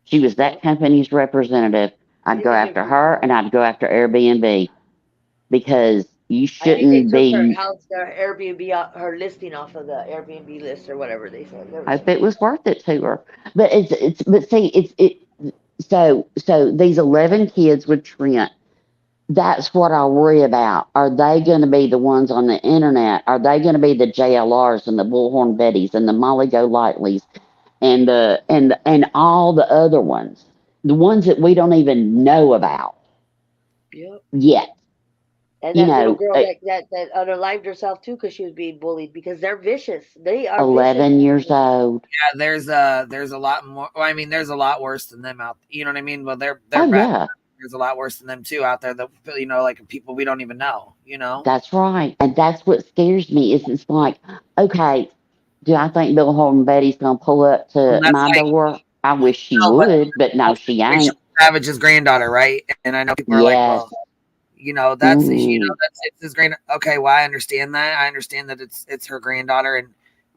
She was that company's representative. I'd go after her, and I'd go after Airbnb, because You I think they shouldn't took her be. house, her Airbnb, her listing off of the Airbnb list or whatever they said. Hope it was worth it to her. But but see, so these 11 kids with Trent, that's what I worry about. Are they going to be the ones on the internet? Are they going to be the JLRs and the Bullhorn Bettys and the Molly Golightly's and and all the other ones, the ones that we don't even know about Yep. yet? And You that little know, girl that unalived herself too because she was being bullied because they're vicious. They are 11 vicious. years old. Yeah, there's a lot more. Well, I mean, there's a lot worse than them out. You know what I mean? Well, they're Oh bad. yeah, There's a lot worse than them too out there. That like people we don't even know. You know? that's right. And that's what scares me. Is it's like, okay, do I think Bill Holden Betty's gonna pull up Well, to that's my like door? I wish she no, but would, but no, she Rachel ain't. Savage's granddaughter, right? And I know people are like, Yes. well, that's Mm. that's it's his grand. Okay, well, I understand that. I understand that it's her granddaughter, and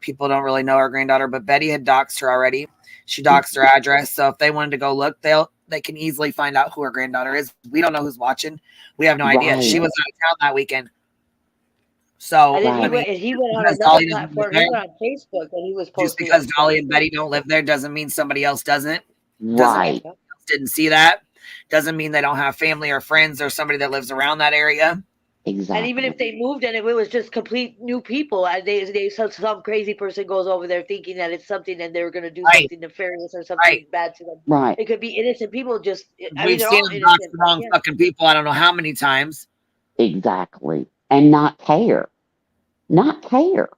people don't really know her granddaughter. But Betty had doxed her already. She doxed her address, so if they wanted to go look, they can easily find out who her granddaughter is. We don't know who's watching. We have no idea. She Right. was out of town that weekend. So And then I mean, he went on because another Dolly doesn't live platform. He there, went on Facebook and he was just posting because stuff. Dolly and Betty don't live there doesn't mean somebody else doesn't. Doesn't mean Right. somebody else didn't see that. Doesn't mean they don't have family or friends or somebody that lives around that area. And even if Exactly. they moved and if it was just complete new people, some crazy person goes over there thinking that it's something and they're going to do Right. something nefarious or something Right. bad to them. Right. It could be innocent people. Just I mean, We've they're seen all them dox innocent. the wrong Yeah. fucking people. I don't know how many times. Exactly. And not care. Not care.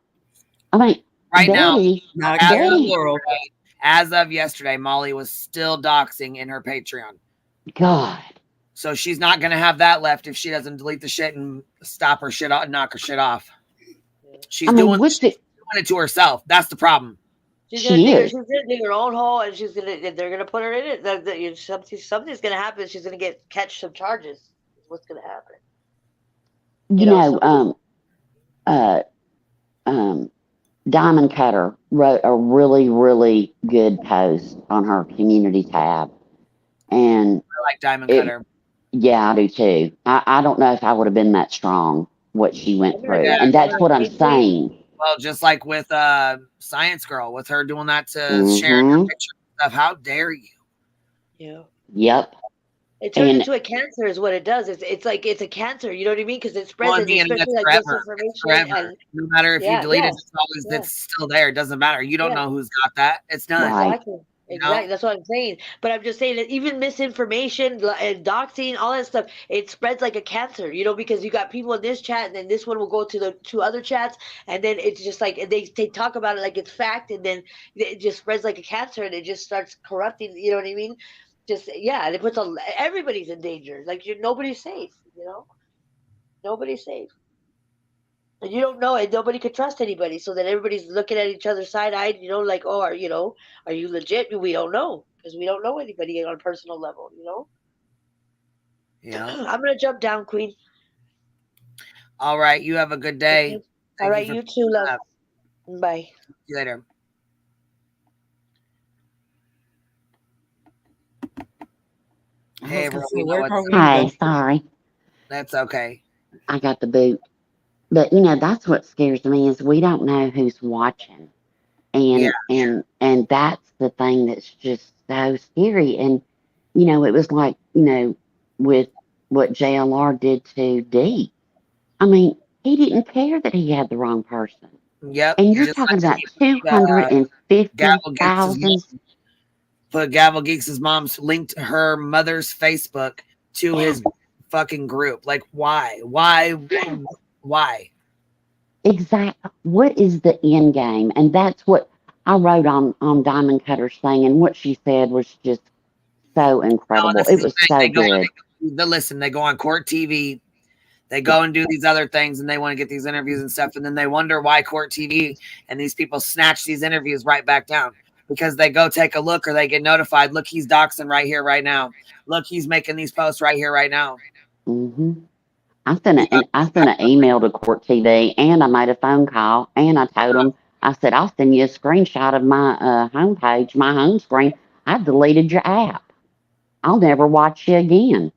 I mean, Right now, Betty, Not care in the Betty, world. as of yesterday, Molly was still doxing in her Patreon. God. So she's not going to have that left if she doesn't delete the shit and stop her shit off, knock her shit off. She's I mean, doing what's it? it to herself. That's the problem. She's She gonna dig her. is. She's gonna dig her own hole, and they're gonna put her in it. Something's gonna happen. She's gonna catch some charges. Is what's gonna happen. You know, Diamond Cutter wrote a really, really good post on her community tab. And I like Diamond Cutter. Yeah, I do too. I don't know if I would have been that strong what she went through. And that's what I'm saying. Well, just like with Science Girl, with her doing that to sharing her Mm-hmm. picture and stuff. How dare you? Yeah. Yep. It turns And into a cancer, is what it does. It's like it's a cancer. You know what I mean? Because it spreads, Well, and the especially internet's like forever. disinformation. Forever. And No matter if you delete it, it's always yeah. it's still there. It doesn't matter. You don't Yeah. know who's got that. It's done. Exactly. You Exactly. know? That's what I'm saying. But I'm just saying that even misinformation and doxing, all that stuff, it spreads like a cancer, because you got people in this chat and then this one will go to the two other chats and then it's just like they talk about it like it's fact and then it just spreads like a cancer and it just starts corrupting, you know what I mean? Just and it puts everybody's in danger. Like nobody's safe, Nobody's safe. And you don't know it. Nobody could trust anybody. So that everybody's looking at each other side-eyed, like, oh, are you legit? We don't know because we don't know anybody on a personal level, Yeah. I'm going to jump down, Queen. All right. You have a good day. Okay. All right. You too, love. Bye. See you later. Hey, everyone. Hi, sorry. That's okay. I got the boot. But that's what scares me is we don't know who's watching. And and that's the thing that's just so scary. And it was like, with what JLR did to D. I mean, he didn't care that he had the wrong person. Yep. And you're talking about 250,000. But Gavel Geeks' mom's linked her mother's Facebook to his fucking group. Like, why? Why? Exactly. What is the end game? And that's what I wrote on Diamond Cutter's thing. And what she said was just so incredible. It was so good. They go on Court TV. They go and do these other things and they want to get these interviews and stuff. And then they wonder why Court TV and these people snatch these interviews right back down because they go take a look or they get notified. Look, he's doxing right here, right now. Look, he's making these posts right here, right now. Mm-hmm. I sent an email to Court TV and I made a phone call and I told them, I said, I'll send you a screenshot of my homepage, my home screen. I deleted your app. I'll never watch you again.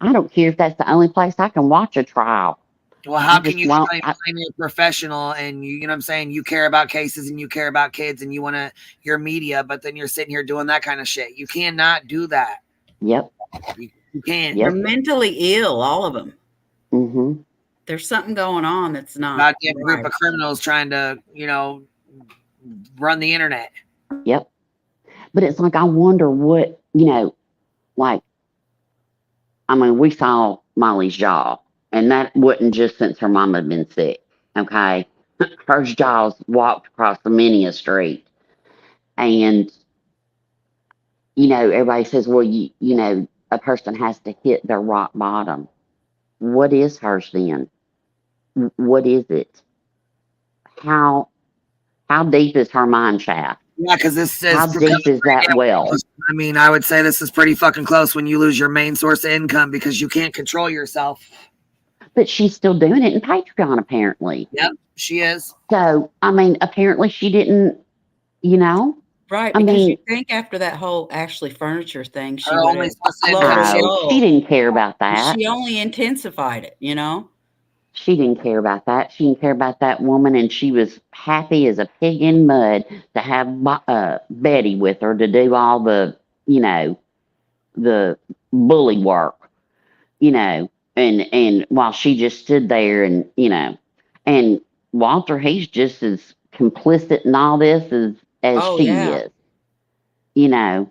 I don't care if that's the only place I can watch a trial. Well, how can you claim you're a professional and you know what I'm saying? You care about cases and you care about kids and you're media, but then you're sitting here doing that kind of shit. You cannot do that. Yep. You can't. They're mentally ill, all of them. Mm-hmm. There's something going on that's not Goddamn right. group of criminals trying to, run the internet. Yep. But it's like, I wonder what, like, I mean, we saw Molly's jaw, and that wasn't just since her mama had been sick. Okay. Her jaws walked across the many a street. And, everybody says, well, a person has to hit their rock bottom. What is hers then? What is it? How deep is her mine shaft? Yeah, because this says how deep is that well? I mean, I would say this is pretty fucking close when you lose your main source of income because you can't control yourself. But she's still doing it in Patreon, apparently. Yep, she is. So, I mean, apparently she didn't, Right, I because mean, you think after that whole Ashley Furniture thing, she Her would only have oh, she didn't care about that. She only intensified it, She didn't care about that. She didn't care about that woman, and she was happy as a pig in mud to have Betty with her to do all the, the bully work, and while she just stood there and, and Walter, he's just as complicit in all this as Oh, she yeah. is,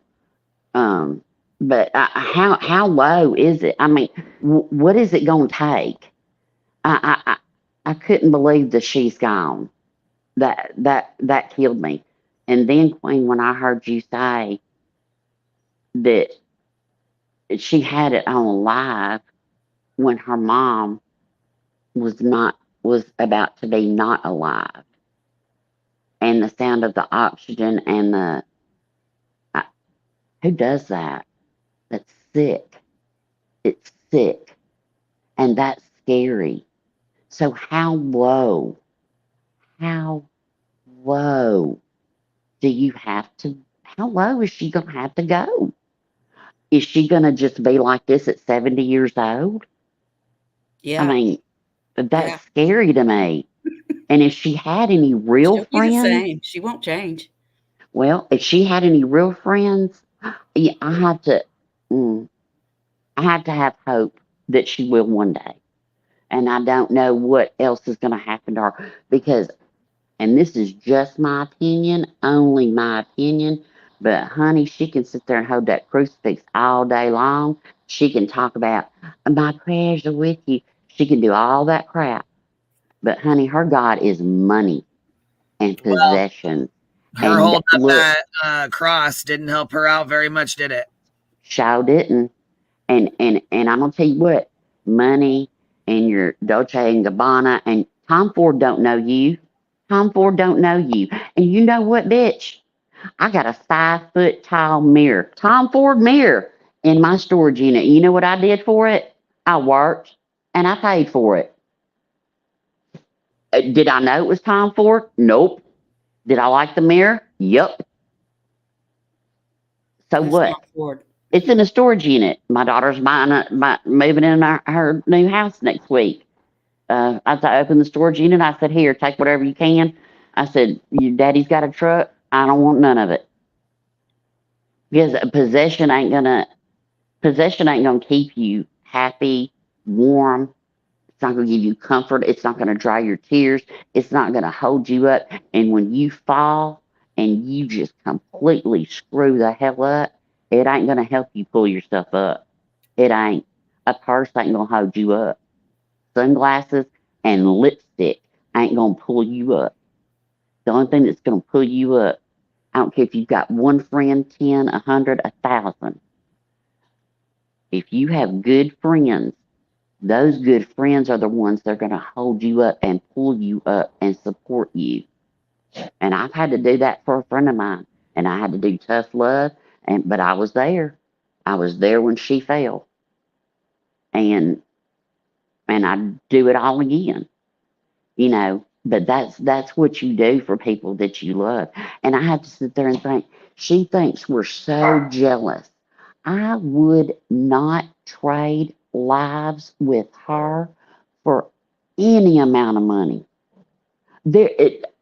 but how low is it? I mean, what is it going to take? I couldn't believe that she's gone. That killed me. And then, Queen, when I heard you say that she had it on live when her mom was about to be not alive, and the sound of the oxygen and who does that? That's sick. It's sick, and that's scary. So how low do you have to, how low is she going to have to go? Is she going to just be like this at 70 years old? Yeah. I mean, that's scary to me. And if she had any real She'll be the friends, same. She won't change. well, if she had any real friends, yeah, I have to have hope that she will one day. And I don't know what else is going to happen to her because, and this is just my opinion, only my opinion, but honey, she can sit there and hold that crucifix all day long. She can talk about, my prayers are with you. She can do all that crap. But honey, her God is money and possession. Her holding up that cross didn't help her out very much, did it? Sure didn't. And I'm gonna tell you what, money and your Dolce and Gabbana, and Tom Ford don't know you. Tom Ford don't know you. And you know what, bitch? I got a 5-foot tall mirror, Tom Ford mirror, in my storage unit. You know what I did for it? I worked and I paid for it. Did I know it was Tom Ford? Nope. Did I like the mirror? Yep. So That's what? not Ford. It's in a storage unit. My daughter's moving in her new house next week. I opened the storage unit. I said, here, take whatever you can. I said, your daddy's got a truck. I don't want none of it. Because possession ain't gonna keep you happy, warm. It's not gonna give you comfort. It's not gonna dry your tears. It's not gonna hold you up. And when you fall and you just completely screw the hell up, it ain't gonna help you pull yourself up. It ain't. A purse ain't gonna hold you up. Sunglasses and lipstick ain't gonna pull you up. The only thing that's gonna pull you up, I don't care if you've got one friend, 10, 100, 1,000. If you have good friends, those good friends are the ones that are going to hold you up and pull you up and support you. And I've had to do that for a friend of mine. And I had to do tough love, but I was there. I was there when she fell. And I'd do it all again. But that's what you do for people that you love. And I have to sit there and think, she thinks we're so jealous. I would not trade lives with her for any amount of money.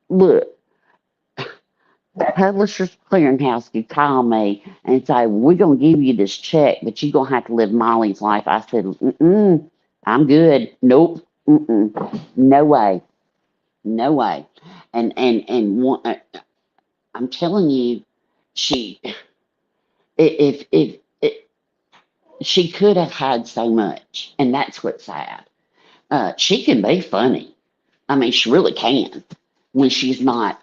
Look, Publishers Clearinghouse could call me and say, we're going to give you this check, but you're going to have to live Molly's life. I said, I'm good. Nope. No way. No way. And one, I'm telling you, if she could have had so much, and that's what's sad. She can be funny. I mean, she really can when she's not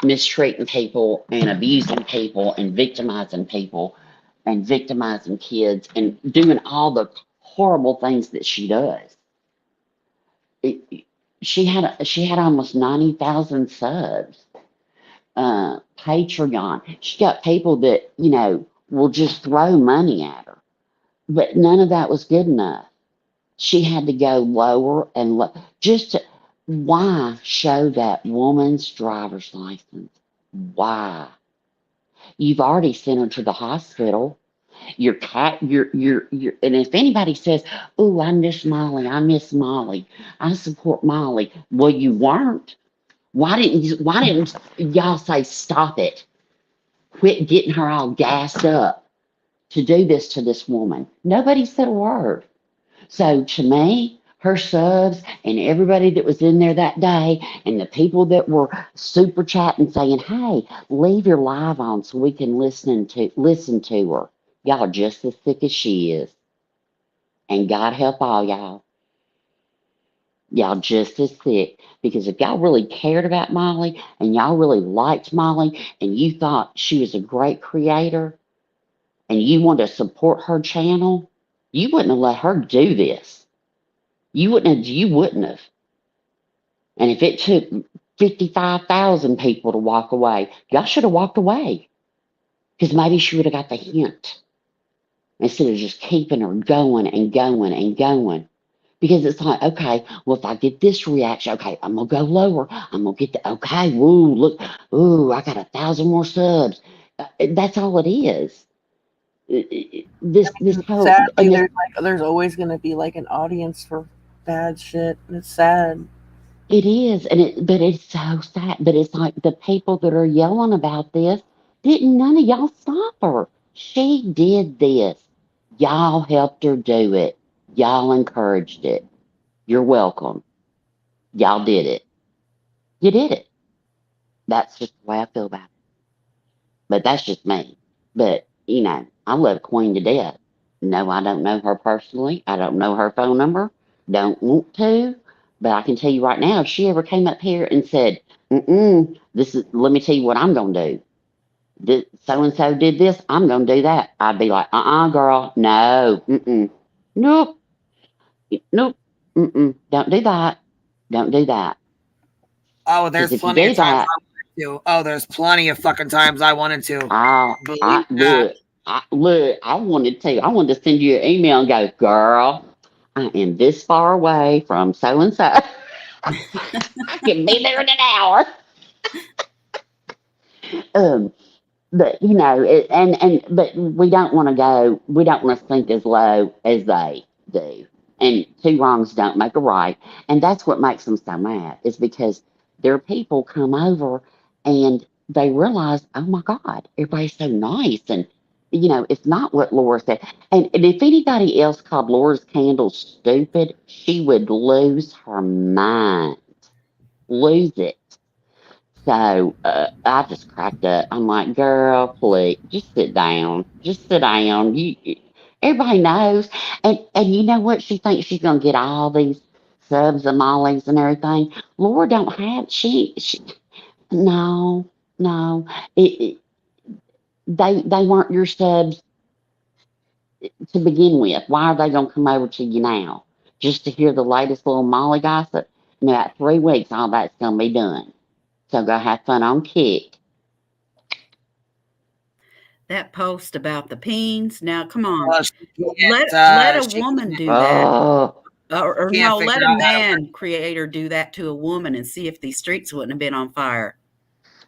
mistreating people and abusing people and victimizing people and victimizing kids and doing all the horrible things that she does. She had almost 90,000 subs. Patreon. She got people that will just throw money at her, but none of that was good enough. She had to go lower and just to, why show that woman's driver's license? Why? You've already sent her to the hospital. Your cat, and if anybody says, "Oh, I miss Molly. I miss Molly. I support Molly," well, you weren't. Why didn't y'all say stop it? Quit getting her all gassed up to do this to this woman. Nobody said a word. So to me, her subs and everybody that was in there that day and the people that were super chatting saying, hey, leave your live on so we can listen to her. Y'all just as sick as she is. And God help all y'all. Y'all just as sick. Because if y'all really cared about Molly and y'all really liked Molly and you thought she was a great creator and you want to support her channel, you wouldn't have let her do this. You wouldn't have. And if it took 55,000 people to walk away, y'all should have walked away. Because maybe she would have got the hint. Instead of just keeping her going and going and going. Because it's like, okay, well, if I get this reaction, okay, I'm going to go lower. I'm going to get okay, woo, look, ooh, I got 1,000 more subs. That's all it is. This whole, sadly, there's always going to be like an audience for bad shit. And it's sad. It is, but it's so sad. But it's like the people that are yelling about this, didn't none of y'all stop her? She did this. Y'all helped her do it. Y'all encouraged it. You're welcome. Y'all did it. You did it. That's just the way I feel about it. But that's just me. But, I love Queen to death. No, I don't know her personally. I don't know her phone number. Don't want to. But I can tell you right now, if she ever came up here and said, let me tell you what I'm going to do. So-and-so did this, I'm going to do that. I'd be like, girl, no, nope, nope, don't do that. Don't do that. Oh, there's plenty of times I wanted to. Oh, there's plenty of fucking times I wanted to. Look, I wanted to. I wanted to send you an email and go, girl, I am this far away from so-and-so. I can be there in an hour. But but we don't want to go. We don't want to sink as low as they do. And two wrongs don't make a right. And that's what makes them so mad. Is because their people come over and they realize, oh my God, everybody's so nice, and it's not what Laura said. And if anybody else called Laura's candles stupid, she would lose her mind, lose it. So I just cracked up. I'm like, girl, please, just sit down. Just sit down. Everybody knows. And you know what? She thinks she's going to get all these subs and mollies and everything. Laura don't have, no. They weren't your subs to begin with. Why are they going to come over to you now? Just to hear the latest little molly gossip? In about 3 weeks, all that's going to be done. So go have fun on Kick. That post about the peens. Now, come on. Let a woman do that. Or no, let a man creator do that to a woman and see if these streets wouldn't have been on fire.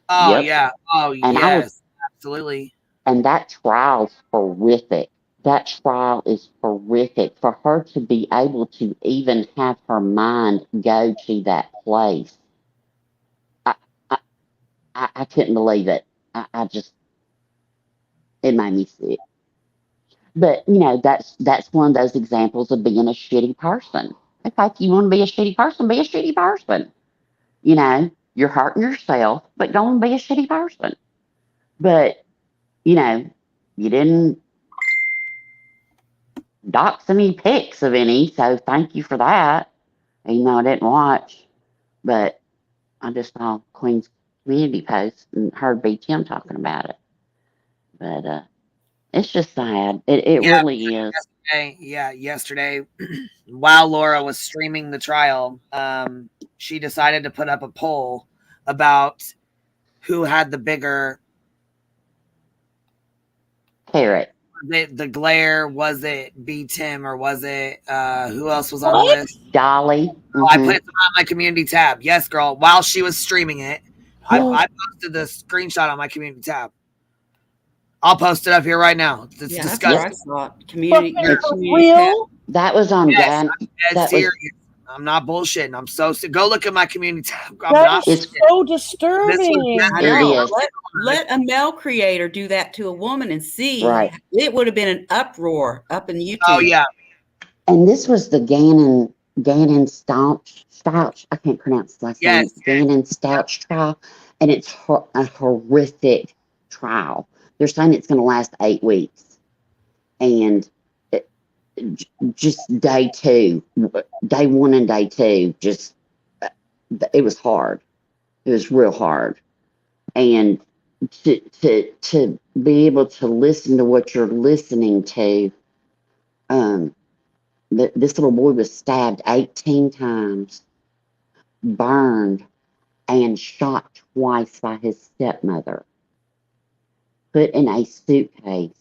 Oh, Yep. yeah. Oh, And yes. Absolutely. And that trial's horrific. that trial is horrific. For her to be able to even have her mind go to that place, I, I, I couldn't believe it. I just, it made me sick. But that's one of those examples of being a shitty person. Okay, if you want to be a shitty person, be a shitty person. You're hurting yourself, but go and be a shitty person. But you didn't dox any pics of any, so thank you for that. Even though I didn't watch, but I just saw Queen's community post and heard B. Tim talking about it. But it's just sad. It really is. Yesterday, while Laura was streaming the trial, she decided to put up a poll about who had the bigger carrot. The glare, was it B. Tim or was it who else was on the list? Dolly. Oh, I put it on my community tab. Yes, girl. While she was streaming it, I posted the screenshot on my community tab. I'll post it up here right now. It's disgusting. Community tab. That was on I'm dead serious. I'm not bullshitting. I'm so sick. Go look at my community tab. It's so disturbing. I know. Let a male creator do that to a woman and see. Right. It would have been an uproar up in YouTube. Oh yeah. And this was the Gannon Stouch. I can't pronounce the last name. Gannon Stouch trial, and it's a horrific trial. They're saying it's going to last 8 weeks, and just day 2, day 1 and day 2, just it was hard. It was real hard, and to be able to listen to what you're listening to, this little boy was stabbed 18 times, burned, and shot twice by his stepmother, put in a suitcase,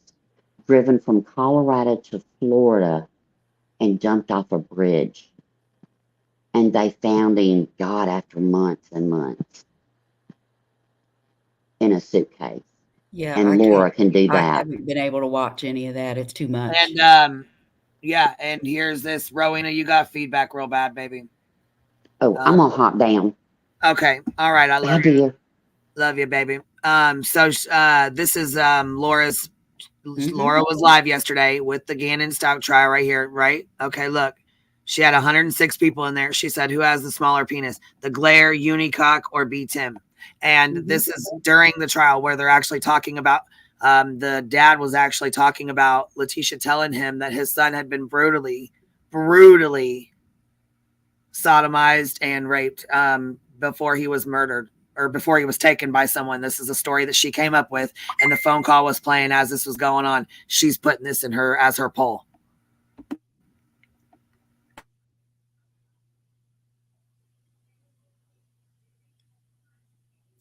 driven from Colorado to Florida, and dumped off a bridge. And they found him, God, after months and months, in a suitcase. Yeah, and Laura can do that. I haven't been able to watch any of that. It's too much. And and here's this. Rowena, you got feedback real bad, baby. Oh, I'm gonna hop down. Okay. All right. I love you. Dear. Love you, baby. So this is Laura's. Laura was live yesterday with the Gannon Stout trial right here, right? Okay, look. She had 106 people in there. She said, who has the smaller penis? The Glare, Unicock, or B. Tim? And this is during the trial where they're actually talking about, the dad was actually talking about Letitia telling him that his son had been brutally sodomized and raped before he was murdered, or before he was taken by someone. This is a story that she came up with, and the phone call was playing as this was going on. She's putting this in her as her poll.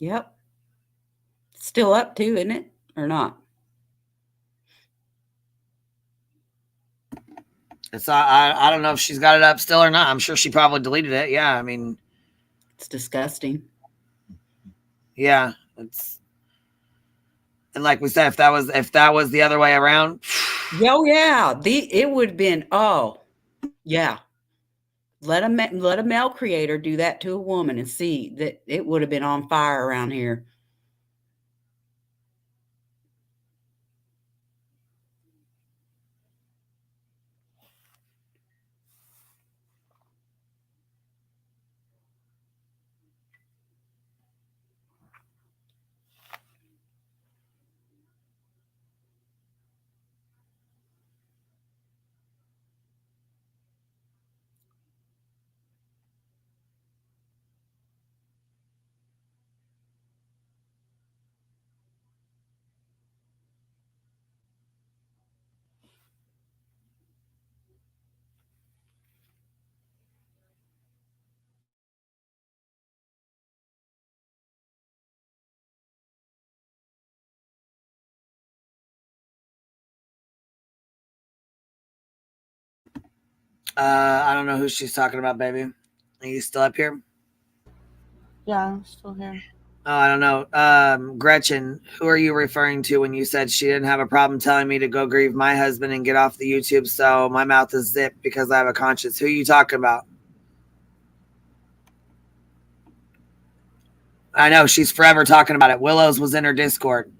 Yep. Still up too, isn't it? Or not? It's I don't know if she's got it up still or not. I'm sure she probably deleted it. Yeah, I mean, it's disgusting. Yeah, it's, and like we said, if that was the other way around, oh yeah, it would have been yeah. Let a male creator do that to a woman and see that it would have been on fire around here. I don't know who she's talking about, baby. Are you still up here? Yeah, I'm still here. Oh, I don't know. Gretchen, who are you referring to when you said she didn't have a problem telling me to go grieve my husband and get off the YouTube so my mouth is zipped because I have a conscience? Who are you talking about? I know she's forever talking about it. Willow's was in her Discord.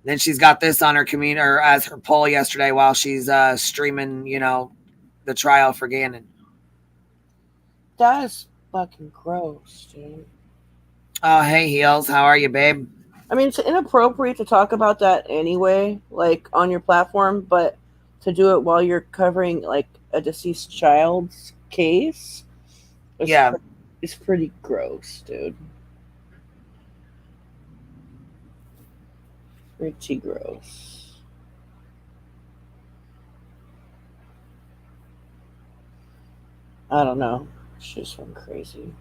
Then she's got this on her community or as her poll yesterday while she's streaming, the trial for Gannon. That is fucking gross, dude. Oh, hey, Heels. How are you, babe? I mean, it's inappropriate to talk about that anyway, like on your platform, but to do it while you're covering like a deceased child's case, it's pretty gross, dude. Pretty gross. I don't know. She just went crazy.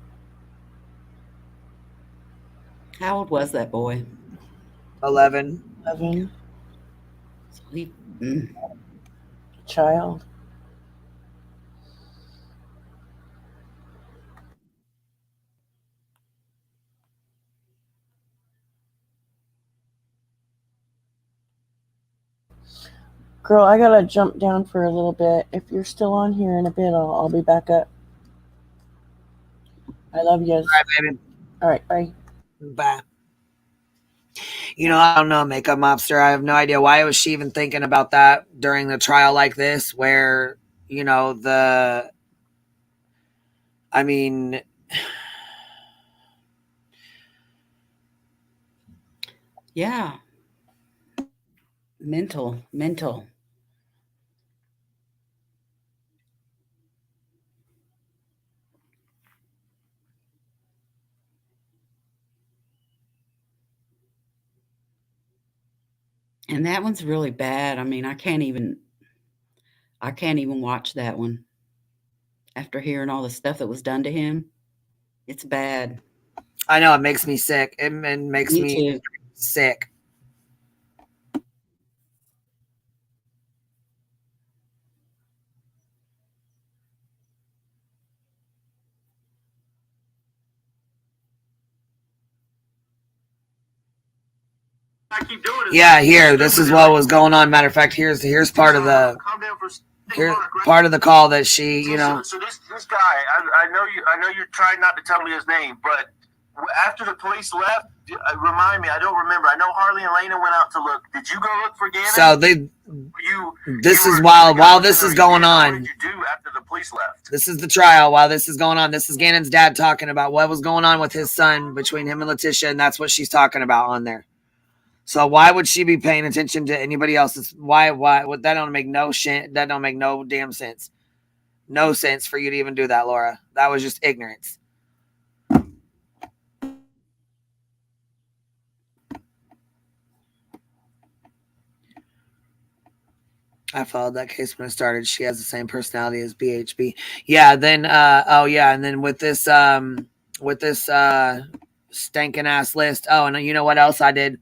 How old was that boy? 11. 11. So he, Child. Girl, I gotta jump down for a little bit. If you're still on here in a bit, I'll be back up. I love you. All right, baby. All right, bye. Bye. I don't know, Makeup Mobster. I have no idea. Why was she even thinking about that during the trial like this where, I mean... Yeah. Mental. And that one's really bad. I mean, I can't even watch that one. After hearing all the stuff that was done to him, it's bad. I know, it makes me sick. It makes me sick. Yeah, here. This is what was going on. Matter of fact, here's part of the call that she, So this guy, I know you're trying not to tell me his name, but after the police left, remind me. I don't remember. I know Harley and Lena went out to look. Did you go look for Gannon? So this is while this is going on. What did you do after the police left? This is the trial. While this is going on, this is Gannon's dad talking about what was going on with his son between him and Letitia, and that's what she's talking about on there. So why would she be paying attention to anybody else's? Why? That don't make no shit. That don't make no damn sense. No sense for you to even do that, Laura. That was just ignorance. I followed that case when it started. She has the same personality as BHB. Yeah. Then, and then with this stinking ass list. Oh, and you know what else I did?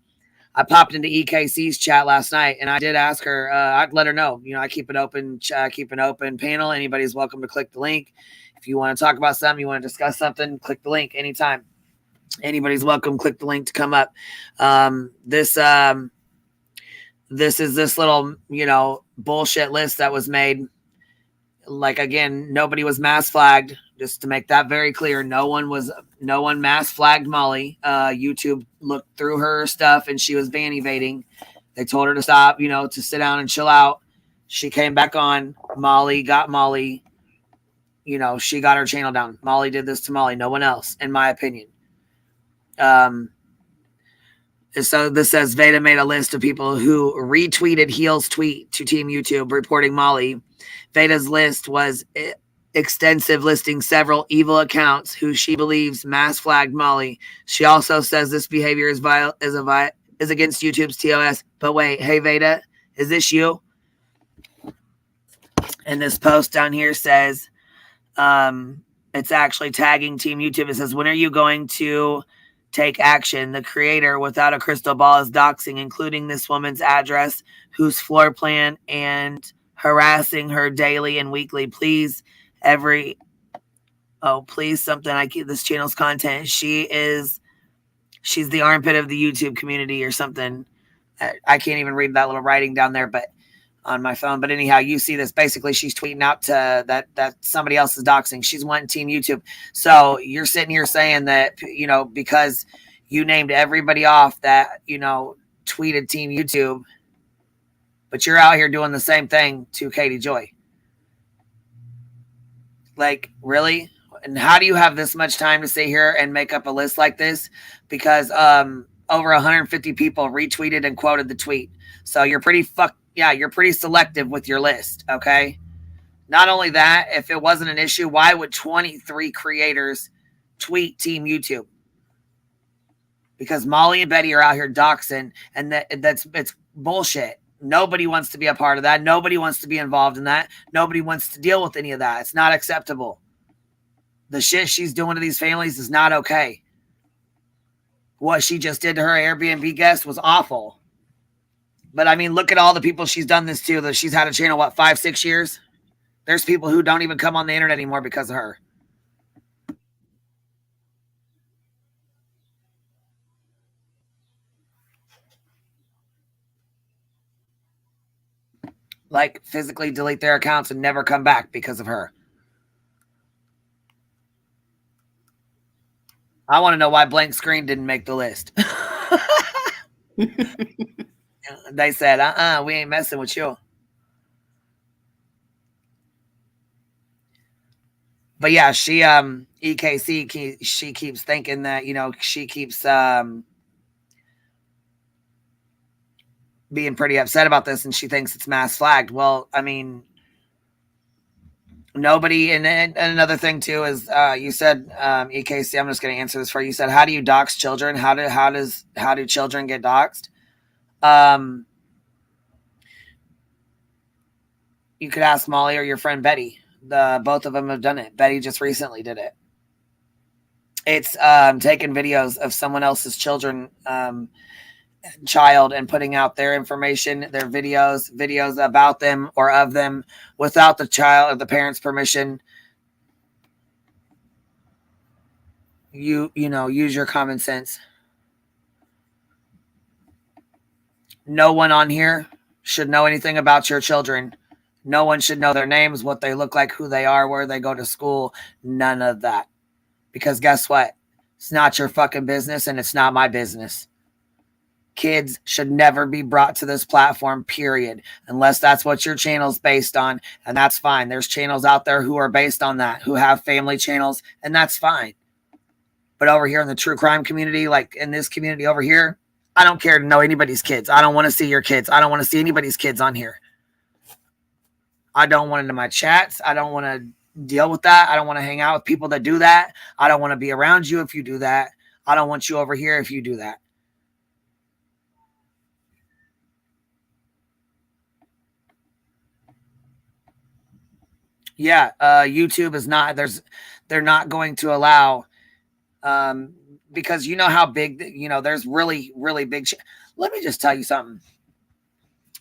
I popped into EKC's chat last night, and I did ask her. I'd let her know. I keep an open panel. Anybody's welcome to click the link. If you want to talk about something, you want to discuss something, click the link anytime. Anybody's welcome. Click the link to come up. This is this little, bullshit list that was made. Like, again, nobody was mass flagged. Just to make that very clear, no one mass flagged Molly. YouTube looked through her stuff and she was van evading. They told her to stop, to sit down and chill out. She came back on. Molly got Molly. She got her channel down. Molly did this to Molly. No one else, in my opinion. So this says Veda made a list of people who retweeted Heel's tweet to Team YouTube reporting Molly. Veda's list was extensive, listing several evil accounts who she believes mass flagged Molly. She also says this behavior is against YouTube's TOS. But wait, hey Veda, is this you? And this post down here says, it's actually tagging Team YouTube. It says, when are you going to take action? The creator without a crystal ball is doxing, including this woman's address, whose floor plan, and harassing her daily and weekly. Please something. I keep this channel's content. She is She's the armpit of the YouTube community or something. I can't even read that little writing down there, but on my phone. But anyhow, you see this. Basically, she's tweeting out to that somebody else is doxing. She's wanting Team YouTube. So you're sitting here saying that, because you named everybody off that, tweeted Team YouTube, but you're out here doing the same thing to Katie Joy. Like, really? And how do you have this much time to sit here and make up a list like this? Because over 150 people retweeted and quoted the tweet. So you're pretty you're pretty selective with your list, okay? Not only that, if it wasn't an issue, why would 23 creators tweet Team YouTube? Because Molly and Betty are out here doxing, and it's bullshit. Nobody wants to be a part of that. Nobody wants to be involved in that. Nobody wants to deal with any of that. It's not acceptable. The shit she's doing to these families is not okay. What she just did to her Airbnb guest was awful. But I mean, look at all the people she's done this to. That she's had a channel, 5-6 years? There's people who don't even come on the internet anymore because of her. Like, physically delete their accounts and never come back because of her. I want to know why Blank Screen didn't make the list. They said, we ain't messing with you. But yeah, she, EKC, she keeps thinking that, she keeps being pretty upset about this, and she thinks it's mass flagged. Well, I mean, nobody, and another thing too is you said, EKC, I'm just going to answer this for you. You said, how do you dox children? How do children get doxed? You could ask Molly or your friend Betty. Both of them have done it. Betty just recently did it. It's taking videos of someone else's child and putting out their information, their videos about them or of them without the child or the parents' permission. Use your common sense. No one on here should know anything about your children. No one should know their names, what they look like, who they are, where they go to school. None of that. Because guess what? It's not your fucking business, and it's not my business. Kids should never be brought to this platform, period, unless that's what your channel's based on, and that's fine. There's channels out there who are based on that, who have family channels, and that's fine. But over here in the true crime community, like in this community over here, I don't care to know anybody's kids. I don't want to see your kids. I don't want to see anybody's kids on here. I don't want into my chats. I don't want to deal with that. I don't want to hang out with people that do that. I don't want to be around you if you do that. I don't want you over here if you do that. Yeah, YouTube is not, they're not going to allow, because you know how big, there's really, really big. Let me just tell you something.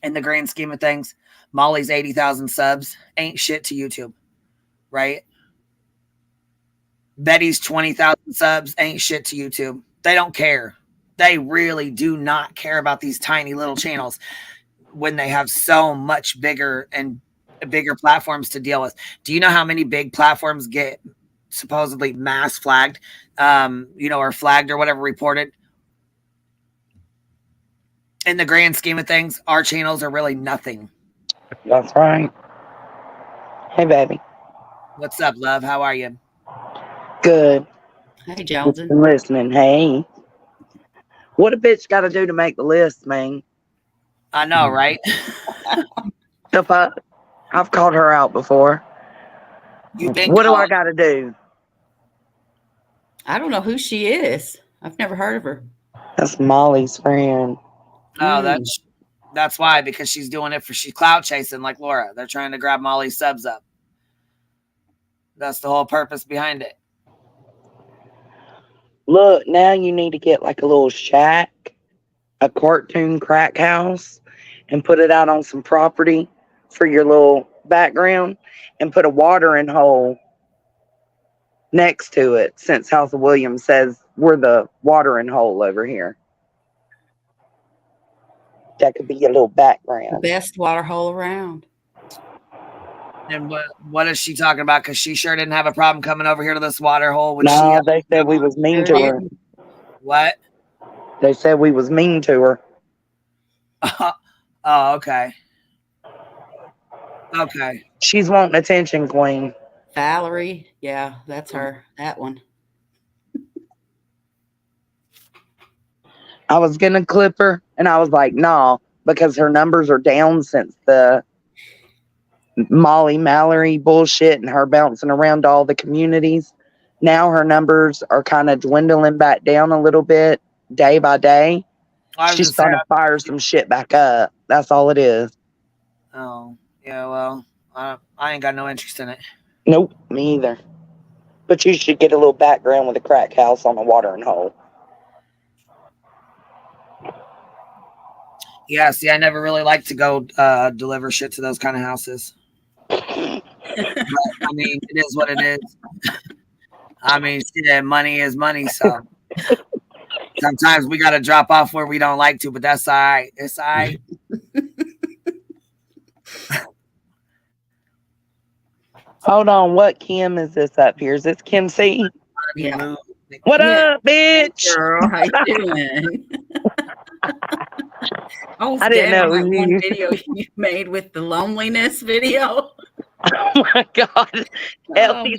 In the grand scheme of things, Molly's 80,000 subs ain't shit to YouTube, right? Betty's 20,000 subs ain't shit to YouTube. They don't care. They really do not care about these tiny little channels when they have so much bigger platforms to deal with. Do you know how many big platforms get supposedly mass flagged, or flagged or whatever reported? In the grand scheme of things, our channels are really nothing. That's right. Hey, baby. What's up, love? How are you? Good. Hey, Jonesy. Been listening. Hey. What a bitch got to do to make the list, man? I know, right? The fuck? I've called her out before. What do I got to do? I don't know who she is. I've never heard of her. That's Molly's friend. Oh, that's why, because she's doing it she's clout chasing like Laura. They're trying to grab Molly's subs up. That's the whole purpose behind it. Look, now you need to get like a little shack, a cartoon crack house, and put it out on some property for your little background, and put a watering hole next to it, since House of Williams says we're the watering hole over here. That could be a little background. Best water hole around. And what is she talking about? Because she sure didn't have a problem coming over here to this water hole. No, they said we was mean to her. What? They said we was mean to her. Oh, okay. Okay. She's wanting attention, Queen. Valerie. Yeah, that's her. That one. I was going to clip her, and I was like, no, because her numbers are down since the Molly Mallory bullshit and her bouncing around all the communities. Now her numbers are kind of dwindling back down a little bit day by day. She's trying to fire some shit back up. That's all it is. Oh, yeah, well, I ain't got no interest in it. Nope, me either. But you should get a little background with a crack house on a watering hole. Yeah, see, I never really like to go deliver shit to those kind of houses. But, I mean, it is what it is. I mean, shit, money is money, so sometimes we got to drop off where we don't like to, but that's all right. It's all right. Hold on, what Kim is this up here? Is this Kim C? Yeah. What up, bitch? Girl, how you doing? I didn't know that one you. video you made with the loneliness video. Oh my God. Ellie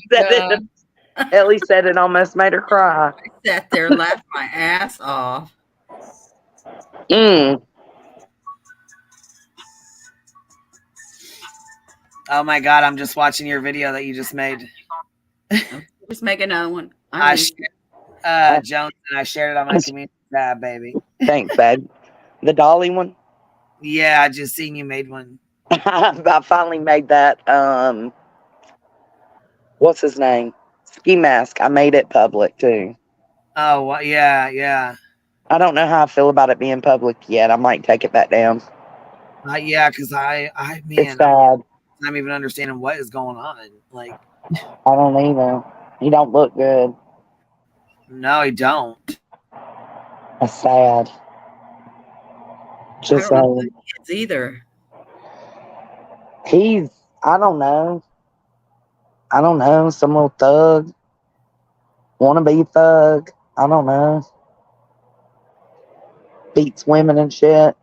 said it almost made her cry. I sat there laughing my ass off. Mm. Oh my God, I'm just watching your video that you just made. Just make another one. Jones, and I shared it on my community tab, baby. Thanks, babe. The Dolly one? Yeah, I just seen you made one. I finally made that. What's his name? Ski Mask. I made it public too. Oh, well, yeah. I don't know how I feel about it being public yet. I might take it back down. Yeah, because man, it's sad. I'm even understanding what is going on. Like, I don't either. He don't look good. No, he don't. That's sad. Just I don't know kids either. I don't know, some little thug. Wannabe thug. I don't know. Beats women and shit.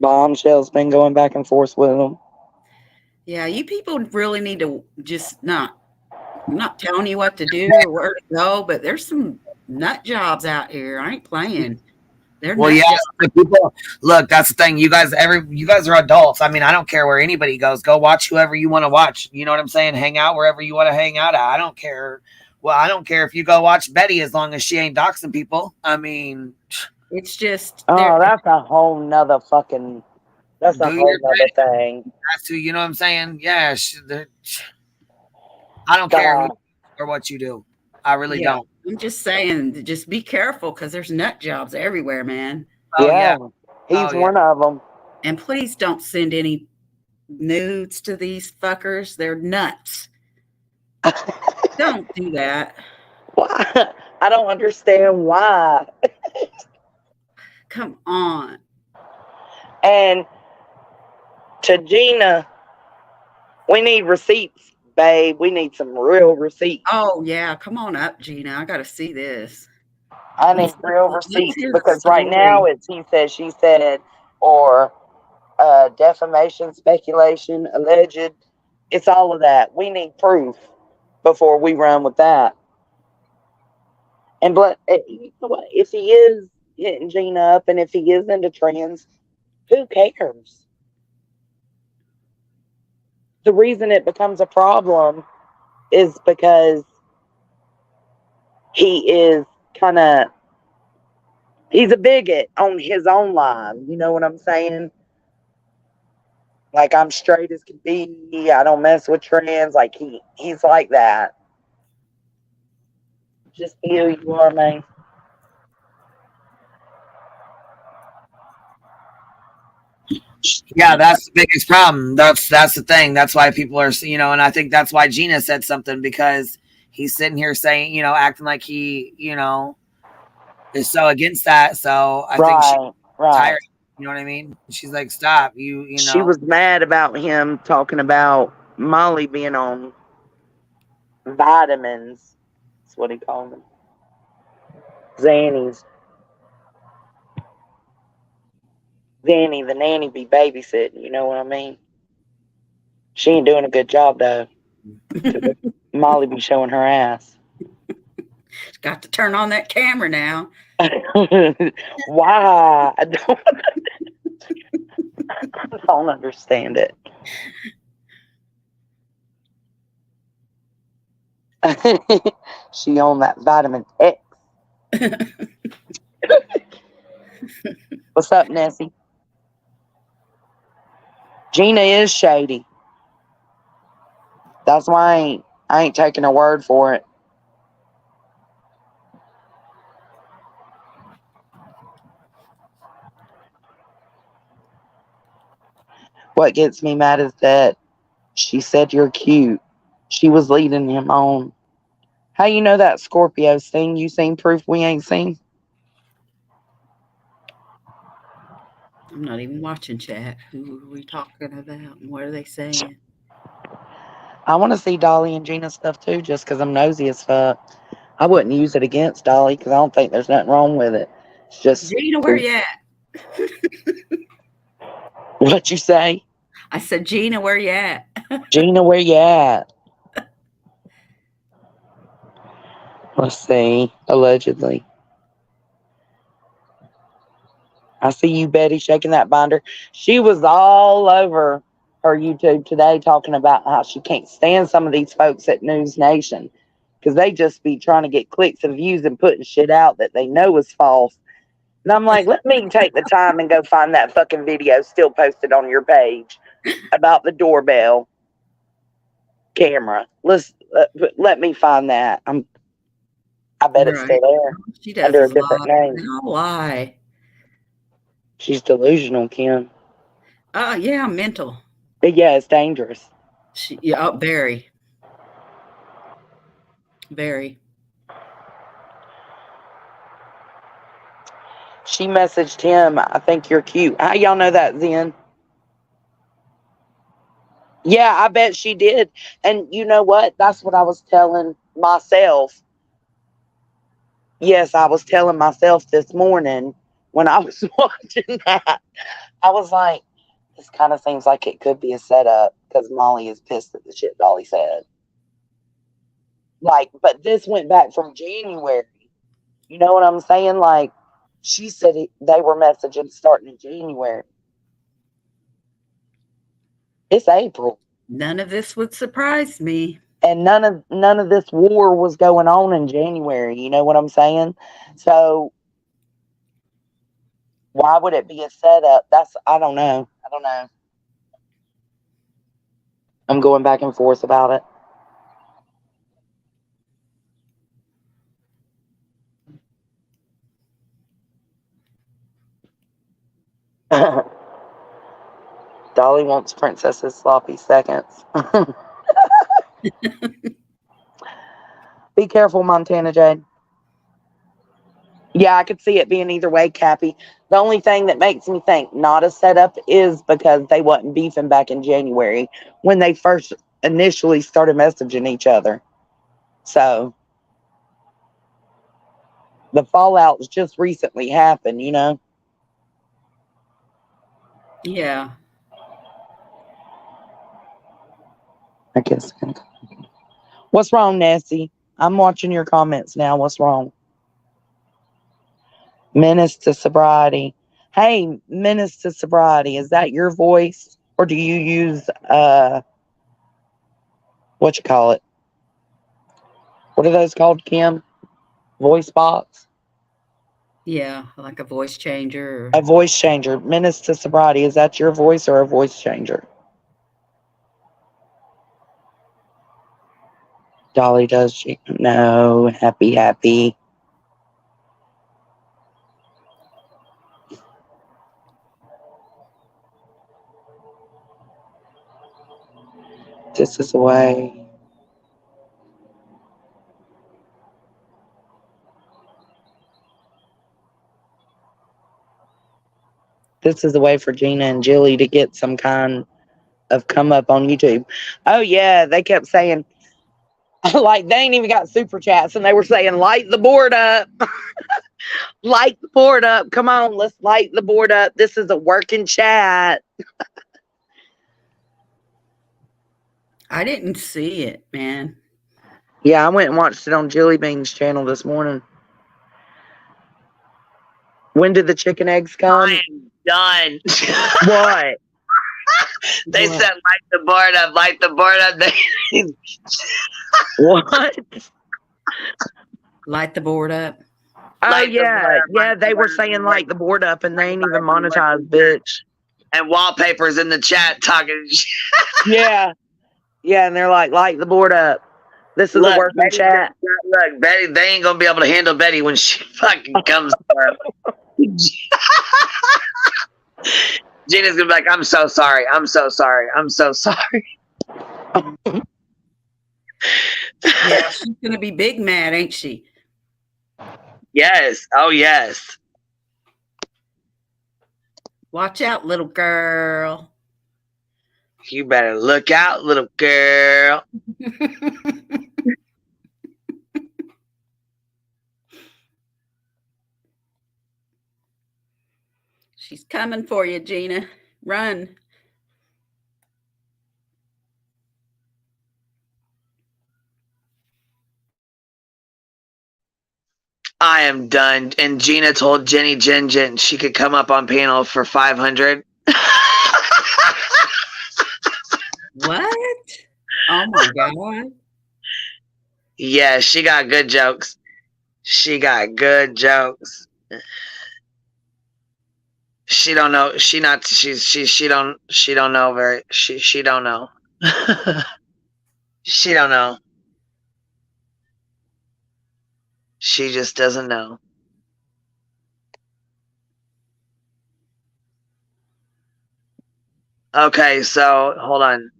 Bombshell's been going back and forth with him. Yeah, you people really need to just I'm not telling you what to do or where to go, but there's some nut jobs out here. I ain't playing. Well, yeah, people. Look, that's the thing. You guys are adults. I mean, I don't care where anybody goes. Go watch whoever you want to watch. You know what I'm saying? Hang out wherever you want to hang out at. I don't care. Well, I don't care if you go watch Betty as long as she ain't doxing people. I mean, it's just. Oh, that's a whole nother fucking. That's a whole nother thing. That's who. You know what I'm saying? Yeah. I don't care who or what you do. I really don't. I'm just saying, just be careful because there's nut jobs everywhere, man. Oh, yeah. He's one of them. And please don't send any nudes to these fuckers. They're nuts. Don't do that. Why? I don't understand why. Come on. And to Gina, we need receipts. Babe, we need some real receipts. Oh, yeah. Come on up, Gina. I got to see this. I need real receipts because right now it's he said, she said, or defamation, speculation, alleged. It's all of that. We need proof before we run with that. And you know what? If he is hitting Gina up and if he is into trans, who cares? The reason it becomes a problem is because he's a bigot on his own line. You know what I'm saying? Like, I'm straight as can be. I don't mess with trans. Like, he's like that. Just be who you are, man. Yeah, that's the biggest problem. That's the thing. That's why people are, and I think that's why Gina said something, because he's sitting here saying, acting like he, is so against that. So I think she's tired. You know what I mean? She's like, stop. You She know. was mad about him talking about Molly being on vitamins. That's what he called them. Zannies. Zanny, the nanny, be babysitting. You know what I mean? She ain't doing a good job, though. Molly be showing her ass. Got to turn on that camera now. Why? I don't understand it. She on that vitamin X. What's up, Nessie? Gina is shady. That's why I ain't taking a word for it. What gets me mad is that she said you're cute. She was leading him on. How you know that Scorpio thing? You seen proof we ain't seen? I'm not even watching chat. Who are we talking about and what are they saying? I want to see Dolly and Gina stuff too, just because I'm nosy as fuck. I wouldn't use it against Dolly because I don't think there's nothing wrong with it. It's just Gina, where you at? What you say? I said, Gina, where you at? Gina, where you at? Let's see. Allegedly. I see you, Betty, shaking that binder. She was all over her YouTube today talking about how she can't stand some of these folks at News Nation because they just be trying to get clicks and views and putting shit out that they know is false. And I'm like, let me take the time and go find that fucking video still posted on your page about the doorbell camera. Let me find that. I bet it's still there. She does under a different name. Why? She's delusional, Kim. Oh, yeah, mental. But yeah, it's dangerous. Very. Very. She messaged him, I think you're cute. How y'all know that, Zen? Yeah, I bet she did. And you know what? That's what I was telling myself. Yes, I was telling myself this morning when I was watching that. I was like, this kind of seems like it could be a setup because Molly is pissed at the shit Dolly said. Like, but this went back from January. You know what I'm saying? Like, she said they were messaging starting in January. It's April. None of this would surprise me. And none of this war was going on in January. You know what I'm saying? So why would it be a setup? I don't know. I'm going back and forth about it. Dolly wants Princess's sloppy seconds. Be careful, Montana Jade. Yeah, I could see it being either way, Cappy. The only thing that makes me think not a setup is because they wasn't beefing back in January when they first initially started messaging each other. So the fallout's just recently happened, you know? Yeah. I guess. What's wrong, Nessie? I'm watching your comments now. What's wrong? Menace to sobriety. Hey, Menace to sobriety. Is that your voice? Or do you use, what you call it? What are those called, Kim? Voice box? Yeah, like a voice changer. A voice changer. Menace to sobriety. Is that your voice or a voice changer? Dolly does she? No. Happy. This is the way. This is the way for Gina and Jilly to get some kind of come up on YouTube. Oh yeah, they kept saying, like, they ain't even got super chats, and they were saying, light the board up. Light the board up. Come on, let's light the board up. This is a working chat. I didn't see it, man. Yeah, I went and watched it on Jilly Bean's channel this morning. When did the chicken eggs come? I am done. What? They said light the board up, light the board up. What? Light the board up. Oh yeah, they were saying light the board up, and they ain't even monetized, bitch. And Wallpaper's in the chat talking. Yeah, and they're like, light the board up. This is a working chat. Look, Betty, they ain't gonna be able to handle Betty when she fucking comes. Gina's gonna be like, I'm so sorry. I'm so sorry. I'm so sorry. Yeah, she's gonna be big mad, ain't she? Yes. Oh, yes. Watch out, little girl. You better look out, little girl. She's coming for you, Gina. Run. I am done. And Gina told Jenny Jen she could come up on panel for 500. What? Oh my God. Yeah, she got good jokes. She got good jokes. She don't know. She don't know she don't know. She don't know. She just doesn't know. Okay, so hold on.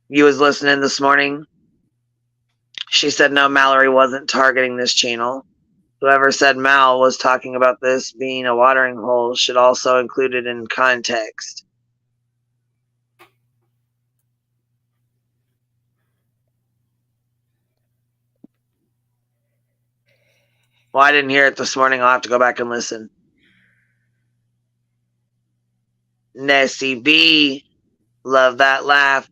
You was listening this morning? She said no, Mallory wasn't targeting this channel. Whoever said Mal was talking about this being a watering hole should also include it in context. Well, I didn't hear it this morning. I'll have to go back and listen. Nessie B, love that laugh.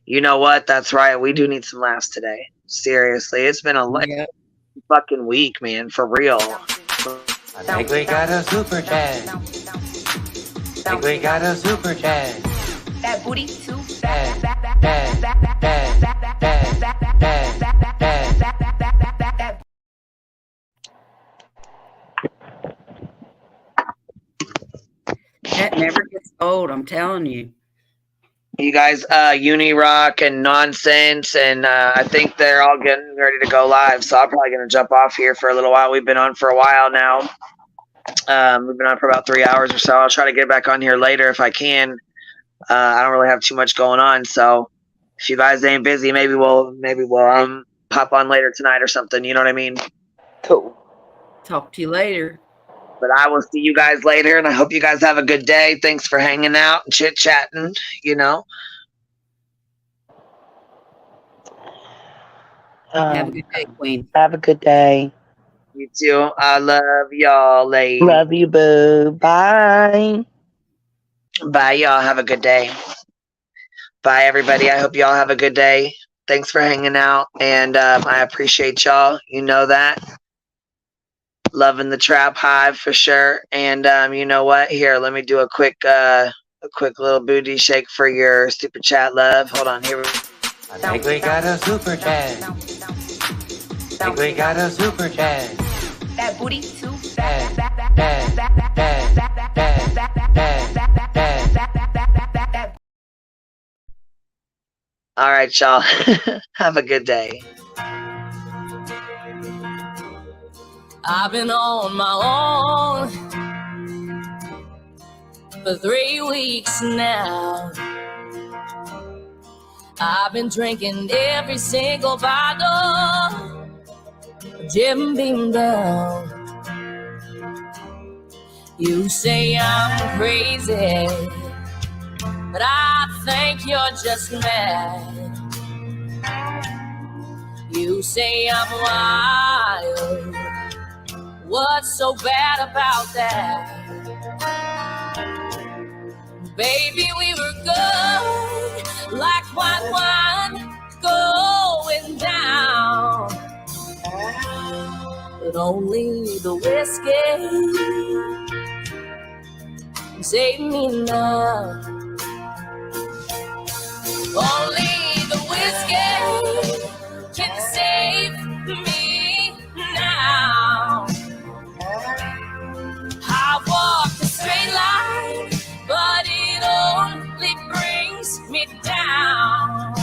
You know what? That's right. We do need some laughs today. Seriously, it's been a fucking week, man. For real. I think we got a super chat. I think we got a super chat. That booty too That never gets old, I'm telling you. You guys, Unirock and Nonsense, and I think they're all getting ready to go live, so I'm probably going to jump off here for a little while. We've been on for a while now. We've been on for about 3 hours or so. I'll try to get back on here later if I can. I don't really have too much going on, so if you guys ain't busy, maybe we'll pop on later tonight or something. You know what I mean? Cool. Talk to you later. But I will see you guys later, and I hope you guys have a good day. Thanks for hanging out and chit-chatting, you know. Have a good day, Queen. Have a good day. You too. I love y'all, ladies. Love you, boo. Bye. Bye, y'all. Have a good day. Bye, everybody. I hope y'all have a good day. Thanks for hanging out, and I appreciate y'all. You know that. Loving the Trap Hive for sure. And you know what? Here, let me do a quick little booty shake for your super chat love. Hold on, here. I think we got a super chat. I think we got a super chat. That booty too All right, y'all. Have a good day. I've been on my own for 3 weeks now. I've been drinking every single bottle, Jim Beam down. You say I'm crazy, but I think you're just mad. You say I'm wild, what's so bad about that? Baby, we were good, like white wine going down. But only the whiskey can save me now. Only the whiskey can save me now. I walk a straight line, but it only brings me down.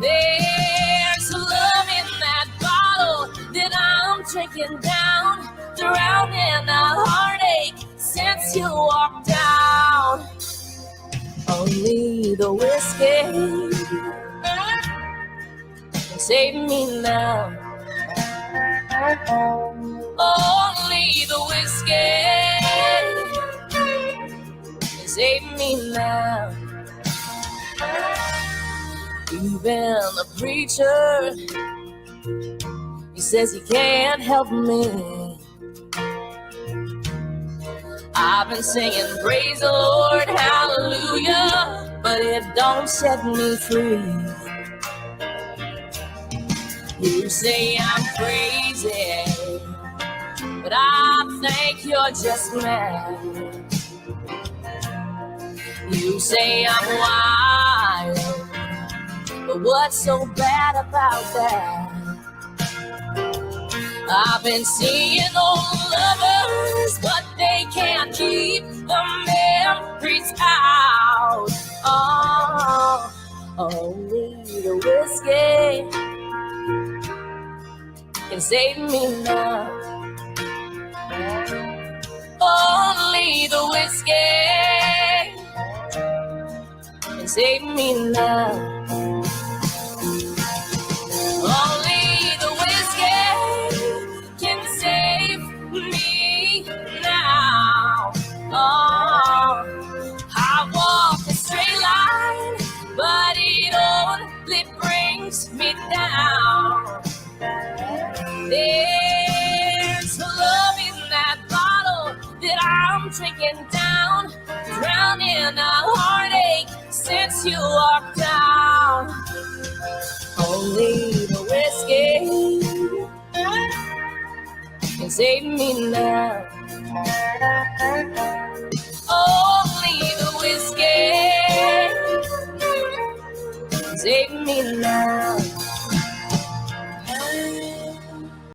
There's love in that bottle that I'm drinking down, drowning a heartache since you walked out. Only the whiskey can save me now. Only the whiskey can save me now. Even the preacher, he says he can't help me. I've been singing praise the Lord, hallelujah, but it don't set me free. You say I'm crazy, but I think you're just mad. You say I'm wild, but what's so bad about that? I've been seeing old lovers, but they can't keep the memories out. Oh, only the whiskey can save me now. Only the whiskey can save me now. Only the whiskey can save me now. Oh, I walk a straight line, but it only brings me down. There's love in that bottle that I'm drinking down, drowning a heartache since you walked out. Only the whiskey can save me now. Only the whiskey can save me now.